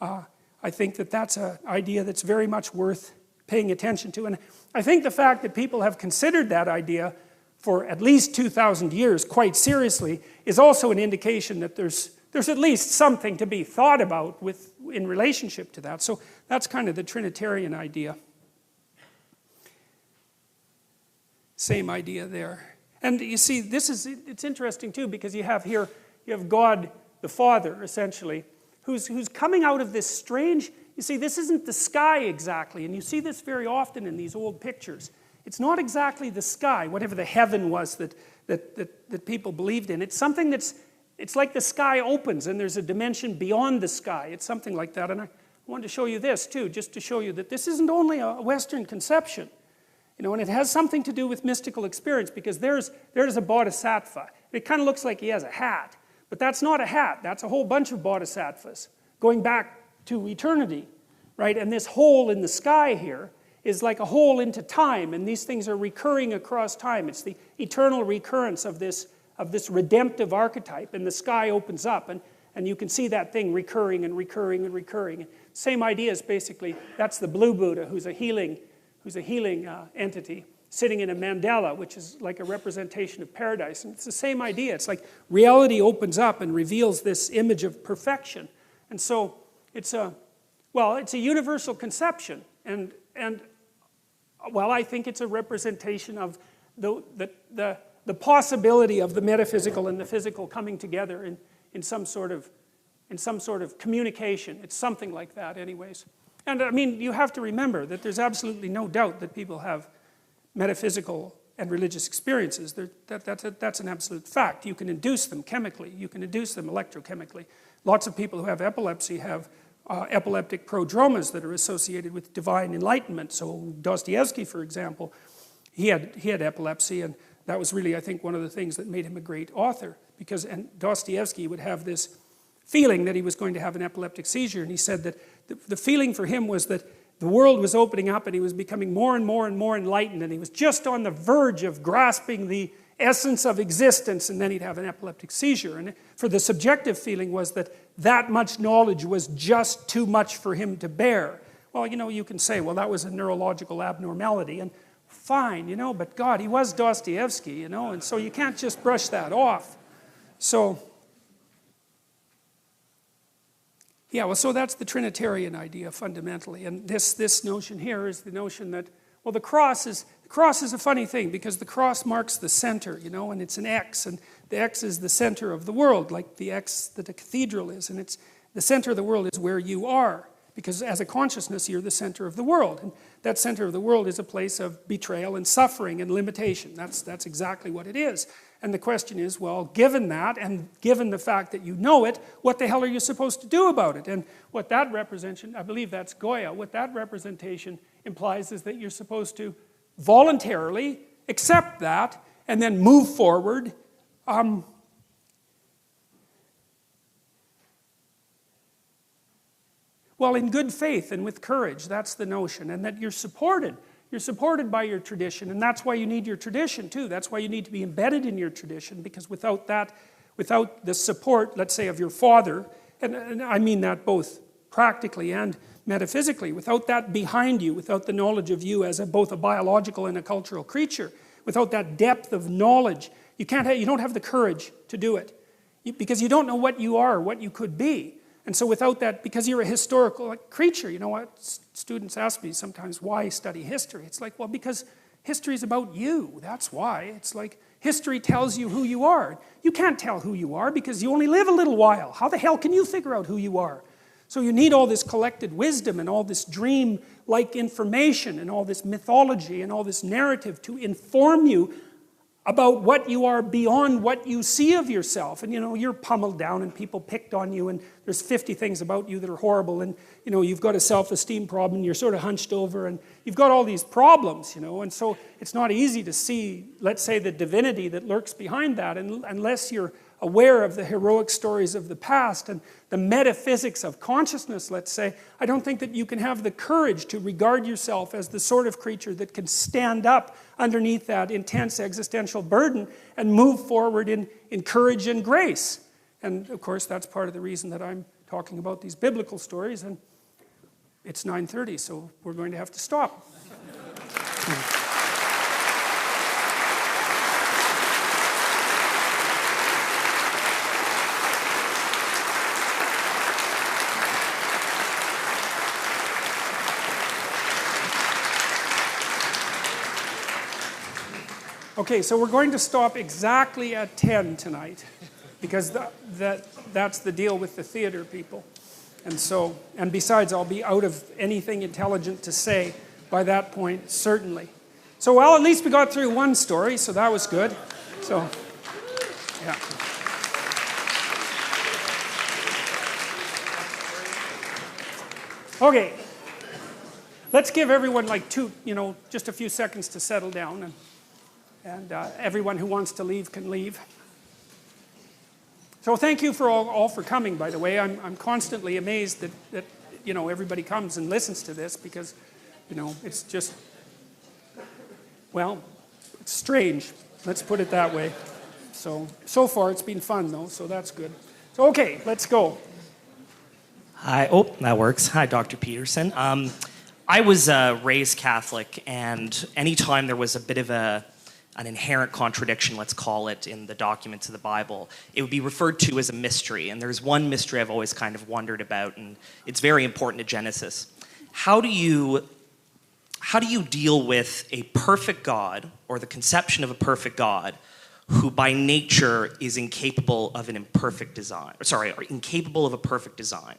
Speaker 1: I think that that's an idea that's very much worth paying attention to. And I think the fact that people have considered that idea for at least 2,000 years quite seriously is also an indication that there's at least something to be thought about in relationship to that. So that's kind of the Trinitarian idea. Same idea there. And you see, it's interesting too, because you have God the Father, essentially, who's coming out of this strange, you see, this isn't the sky exactly, and you see this very often in these old pictures. It's not exactly the sky, whatever the heaven was that people believed in. It's something it's like the sky opens and there's a dimension beyond the sky. It's something like that. And I wanted to show you this too, just to show you that this isn't only a Western conception. And it has something to do with mystical experience, because there's a bodhisattva. It kind of looks like he has a hat, but that's not a hat. That's a whole bunch of bodhisattvas going back to eternity, right? And this hole in the sky here is like a hole into time, and these things are recurring across time. It's the eternal recurrence of this redemptive archetype, and the sky opens up, and you can see that thing recurring and recurring and recurring. Same idea is basically, that's the blue Buddha, who's a healing entity, sitting in a mandala, which is like a representation of paradise. And it's the same idea. It's like reality opens up and reveals this image of perfection. And so it's a universal conception. And I think it's a representation of the possibility of the metaphysical and the physical coming together in some sort of communication. It's something like that anyways. And I mean, you have to remember that there's absolutely no doubt that people have metaphysical and religious experiences. That's an absolute fact. You can induce them chemically. You can induce them electrochemically. Lots of people who have epilepsy have epileptic prodromas that are associated with divine enlightenment. So Dostoevsky, for example, he had epilepsy, and that was really, I think, one of the things that made him a great author. And Dostoevsky would have this feeling that he was going to have an epileptic seizure, and he said that the feeling for him was that the world was opening up and he was becoming more and more and more enlightened, and he was just on the verge of grasping the essence of existence, and then he'd have an epileptic seizure. And for the subjective feeling was that much knowledge was just too much for him to bear. Well, you can say, well, that was a neurological abnormality, and fine, but God, he was Dostoevsky, and so you can't just brush that off. So so that's the Trinitarian idea fundamentally. And this notion here is the notion that, well, the cross is a funny thing, because the cross marks the center, and it's an X, and the X is the center of the world, like the X that a cathedral is, and it's the center of the world is where you are, because as a consciousness, you're the center of the world, and that center of the world is a place of betrayal and suffering and limitation. That's exactly what it is. And the question is, well, given that, and given the fact that you know it, what the hell are you supposed to do about it? And what that representation, I believe that's Goya, what that representation implies is that you're supposed to voluntarily accept that and then move forward. In good faith and with courage, that's the notion, and that you're supported. You're supported by your tradition, and that's why you need your tradition too. That's why you need to be embedded in your tradition, because without the support, let's say, of your father, and I mean that both practically and metaphysically, without that behind you, without the knowledge of you as both a biological and a cultural creature, without that depth of knowledge, you don't have the courage to do it, because you don't know what you are, what you could be. And so without that, because you're a historical creature, you know what? Students ask me sometimes, why study history? It's like, well, because history is about you. That's why. It's like history tells you who you are. You can't tell who you are because you only live a little while. How the hell can you figure out who you are? So you need all this collected wisdom and all this dream-like information and all this mythology and all this narrative to inform you about what you are beyond what you see of yourself. And you're pummeled down and people picked on you and there's 50 things about you that are horrible, and you've got a self-esteem problem and you're sort of hunched over and you've got all these problems, and so it's not easy to see, let's say, the divinity that lurks behind that unless you're aware of the heroic stories of the past and the metaphysics of consciousness, let's say. I don't think that you can have the courage to regard yourself as the sort of creature that can stand up underneath that intense existential burden and move forward in courage and grace. And of course, that's part of the reason that I'm talking about these biblical stories, and it's 9:30, so we're going to have to stop. Okay, so we're going to stop exactly at 10 tonight, because that's the deal with the theater people. And besides, I'll be out of anything intelligent to say by that point, certainly. So, well, at least we got through one story, so that was good. So, yeah. Okay. Let's give everyone like just a few seconds to settle down, and everyone who wants to leave can leave. So thank you for all for coming, by the way. I'm constantly amazed that everybody comes and listens to this because, it's just, well, it's strange. Let's put it that way. So far it's been fun though, so that's good. So okay, let's go.
Speaker 2: Hi, that works. Hi, Dr. Peterson. I was raised Catholic, and anytime there was a bit of an inherent contradiction, let's call it, in the documents of the Bible, it would be referred to as a mystery. And there's one mystery I've always kind of wondered about, and it's very important to Genesis. How do you deal with a perfect God, or the conception of a perfect God, who by nature is incapable of an imperfect design? Or incapable of a perfect design.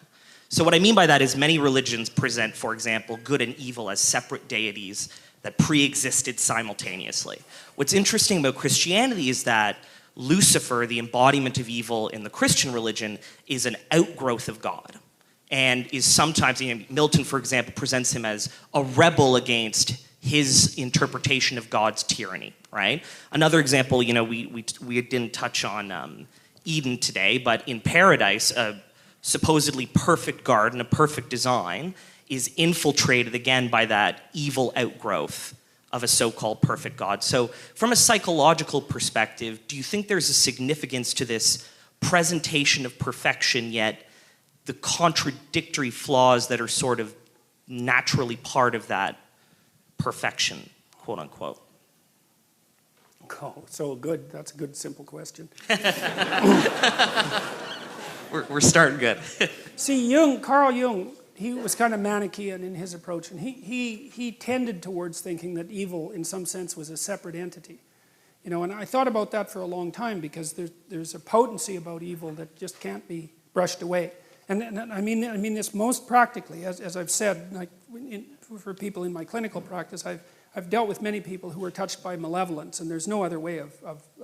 Speaker 2: So what I mean by that is many religions present, for example, good and evil as separate deities that pre-existed simultaneously. What's interesting about Christianity is that Lucifer, the embodiment of evil in the Christian religion, is an outgrowth of God. And is sometimes, Milton, for example, presents him as a rebel against his interpretation of God's tyranny, right? Another example, we didn't touch on Eden today, but in paradise, a supposedly perfect garden, a perfect design, is infiltrated again by that evil outgrowth of a so-called perfect God. So from a psychological perspective, do you think there's a significance to this presentation of perfection, yet the contradictory flaws that are sort of naturally part of that perfection, quote unquote?
Speaker 1: Oh, so good. That's a good, simple question.
Speaker 2: We're starting good.
Speaker 1: See, Carl Jung, he was kind of Manichaean in his approach, and he tended towards thinking that evil, in some sense, was a separate entity. And I thought about that for a long time because there's a potency about evil that just can't be brushed away. And I mean this most practically, as I've said, like for people in my clinical practice, I've dealt with many people who are touched by malevolence, and there's no other way of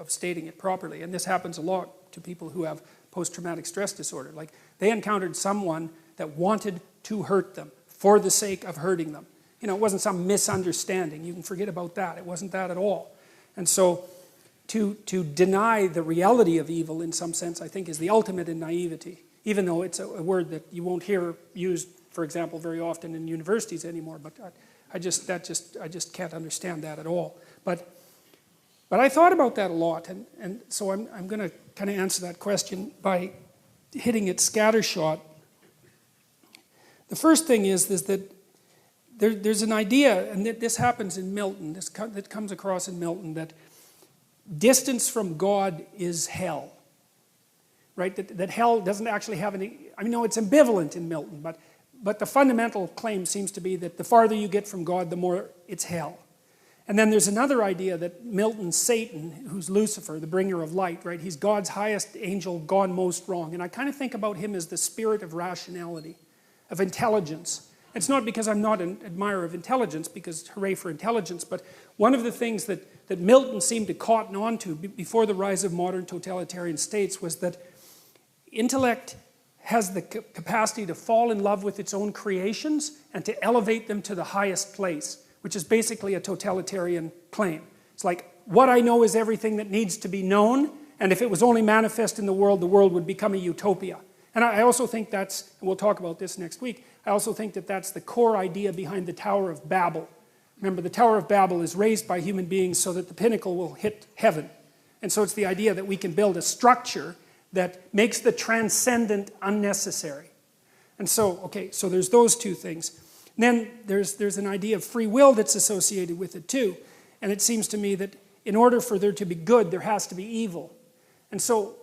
Speaker 1: stating it properly. And this happens a lot to people who have post-traumatic stress disorder. Like, they encountered someone that wanted to hurt them for the sake of hurting them. It wasn't some misunderstanding. You can forget about that. It wasn't that at all. And so to deny the reality of evil in some sense, I think, is the ultimate in naivety, even though it's a word that you won't hear used, for example, very often in universities anymore. But I just can't understand that at all. But I thought about that a lot, and so I'm going to kind of answer that question by hitting it scattershot. The first thing is that there's an idea, and this happens in Milton, that comes across in Milton, that distance from God is hell. Right? That hell doesn't actually have any, no, it's ambivalent in Milton, but the fundamental claim seems to be that the farther you get from God, the more it's hell. And then there's another idea that Milton's Satan, who's Lucifer, the bringer of light, right? He's God's highest angel gone most wrong. And I kind of think about him as the spirit of rationality, of intelligence. It's not because I'm not an admirer of intelligence, because hooray for intelligence, but one of the things that Milton seemed to cotton on to before the rise of modern totalitarian states was that intellect has the capacity to fall in love with its own creations and to elevate them to the highest place, which is basically a totalitarian claim. It's like, what I know is everything that needs to be known, and if it was only manifest in the world would become a utopia. And I also think that's, and we'll talk about this next week, I also think that that's the core idea behind the Tower of Babel. Remember, the Tower of Babel is raised by human beings so that the pinnacle will hit heaven. And so it's the idea that we can build a structure that makes the transcendent unnecessary. And so, okay, so there's those two things. Then there's an idea of free will that's associated with it too. And it seems to me that in order for there to be good, there has to be evil. And so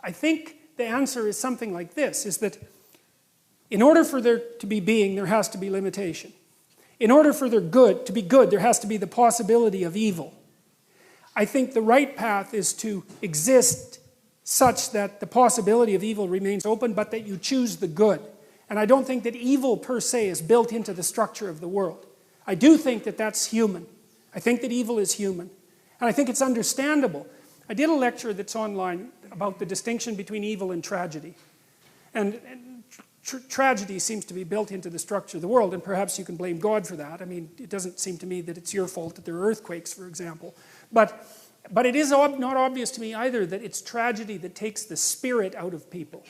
Speaker 1: I think the answer is something like this, is that in order for there to be being, there has to be limitation. In order for there to be good, there has to be the possibility of evil. I think the right path is to exist such that the possibility of evil remains open, but that you choose the good. And I don't think that evil per se is built into the structure of the world. I do think that that's human. I think that evil is human. And I think it's understandable. I did a lecture that's online about the distinction between evil and tragedy. And tragedy seems to be built into the structure of the world, and perhaps you can blame God for that. I mean, it doesn't seem to me that it's your fault that there are earthquakes, for example. But it is not obvious to me either that it's tragedy that takes the spirit out of people.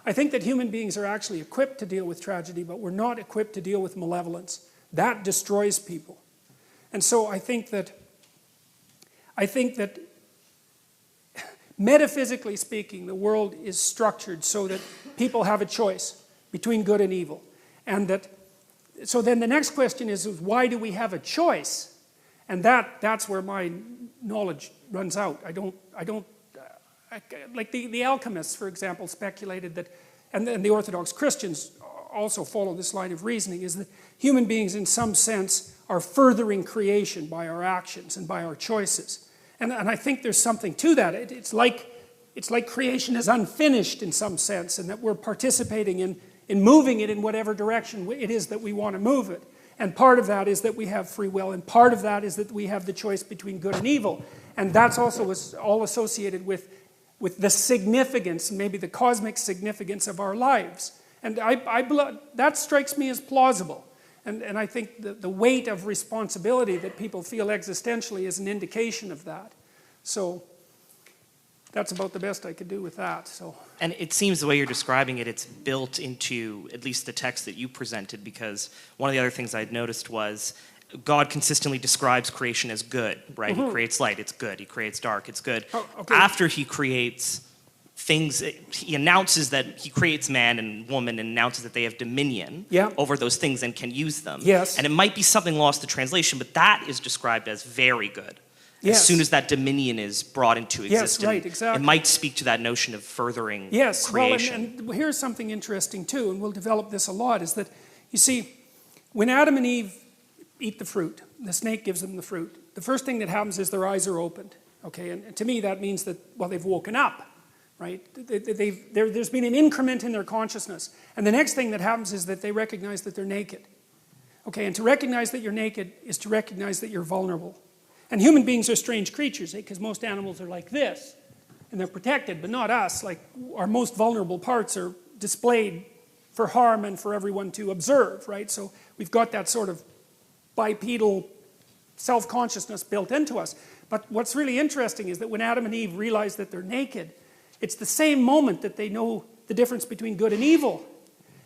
Speaker 1: I think that human beings are actually equipped to deal with tragedy, but we're not equipped to deal with malevolence. That destroys people. And so I think that metaphysically speaking, the world is structured so that people have a choice between good and evil. So then the next question is why do we have a choice? And that's where my knowledge runs out. Like the alchemists, for example, speculated that, and the Orthodox Christians also follow this line of reasoning, is that human beings in some sense are furthering creation by our actions and by our choices. And I think there's something to that. It's like creation is unfinished in some sense, and that we're participating in moving it in whatever direction it is that we want to move it. And part of that is that we have free will, and part of that is that we have the choice between good and evil. And that's also all associated with the significance, maybe the cosmic significance of our lives. And that strikes me as plausible. And I think the weight of responsibility that people feel existentially is an indication of that. So that's about the best I could do with that. So.
Speaker 2: And it seems the way you're describing it, it's built into at least the text that you presented, because one of the other things I'd noticed was God consistently describes creation as good, right? Mm-hmm. He creates light, it's good. He creates dark, it's good.
Speaker 1: Oh, okay.
Speaker 2: After he creates things, he announces that he creates man and woman and announces that they have dominion over those things and can use them.
Speaker 1: Yes.
Speaker 2: And it might be something lost to translation, but that is described as very good. Yes. As soon as that dominion is brought into existence,
Speaker 1: yes, right, exactly.
Speaker 2: It might speak to that notion of furthering creation.
Speaker 1: Well, and here's something interesting too, and we'll develop this a lot, is that, you see, when Adam and Eve eat the fruit, the snake gives them the fruit, the first thing that happens is their eyes are opened. Okay, and to me that means that, well, they've woken up. Right? There's been an increment in their consciousness. And the next thing that happens is that they recognize that they're naked. Okay, and to recognize that you're naked is to recognize that you're vulnerable. And human beings are strange creatures, because most animals are like this. And they're protected, but not us. Like, our most vulnerable parts are displayed for harm and for everyone to observe, right? So we've got that sort of bipedal self-consciousness built into us. But what's really interesting is that when Adam and Eve realize that they're naked, it's the same moment that they know the difference between good and evil.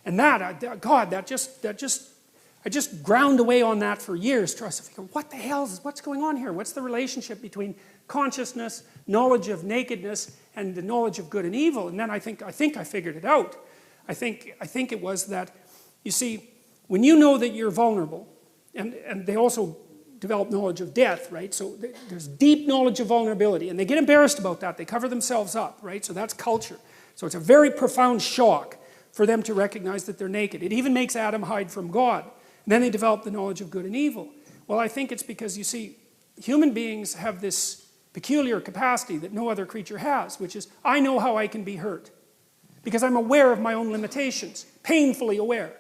Speaker 1: And I just ground away on that for years, trying to figure, what's going on here? What's the relationship between consciousness, knowledge of nakedness, and the knowledge of good and evil? And then I think I figured it out. I think it was that, you see, when you know that you're vulnerable, and they also develop knowledge of death, right? So there's deep knowledge of vulnerability, and they get embarrassed about that. They cover themselves up, right? So that's culture. So it's a very profound shock for them to recognize that they're naked. It even makes Adam hide from God. And then they develop the knowledge of good and evil. Well, I think it's because, you see, human beings have this peculiar capacity that no other creature has, which is, I know how I can be hurt. Because I'm aware of my own limitations, painfully aware.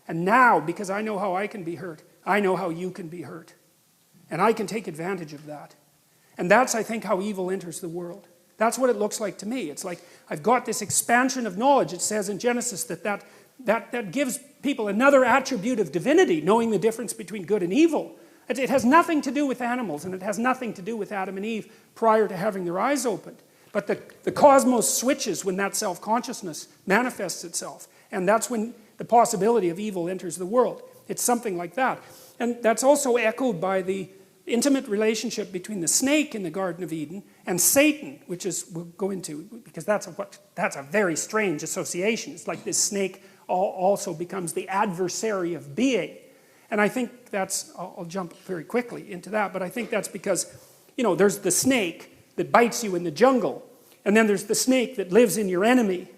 Speaker 1: And now, because I know how I can be hurt, I know how you can be hurt. And I can take advantage of that. And that's, I think, how evil enters the world. That's what it looks like to me. It's like, I've got this expansion of knowledge. It says in Genesis that gives people another attribute of divinity, knowing the difference between good and evil. It has nothing to do with animals, and it has nothing to do with Adam and Eve prior to having their eyes opened. But the cosmos switches when that self-consciousness manifests itself. And that's when the possibility of evil enters the world. It's something like that. And that's also echoed by the intimate relationship between the snake in the Garden of Eden and Satan, which is, we'll go into, because that's a very strange association. It's like this snake also becomes the adversary of being. And I think I'll jump very quickly into that, but I think that's because, there's the snake that bites you in the jungle, and then there's the snake that lives in your enemy,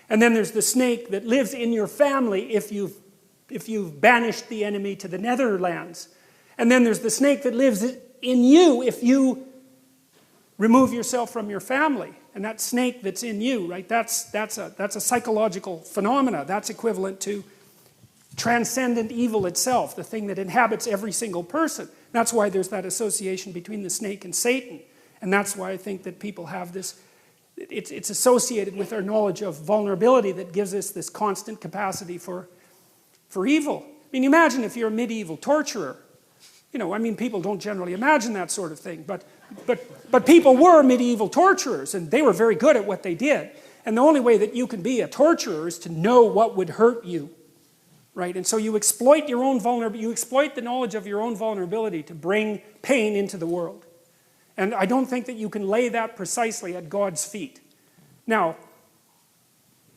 Speaker 1: and then there's the snake that lives in your family if you've banished the enemy to the Netherlands. And then there's the snake that lives in you if you remove yourself from your family. And that snake that's in you, right, that's a psychological phenomena. That's equivalent to transcendent evil itself, the thing that inhabits every single person. That's why there's that association between the snake and Satan. And that's why I think that people have this, it's associated with our knowledge of vulnerability that gives us this constant capacity for evil. I mean, imagine if you're a medieval torturer. You know, I mean, people don't generally imagine that sort of thing, but people were medieval torturers, and they were very good at what they did. And the only way that you can be a torturer is to know what would hurt you, right? And so you exploit your own vulnerability, you exploit the knowledge of your own vulnerability to bring pain into the world. And I don't think that you can lay that precisely at God's feet. Now,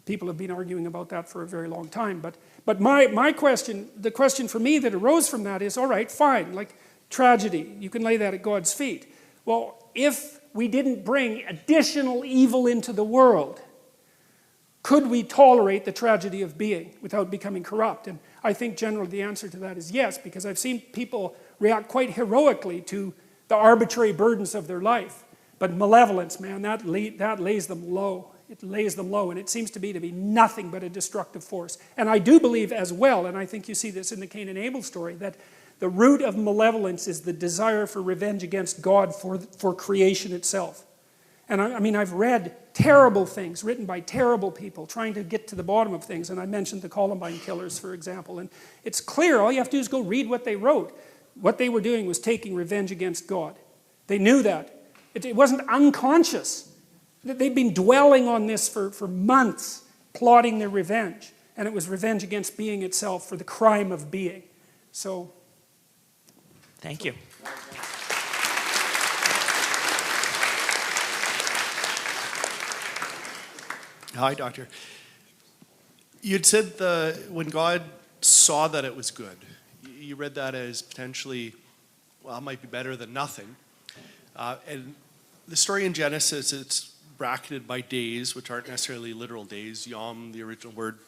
Speaker 1: people have been arguing about that for a very long time, but my question, the question for me that arose from that is, all right, fine, like tragedy, you can lay that at God's feet. Well, if we didn't bring additional evil into the world, could we tolerate the tragedy of being without becoming corrupt? And I think generally the answer to that is yes, because I've seen people react quite heroically to the arbitrary burdens of their life. But malevolence, man, that lays them low. It lays them low, and it seems to be nothing but a destructive force. And I do believe as well, and I think you see this in the Cain and Abel story, that the root of malevolence is the desire for revenge against God for creation itself. And I mean, I've read terrible things written by terrible people trying to get to the bottom of things. And I mentioned the Columbine killers, for example. And it's clear, all you have to do is go read what they wrote. What they were doing was taking revenge against God. They knew that. It wasn't unconscious. They'd been dwelling on this for months, plotting their revenge. And it was revenge against being itself for the crime of being. So...
Speaker 2: Thank you.
Speaker 3: Hi, Doctor. You'd said when God saw that it was good, you read that as potentially, well, it might be better than nothing. And the story in Genesis, it's bracketed by days, which aren't necessarily literal days, yom, the original word,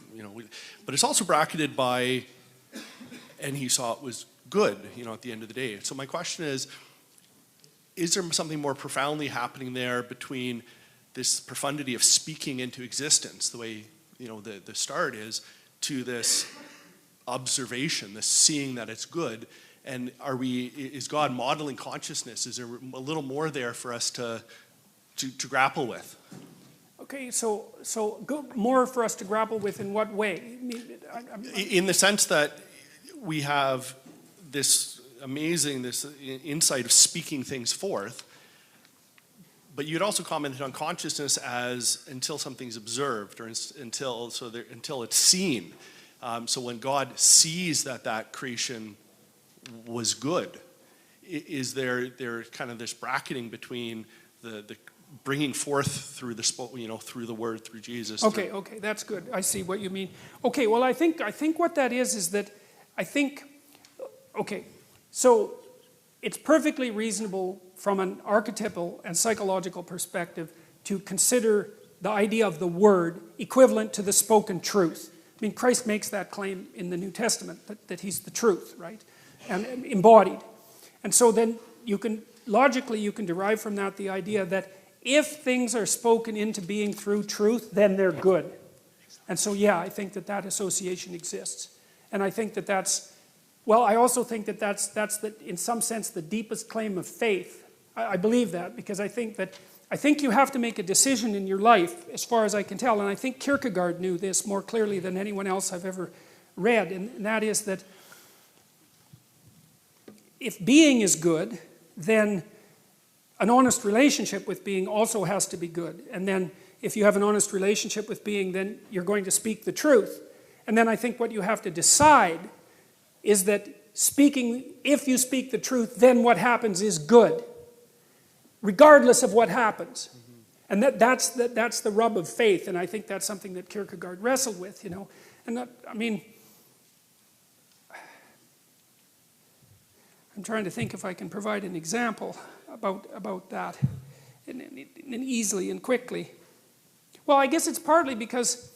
Speaker 3: but it's also bracketed by, and he saw it was good, at the end of the day. So my question is there something more profoundly happening there between this profundity of speaking into existence, the way, the start is, to this observation, this seeing that it's good? And is God modeling consciousness? Is there a little more there for us to grapple with?
Speaker 1: Okay, so more for us to grapple with in what way?
Speaker 3: In the sense that we have this insight of speaking things forth, but you'd also commented on consciousness as until something's observed, or until it's seen. So when God sees that creation was good, is there kind of this bracketing between the bringing forth through through the word, through Jesus?
Speaker 1: Okay, that's good. I see what you mean. Okay, well, I think what that is that I think. Okay, so it's perfectly reasonable from an archetypal and psychological perspective to consider the idea of the word equivalent to the spoken truth. I mean, Christ makes that claim in the New Testament, that he's the truth, right? And embodied. And so then logically you can derive from that the idea that if things are spoken into being through truth, then they're good. And so yeah, I think that association exists. And I think that's, well, I also think that's in some sense the deepest claim of faith. I believe that because I think you have to make a decision in your life, as far as I can tell, and I think Kierkegaard knew this more clearly than anyone else I've ever read, and that is that if being is good, then an honest relationship with being also has to be good. And then if you have an honest relationship with being, then you're going to speak the truth. And then I think what you have to decide is that if you speak the truth, then what happens is good, regardless of what happens. And that's the rub of faith, and I think that's something that Kierkegaard wrestled with, And that, I mean, I'm trying to think if I can provide an example about that, and easily and quickly. Well, I guess it's partly because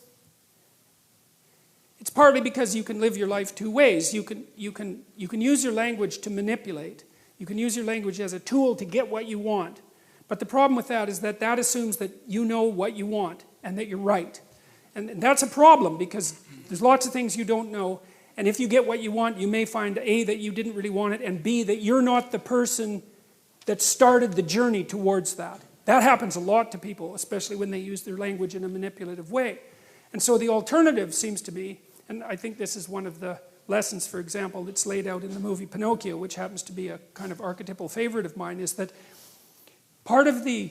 Speaker 1: you can live your life two ways. You can use your language to manipulate. You can use your language as a tool to get what you want. But the problem with that is that that assumes that you know what you want and that you're right. And that's a problem because there's lots of things you don't know. And if you get what you want, you may find A, that you didn't really want it, and B, that you're not the person that started the journey towards that. That happens a lot to people, especially when they use their language in a manipulative way. And so the alternative seems to be, and I think this is one of the lessons, for example, that's laid out in the movie Pinocchio, which happens to be a kind of archetypal favorite of mine, is that part of the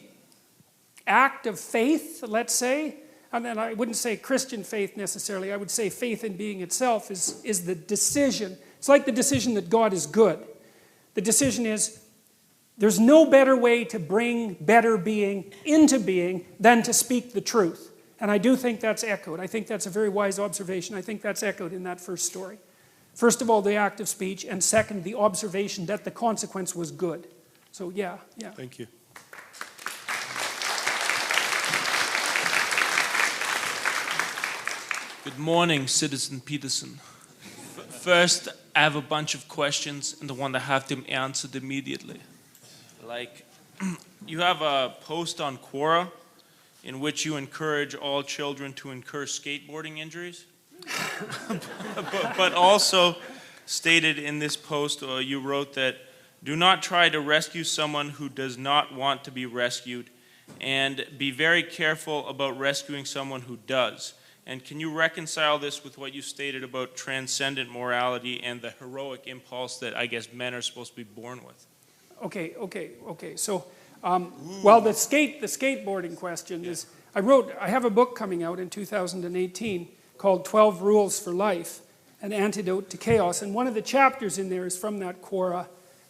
Speaker 1: act of faith, let's say, and then I wouldn't say Christian faith necessarily, I would say faith in being itself is the decision. It's like the decision that God is good. The decision is, there's no better way to bring better being into being than to speak the truth. And I do think that's echoed. I think that's a very wise observation. I think that's echoed in that first story. First of all, the act of speech, and second, the observation that the consequence was good. So yeah.
Speaker 3: Thank you.
Speaker 4: Good morning, Citizen Peterson. First, I have a bunch of questions and I want to have them answered immediately. Like, you have a post on Quora in which you encourage all children to incur skateboarding injuries. but also stated in this post, you wrote that, do not try to rescue someone who does not want to be rescued, and be very careful about rescuing someone who does. And can you reconcile this with what you stated about transcendent morality and the heroic impulse that I guess men are supposed to be born with?
Speaker 1: Okay. So, well, the skateboarding question is, I have a book coming out in 2018 called 12 Rules for Life, An Antidote to Chaos. And one of the chapters in there is from that Quora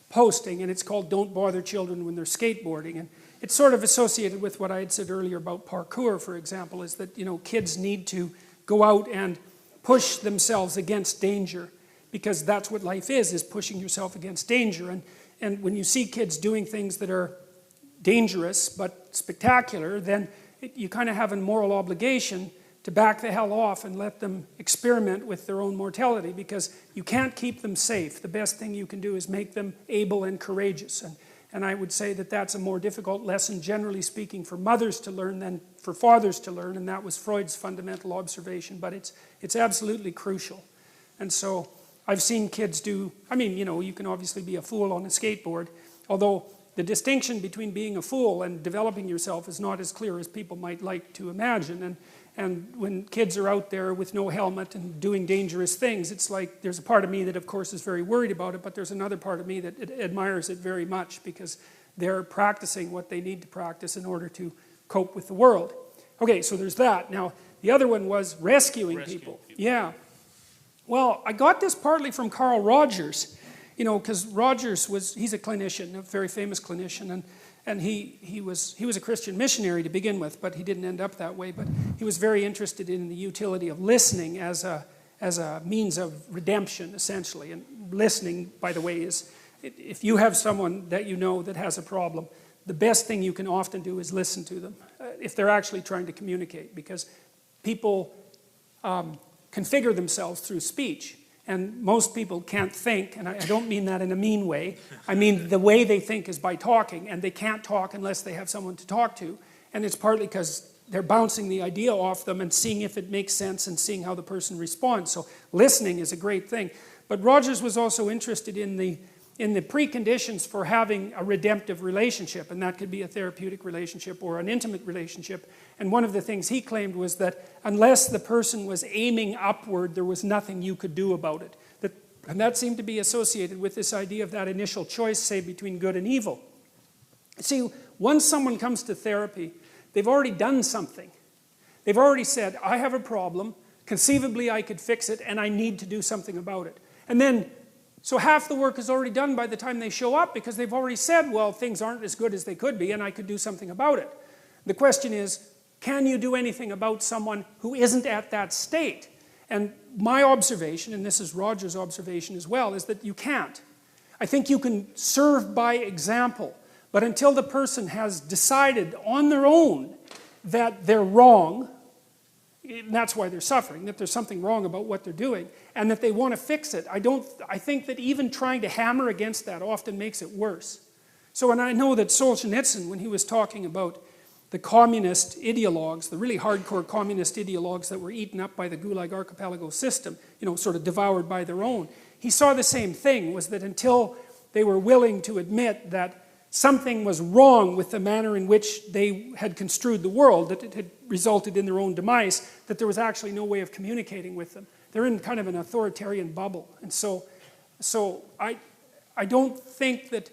Speaker 1: posting, and it's called Don't Bother Children When They're Skateboarding. And it's sort of associated with what I had said earlier about parkour, for example, is that, kids need to go out and push themselves against danger, because that's what life is pushing yourself against danger. And when you see kids doing things that are dangerous but spectacular, then you kind of have a moral obligation to back the hell off and let them experiment with their own mortality, because you can't keep them safe. The best thing you can do is make them able and courageous. And I would say that that's a more difficult lesson, generally speaking, for mothers to learn than for fathers to learn, and that was Freud's fundamental observation, but it's absolutely crucial. And so I've seen kids do, you can obviously be a fool on a skateboard, although the distinction between being a fool and developing yourself is not as clear as people might like to imagine. And when kids are out there with no helmet and doing dangerous things, it's like there's a part of me that, of course, is very worried about it, but there's another part of me that admires it very much, because they're practicing what they need to practice in order to cope with the world. Okay, so there's that. Now, the other one was rescuing people. Yeah. Well, I got this partly from Carl Rogers, because Rogers he's a clinician, a very famous clinician, and he was a Christian missionary to begin with, but he didn't end up that way. But he was very interested in the utility of listening as a means of redemption, essentially. And listening, by the way, is if you have someone that you know that has a problem, the best thing you can often do is listen to them, if they're actually trying to communicate, because people configure themselves through speech. And most people can't think, and I don't mean that in a mean way. I mean the way they think is by talking, and they can't talk unless they have someone to talk to. And it's partly because they're bouncing the idea off them and seeing if it makes sense and seeing how the person responds. So listening is a great thing. But Rogers was also interested in the preconditions for having a redemptive relationship, and that could be a therapeutic relationship or an intimate relationship. And one of the things he claimed was that unless the person was aiming upward, there was nothing you could do about it. And that seemed to be associated with this idea of that initial choice, say, between good and evil. See, once someone comes to therapy, they've already done something. They've already said, I have a problem, conceivably I could fix it, and I need to do something about it. And then, so half the work is already done by the time they show up, because they've already said, well, things aren't as good as they could be, and I could do something about it. The question is, can you do anything about someone who isn't at that state? And my observation, and this is Roger's observation as well, is that you can't. I think you can serve by example, but until the person has decided on their own that they're wrong, and that's why they're suffering, that there's something wrong about what they're doing, and that they want to fix it, I think that even trying to hammer against that often makes it worse. So, and I know that Solzhenitsyn, when he was talking about the communist ideologues, the really hardcore communist ideologues that were eaten up by the Gulag Archipelago system, sort of devoured by their own, he saw the same thing, was that until they were willing to admit that something was wrong with the manner in which they had construed the world, that it had resulted in their own demise, that there was actually no way of communicating with them. They're in kind of an authoritarian bubble. And so I don't think that...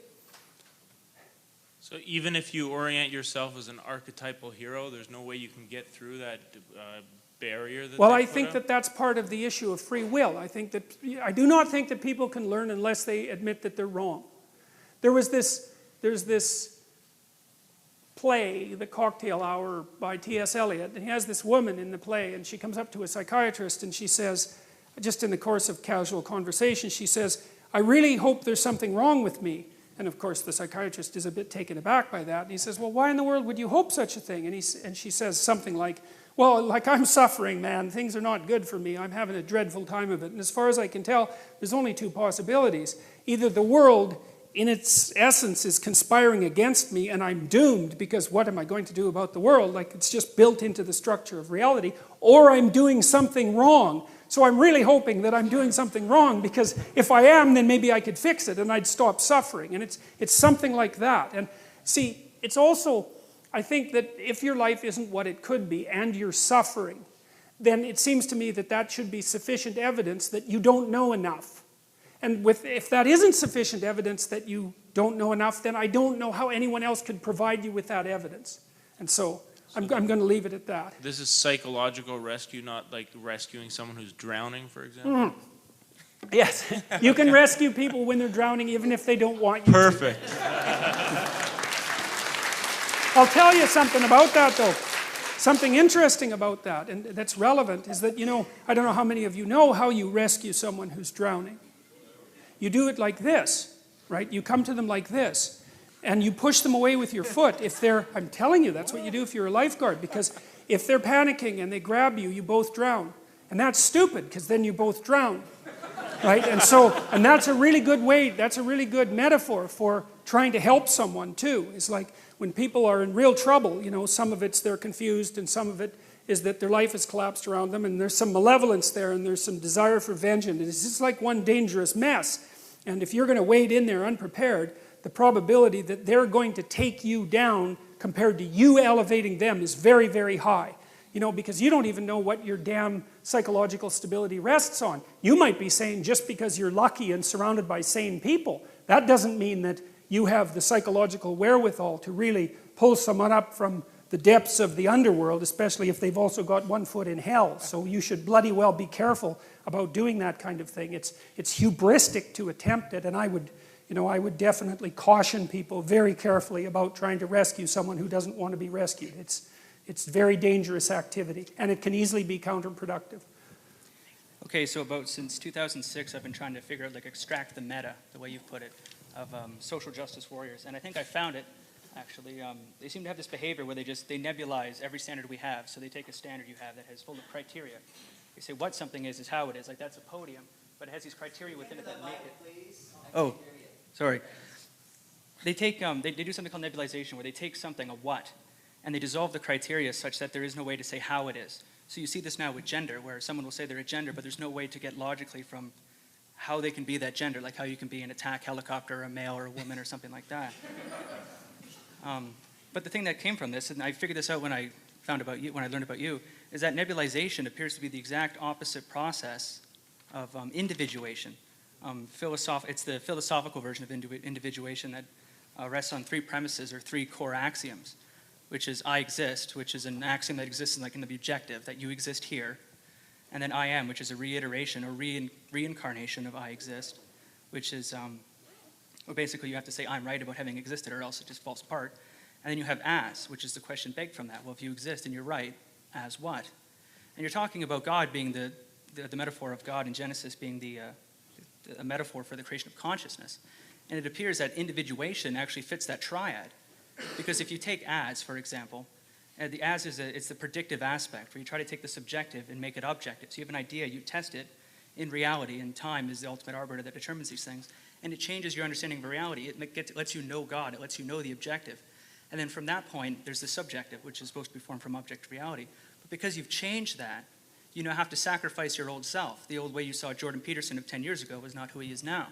Speaker 4: So even if you orient yourself as an archetypal hero, there's no way you can get through that barrier that
Speaker 1: Well,
Speaker 4: they
Speaker 1: I
Speaker 4: put
Speaker 1: think
Speaker 4: up?
Speaker 1: that that's part of the issue of free will. I do not think that people can learn unless they admit that they're wrong. There's this play, The Cocktail Hour by T.S. Eliot, and he has this woman in the play, and she comes up to a psychiatrist and she says, just in the course of casual conversation, she says, "I really hope there's something wrong with me." And of course the psychiatrist is a bit taken aback by that, and he says, "Well, why in the world would you hope such a thing?" And she says something like, "Well, like, I'm suffering, man. Things are not good for me. I'm having a dreadful time of it. And as far as I can tell, there's only two possibilities. Either the world, in its essence, is conspiring against me and I'm doomed because what am I going to do about the world? Like, it's just built into the structure of reality. Or I'm doing something wrong. So I'm really hoping that I'm doing something wrong, because if I am, then maybe I could fix it and I'd stop suffering." And it's something like that. And see, it's also... I think that if your life isn't what it could be and you're suffering, then it seems to me that that should be sufficient evidence that you don't know enough. And if that isn't sufficient evidence that you don't know enough, then I don't know how anyone else could provide you with that evidence. And so I'm going to leave it at that.
Speaker 4: This is psychological rescue, not like rescuing someone who's drowning, for example?
Speaker 1: Yes, you can rescue people when they're drowning even if they don't want you to.
Speaker 4: Perfect.
Speaker 1: I'll tell you something about that, though. Something interesting about that, and that's relevant, is that, I don't know how many of you know how you rescue someone who's drowning. You do it like this, right? You come to them like this, and you push them away with your foot. I'm telling you, that's what you do if you're a lifeguard, because if they're panicking and they grab you, you both drown. And that's stupid, because then you both drown, right? And that's a really good way, that's a really good metaphor for trying to help someone, too. It's like, when people are in real trouble, some of it's they're confused and some of it is that their life has collapsed around them and there's some malevolence there and there's some desire for vengeance. It's just like one dangerous mess. And if you're going to wade in there unprepared, the probability that they're going to take you down compared to you elevating them is very, very high. Because you don't even know what your damn psychological stability rests on. You might be saying just because you're lucky and surrounded by sane people, that doesn't mean that you have the psychological wherewithal to really pull someone up from the depths of the underworld, especially if they've also got one foot in hell. So you should bloody well be careful about doing that kind of thing. It's hubristic to attempt it, and I would definitely caution people very carefully about trying to rescue someone who doesn't want to be rescued. It's very dangerous activity, and it can easily be counterproductive.
Speaker 5: Okay, so since 2006, I've been trying to figure out, extract the meta, the way you've put it, of social justice warriors. And I think I found it, actually. They seem to have this behavior where they nebulize every standard we have. So they take a standard you have that has full of criteria. They say what something is how it is. Like, that's a podium, but it has these criteria within it that make it. Oh, sorry. They take, they do something called nebulization, where they take something, a what, and they dissolve the criteria such that there is no way to say how it is. So you see this now with gender, where someone will say they're a gender, but there's no way to get logically from how they can be that gender, like how you can be an attack helicopter, or a male or a woman or something like that. But the thing that came from this, and I figured this out when I learned about you, is that nebulization appears to be the exact opposite process of individuation. It's the philosophical version of individuation that rests on three premises or three core axioms, which is I exist, which is an axiom that exists in the objective, that you exist here. And then I am, which is a reiteration or reincarnation of I exist, which is, basically you have to say I'm right about having existed or else it just falls apart. And then you have as, which is the question begged from that. Well, if you exist and you're right, as what? And you're talking about God being the metaphor of God in Genesis being a metaphor for the creation of consciousness. And it appears that individuation actually fits that triad. Because if you take as, for example, the as it's the predictive aspect, where you try to take the subjective and make it objective. So you have an idea, you test it in reality, and time is the ultimate arbiter that determines these things. and it changes your understanding of reality. It lets you know God. It lets you know the objective. And then from that point, there's the subjective, which is supposed to be formed from objective reality. But because you've changed that, you now have to sacrifice your old self. The old way you saw Jordan Peterson of 10 years ago was not who he is now.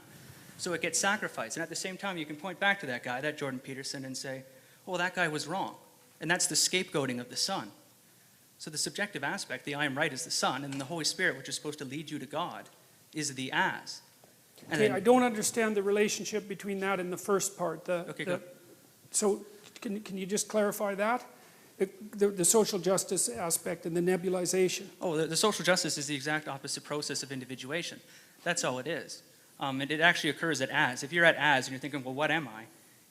Speaker 5: So it gets sacrificed. And at the same time, you can point back to that guy, that Jordan Peterson, and say, well, that guy was wrong. And that's the scapegoating of the Son. So the subjective aspect, the I am right, is the Son, and then the Holy Spirit, which is supposed to lead you to God, is the as. And
Speaker 1: Okay,
Speaker 5: then,
Speaker 1: I don't understand the relationship between that and the first part.
Speaker 5: Go.
Speaker 1: So can you just clarify that? The social justice aspect and the nebulization.
Speaker 5: Oh, the social justice is the exact opposite process of individuation. That's all it is. And it actually occurs at as. If you're at as and you're thinking, well, what am I?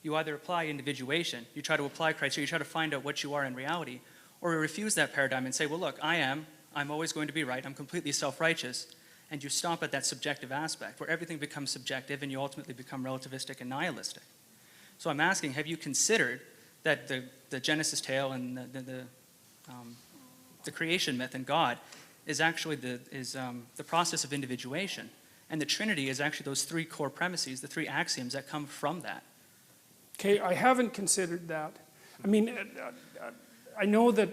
Speaker 5: You either apply individuation, you try to apply criteria, you try to find out what you are in reality, or you refuse that paradigm and say, well, look, I'm always going to be right, I'm completely self-righteous, and you stop at that subjective aspect where everything becomes subjective and you ultimately become relativistic and nihilistic. So I'm asking, have you considered that the Genesis tale and the creation myth and God is actually the process of individuation, and the Trinity is actually those three core premises, the three axioms that come from that?
Speaker 1: Okay, I haven't considered that. I mean, I know that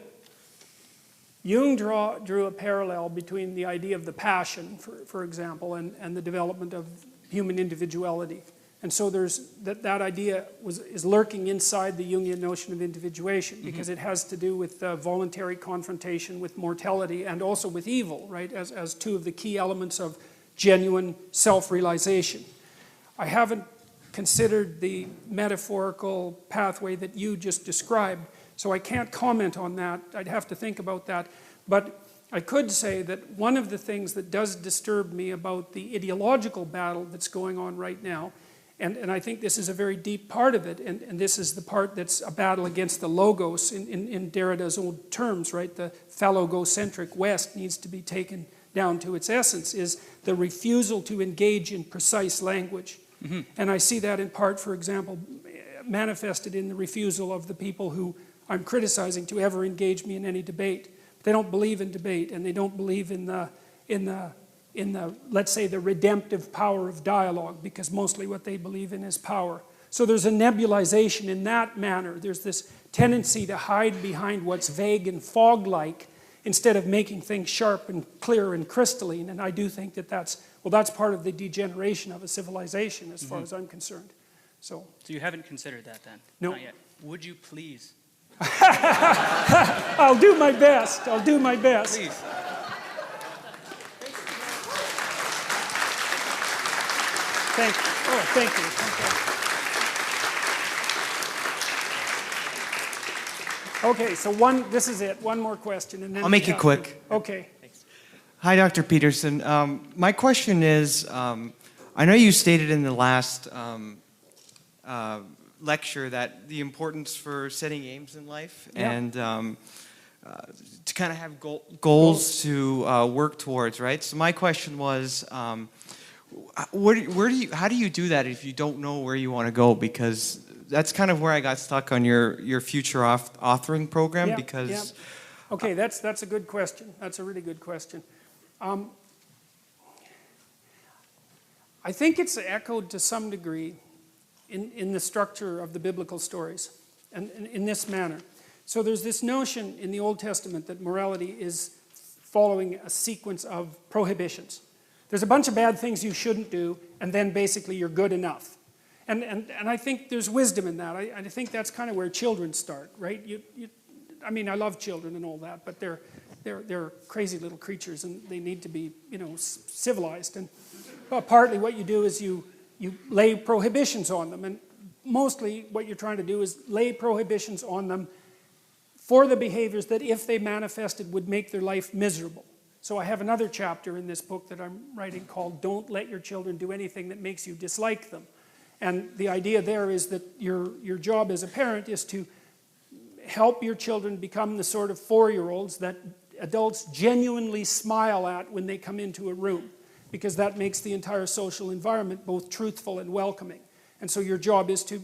Speaker 1: Jung drew a parallel between the idea of the passion, for example, and the development of human individuality. And so there's that idea is lurking inside the Jungian notion of individuation, because it has to do with voluntary confrontation with mortality and also with evil, right, as two of the key elements of genuine self-realization. I haven't considered the metaphorical pathway that you just described, so I can't comment on that. I'd have to think about that. But I could say that one of the things that does disturb me about the ideological battle that's going on right now, and I think this is a very deep part of it, and this is the part that's a battle against the logos in Derrida's old terms, right? The phallogocentric West needs to be taken down to its essence, is the refusal to engage in precise language. And I see that in part, for example, manifested in the refusal of the people who I'm criticizing to ever engage me in any debate. They don't believe in debate, and they don't believe in the let's say, the redemptive power of dialogue, because mostly what they believe in is power. So there's a nebulization in that manner. There's this tendency to hide behind what's vague and fog-like instead of making things sharp and clear and crystalline. And I do think that that's part of the degeneration of a civilization as far as I'm concerned. So
Speaker 5: you haven't considered that then?
Speaker 1: No.
Speaker 5: Not yet. Would you please?
Speaker 1: I'll do my best. I'll do my best.
Speaker 5: Please.
Speaker 1: Thank you. Oh, thank you. Okay, so this is it. One more question, and then
Speaker 6: I'll make it quick.
Speaker 1: Okay.
Speaker 6: Hi, Dr. Peterson. My question is, I know you stated in the last lecture that the importance for setting aims in life and to kind of have goals to work towards, right? So my question was, how do you do that if you don't know where you want to go? Because that's kind of where I got stuck on your future authoring program.
Speaker 1: Okay, that's a good question. That's a really good question. I think it's echoed to some degree in the structure of the biblical stories, and in this manner. So there's this notion in the Old Testament that morality is following a sequence of prohibitions. There's a bunch of bad things you shouldn't do, and then basically you're good enough. And I think there's wisdom in that. I think that's kind of where children start, right? I mean, I love children and all that, but they're crazy little creatures, and they need to be, civilized. And partly what you do is you lay prohibitions on them, and mostly what you're trying to do is lay prohibitions on them for the behaviors that, if they manifested, would make their life miserable. So I have another chapter in this book that I'm writing called "Don't Let Your Children Do Anything That Makes You Dislike Them." And the idea there is that your job as a parent is to help your children become the sort of 4-year-olds that adults genuinely smile at when they come into a room, because that makes the entire social environment both truthful and welcoming. And so your job is to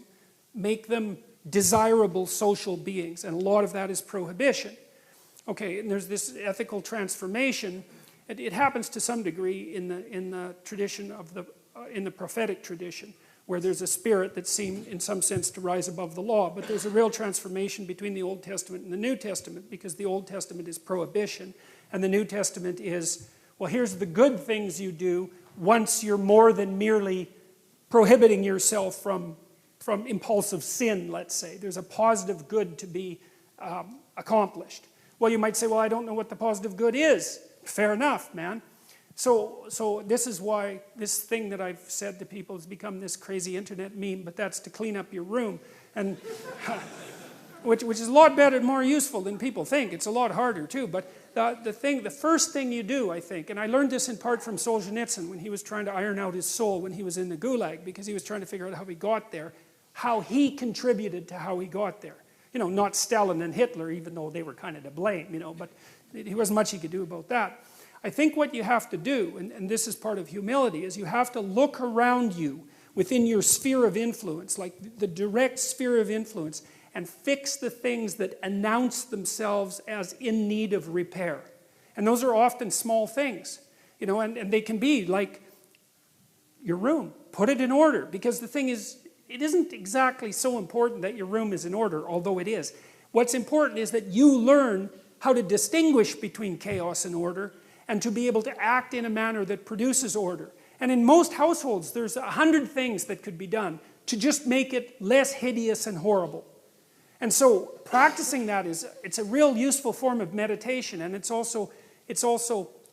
Speaker 1: make them desirable social beings, and a lot of that is prohibition. Okay, and there's this ethical transformation. It happens to some degree in the tradition of in the prophetic tradition, where there's a spirit that seemed, in some sense, to rise above the law. But there's a real transformation between the Old Testament and the New Testament, because the Old Testament is prohibition, and the New Testament is, well, here's the good things you do once you're more than merely prohibiting yourself from impulsive sin, let's say. There's a positive good to be accomplished. Well, you might say, well, I don't know what the positive good is. Fair enough, man. So this is why this thing that I've said to people has become this crazy internet meme, but that's to clean up your room, and which is a lot better and more useful than people think. It's a lot harder too, but the first thing you do, I think, and I learned this in part from Solzhenitsyn when he was trying to iron out his soul when he was in the Gulag, because he was trying to figure out how he got there, how he contributed to how he got there. You know, not Stalin and Hitler, even though they were kind of to blame, you know, but there wasn't much he could do about that. I think what you have to do, and this is part of humility, is you have to look around you within your sphere of influence, like the direct sphere of influence, and fix the things that announce themselves as in need of repair. And those are often small things, you know, and they can be like your room. Put it in order, because the thing is, it isn't exactly so important that your room is in order, although it is. What's important is that you learn how to distinguish between chaos and order, and to be able to act in a manner that produces order. And in most households, there's 100 things that could be done to just make it less hideous and horrible. And so practicing that it's a real useful form of meditation, and it's also,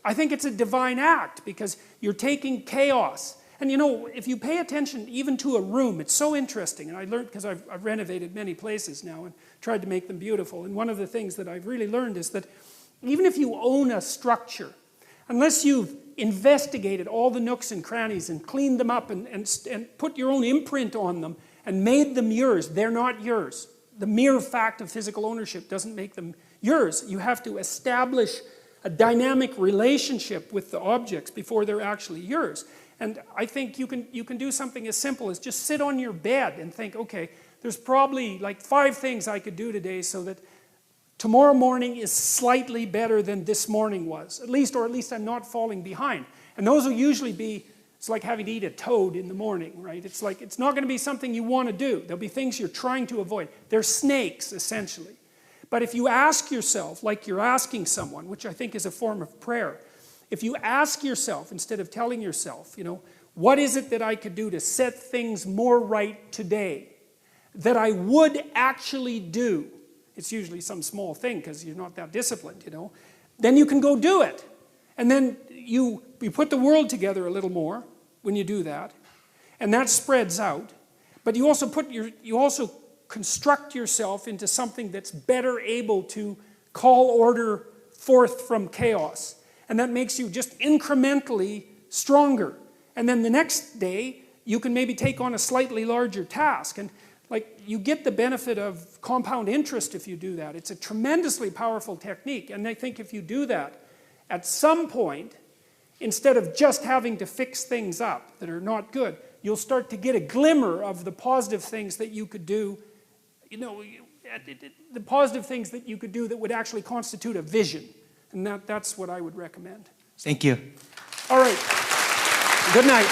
Speaker 1: I think it's a divine act, because you're taking chaos. And you know, if you pay attention even to a room, it's so interesting, and I learned, because I've renovated many places now and tried to make them beautiful, and one of the things that I've really learned is that even if you own a structure, unless you've investigated all the nooks and crannies and cleaned them up and put your own imprint on them and made them yours, they're not yours. The mere fact of physical ownership doesn't make them yours. You have to establish a dynamic relationship with the objects before they're actually yours. And I think you can do something as simple as just sit on your bed and think, okay, there's probably like 5 things I could do today so that tomorrow morning is slightly better than this morning was, or at least I'm not falling behind. And those will usually be, it's like having to eat a toad in the morning, right? It's like, it's not going to be something you want to do. There'll be things you're trying to avoid. They're snakes, essentially. But if you ask yourself, like you're asking someone, which I think is a form of prayer, if you ask yourself, instead of telling yourself, you know, what is it that I could do to set things more right today, that I would actually do? It's usually some small thing because you're not that disciplined, you know. Then you can go do it. And then you put the world together a little more when you do that. And that spreads out. But you also construct yourself into something that's better able to call order forth from chaos. And that makes you just incrementally stronger. And then the next day, you can maybe take on a slightly larger task. And like, you get the benefit of compound interest if you do that. It's a tremendously powerful technique. And I think if you do that, at some point, instead of just having to fix things up that are not good, you'll start to get a glimmer of the positive things that you could do, you know, the positive things that you could do that would actually constitute a vision. And that's what I would recommend.
Speaker 6: Thank you.
Speaker 1: All right. Good night.